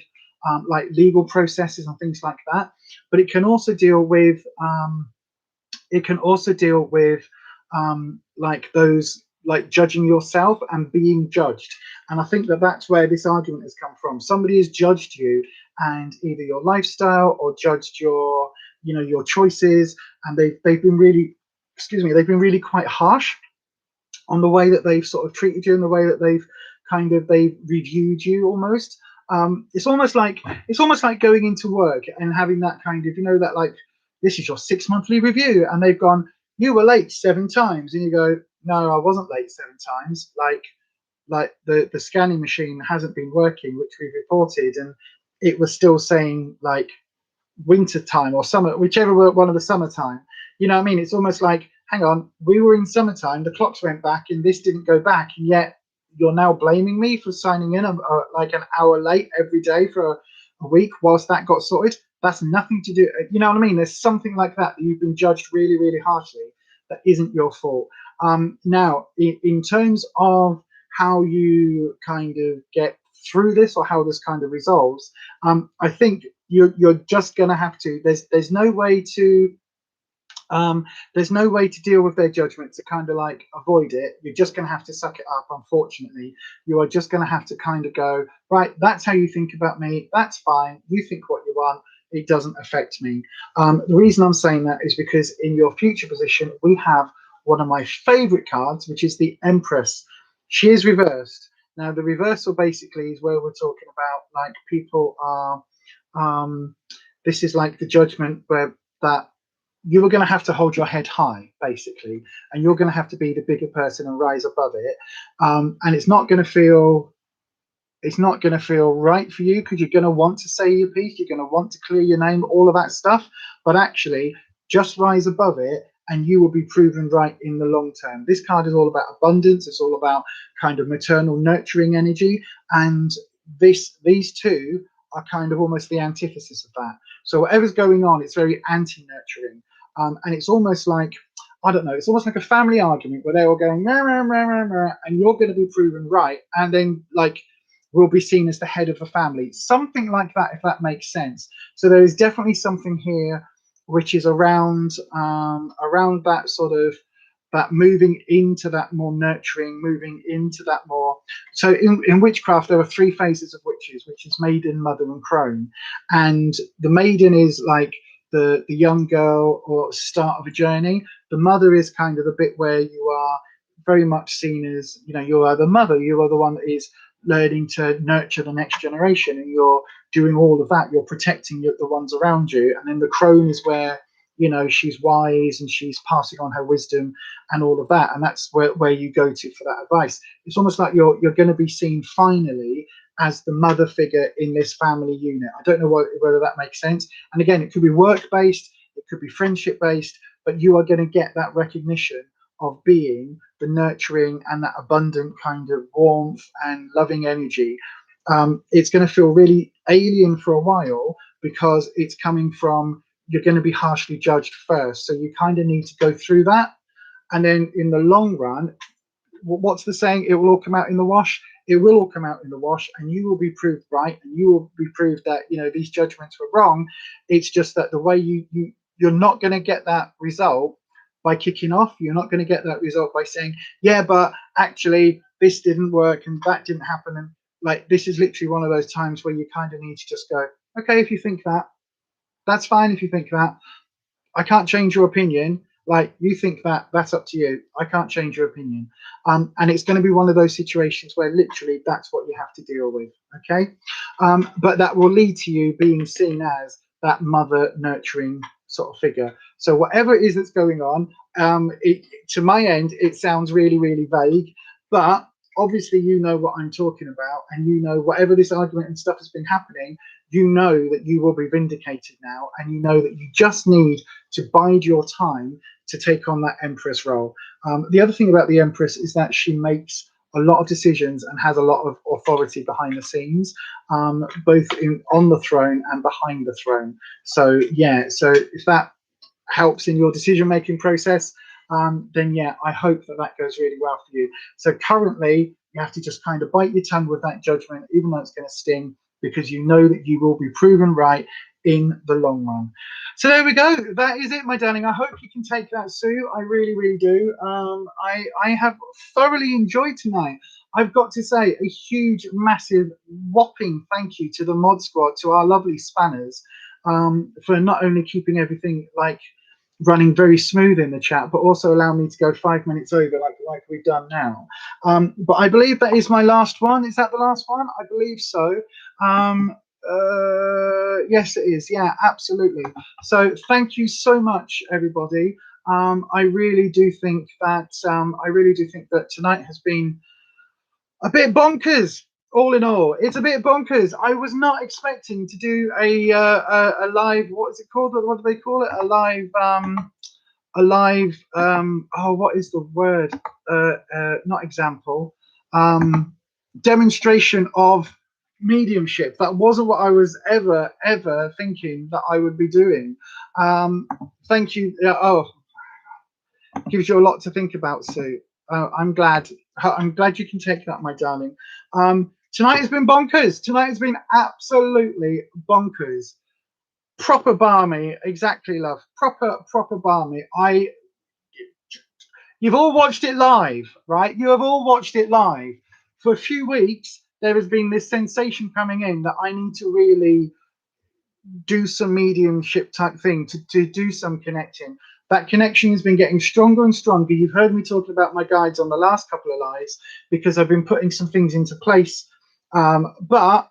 like legal processes and things like that. But it can also deal with like those, like judging yourself and being judged. And I think that that's where this argument has come from. Somebody has judged you and either your lifestyle or judged your, you know, your choices, and they've been really, excuse me, they've been really quite harsh on the way that they've sort of treated you and the way that they've reviewed you almost. It's almost like going into work and having that kind of, you know, that like, this is your 6 monthly review, and they've gone, you were late 7 times, and you go, no, I wasn't late 7 times. Like the scanning machine hasn't been working, which we reported, and it was still saying like winter time or summer, whichever one of the summertime. You know what I mean? It's almost like, hang on, we were in summertime, the clocks went back, and this didn't go back, and yet you're now blaming me for signing in like an hour late every day for a week whilst that got sorted. That's nothing to do, you know what I mean? There's something like that you've been judged really harshly that isn't your fault. Now, in terms of how you kind of get through this, or how this kind of resolves, I think you're just going to have to. There's no way to deal with their judgment to kind of like avoid it. You're just going to have to suck it up. Unfortunately, you are just going to have to kind of go, right, that's how you think about me. That's fine. You think what you want. It doesn't affect me. The reason I'm saying that is because in your future position, we have one of my favorite cards, which is the Empress. She is reversed. Now, the reversal basically is where we're talking about like people are, this is like the judgment where that you are going to have to hold your head high, basically, and you're going to have to be the bigger person and rise above it. And it's not going to feel right for you, because you're going to want to say your piece, you're going to want to clear your name, all of that stuff. But actually, just rise above it, and you will be proven right in the long term. This card is all about abundance. It's all about kind of maternal nurturing energy, and these two are kind of almost the antithesis of that. So whatever's going on, it's very anti-nurturing. And it's almost like, I don't know, it's almost like a family argument where they're all going, rah, rah, rah, rah, rah, and you're going to be proven right, and then like will be seen as the head of the family, something like that, if that makes sense. So there is definitely something here which is around that sort of, that moving into that more nurturing, moving into that more. So in witchcraft, there are 3 phases of witches, which is maiden, mother, and crone. And the maiden is like the young girl or start of a journey. The mother is kind of the bit where you are very much seen as, you know, you are the mother, you are the one that is learning to nurture the next generation, and you're doing all of that, you're protecting the ones around you. And then the crone is where, you know, she's wise and she's passing on her wisdom and all of that, and that's where you go to for that advice. It's almost like you're going to be seen finally as the mother figure in this family unit. I don't know whether that makes sense. And again, it could be work based, it could be friendship based, but you are going to get that recognition of being the nurturing and that abundant kind of warmth and loving energy. It's going to feel really alien for a while, because it's coming from, you're going to be harshly judged first, so you kind of need to go through that, and then in the long run, what's the saying, it will all come out in the wash. It will all come out in the wash, and you will be proved right, and you will be proved that, you know, these judgments were wrong. It's just that the way you're not going to get that result by kicking off. You're not going to get that result by saying, yeah, but actually this didn't work and that didn't happen. And like, this is literally one of those times where you kind of need to just go, okay, if you think that, that's fine. If you think that, I can't change your opinion. Like, you think that, that's up to you. I can't change your opinion. And it's going to be one of those situations where literally that's what you have to deal with. Okay. But that will lead to you being seen as that mother nurturing sort of figure. So whatever it is that's going on, to my end, it sounds really, really vague, but obviously you know what I'm talking about, and you know whatever this argument and stuff has been happening, you know that you will be vindicated now, and you know that you just need to bide your time to take on that Empress role. The other thing about the Empress is that she makes a lot of decisions and has a lot of authority behind the scenes, both on the throne and behind the throne. So yeah, so if that helps in your decision-making process, then yeah, I hope that that goes really well for you. So currently, you have to just kind of bite your tongue with that judgment, even though it's going to sting, because you know that you will be proven right in the long run. So there we go. That is it, my darling. I hope you can take that, Sue. I really, really do. I have thoroughly enjoyed tonight. I've got to say a huge, massive, whopping thank you to the mod squad, to our lovely spanners, for not only keeping everything like running very smooth in the chat, but also allow me to go 5 minutes over like we've done now. But I believe that is my last one. Is that the last one? I believe so. Yes, it is. Yeah, absolutely. So thank you so much, everybody. I really do think that tonight has been a bit bonkers. All in all, it's a bit bonkers. I was not expecting to do a live. What is it called? What do they call it? A live. Oh, what is the word? Not example. Demonstration of mediumship. That wasn't what I was ever thinking that I would be doing. Thank you. Oh, gives you a lot to think about, Sue. I'm glad you can take that, my darling. Tonight has been bonkers. Tonight has been absolutely bonkers. Proper balmy, exactly, love. Proper balmy. You've all watched it live, right? You have all watched it live. For a few weeks, there has been this sensation coming in that I need to really do some mediumship type thing, to do some connecting. That connection has been getting stronger and stronger. You've heard me talking about my guides on the last couple of lives because I've been putting some things into place. But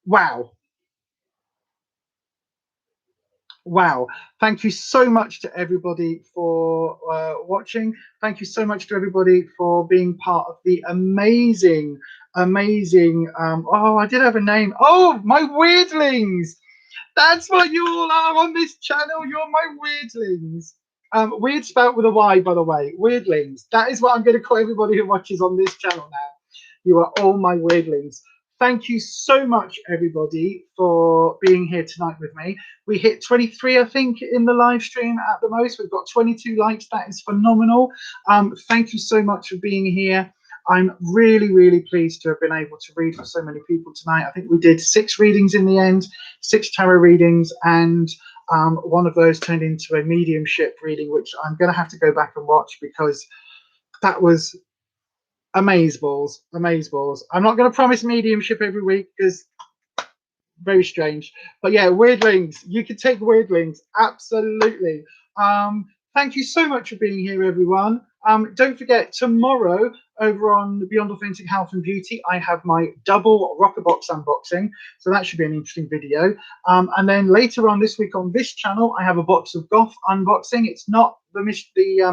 wow. Wow. Thank you so much to everybody for watching. Thank you so much to everybody for being part of the amazing, oh, I did have a name. Oh, my weirdlings. That's what you all are on this channel. You're my weirdlings. Weird spelt with a Y, by the way. Weirdlings. That is what I'm going to call everybody who watches on this channel now. You are all my weirdlings. Thank you so much, everybody, for being here tonight with me. We hit 23, I think, in the live stream at the most. We've got 22 likes. That is phenomenal. Thank you so much for being here. I'm really, really pleased to have been able to read for so many people tonight. I think we did 6 readings in the end, 6 tarot readings, and one of those turned into a mediumship reading, which I'm going to have to go back and watch because that was amazeballs. I'm not going to promise mediumship every week because very strange. But yeah, weirdlings, you can take weirdlings, absolutely. Thank you so much for being here, everyone. Don't forget, tomorrow over on Beyond Authentic Health and Beauty, I have my double rocker box unboxing, so that should be an interesting video. And then later on this week on this channel, I have a box of goth unboxing. It's not the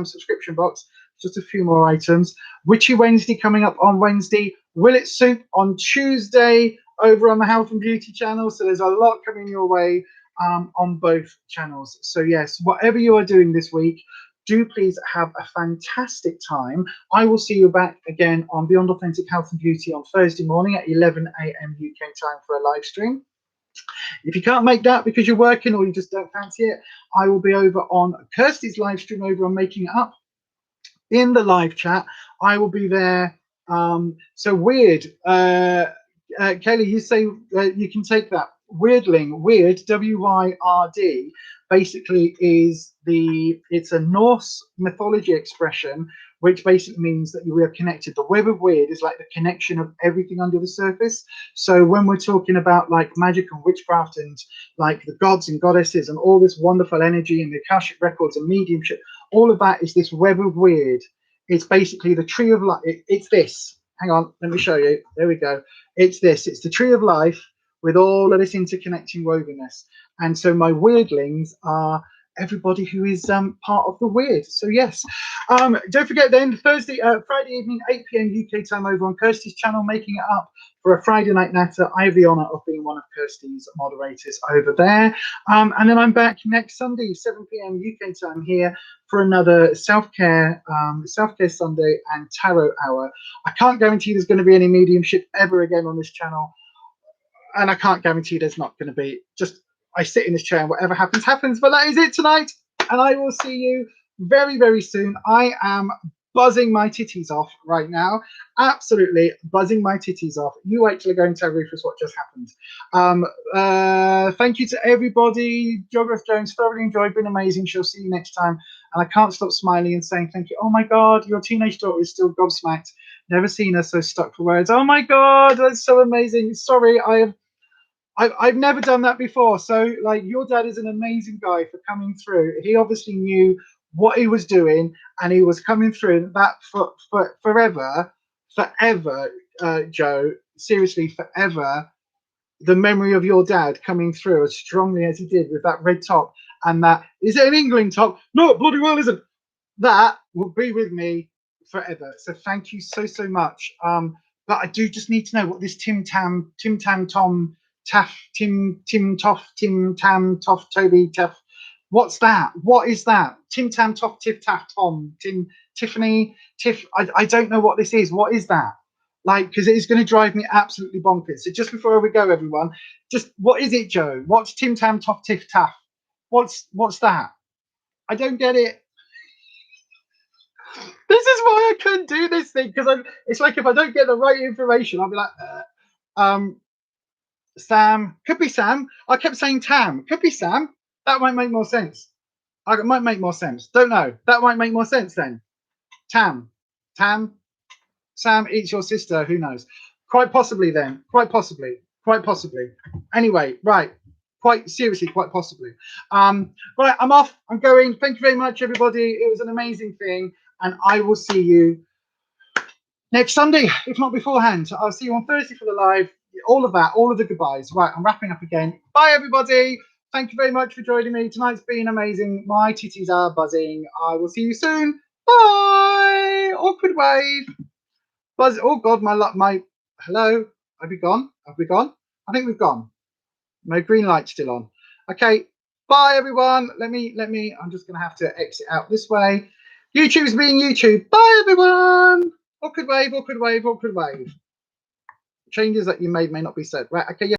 subscription box, just a few more items. Witchy Wednesday coming up on Wednesday. Will It Soup on Tuesday over on the Health and Beauty channel. So there's a lot coming your way on both channels. So yes, whatever you are doing this week, do please have a fantastic time. I will see you back again on Beyond Authentic Health and Beauty on Thursday morning at 11 AM UK time for a live stream. If you can't make that because you're working or you just don't fancy it, I will be over on Kirsty's live stream over on Making It Up. In the live chat, I will be there. So weird. Kelly, you say you can take that. Weirdling, weird, W-Y-R-D, basically it's a Norse mythology expression, which basically means that we are connected. The web of weird is like the connection of everything under the surface. So when we're talking about like magic and witchcraft and like the gods and goddesses and all this wonderful energy and the Akashic records and mediumship, all of that is this web of weird. It's basically the tree of life. It's this. Hang on, let me show you. There we go. It's this. It's the tree of life, with all of this interconnecting wovenness. And so my weirdlings are everybody who is part of the weird. So yes, don't forget then Friday evening, 8 p.m. UK time over on Kirsty's channel, making it up for a Friday night natter. I have the honour of being one of Kirsty's moderators over there. And then I'm back next Sunday, 7 p.m. UK time here for another self-care Sunday and tarot hour. I can't guarantee there's going to be any mediumship ever again on this channel, and I can't guarantee there's not going to be. Just I sit in this chair and whatever happens happens. But that is it tonight, and I will see you very, very soon. I am buzzing my titties off right now, absolutely buzzing my titties off. You wait till I go and tell Ruffus what just happened. Thank you to everybody. Geograph Jones, thoroughly enjoyed, been amazing. She'll see you next time. And I can't stop smiling and saying thank you. Oh my God, your teenage daughter is still gobsmacked. Never seen her so stuck for words. Oh my God, that's so amazing. Sorry, I've never done that before. So like, your dad is an amazing guy for coming through. He obviously knew what he was doing, and he was coming through that for forever, Joe, seriously, forever. The memory of your dad coming through as strongly as he did with that red top, and that, is it an England top? No, bloody well isn't. That will be with me forever. So thank you so much. But I do just need to know what this Tim Tam Tom Taff Tim Toff Tim Tam Toff Toby Taff. What's that? What is that? Tim Tam Toff Tiff Taff Tom Tim Tiffany Tiff. I don't know what this is. What is that? Like, because it is going to drive me absolutely bonkers. So just before we go, everyone, just what is it, Joe? What's Tim Tam Toff Tiff Taff? What's that? I don't get it. This is why I couldn't do this thing, because it's like if I don't get the right information, I'll be like, Sam, could be Sam. I kept saying Tam, could be Sam. That might make more sense. It might make more sense. Don't know. That might make more sense then. Tam, Sam eats your sister. Who knows? Quite possibly then. Quite possibly. Anyway, right. Quite seriously, quite possibly. Right, I'm off. I'm going. Thank you very much, everybody. It was an amazing thing. And I will see you next Sunday, if not beforehand. I'll see you on Thursday for the live. All of that, all of the goodbyes. Right, I'm wrapping up again. Bye, everybody. Thank you very much for joining me. Tonight's been amazing. My titties are buzzing. I will see you soon. Bye. Awkward wave. Buzz. Oh God, my. Hello. Have we gone? Have we gone? I think we've gone. My green light's still on. Okay. Bye, everyone. Let me. I'm just going to have to exit out this way. YouTube's being YouTube. Bye, everyone. Awkward wave. Changes that you made may not be said. Right. Okay. Yeah.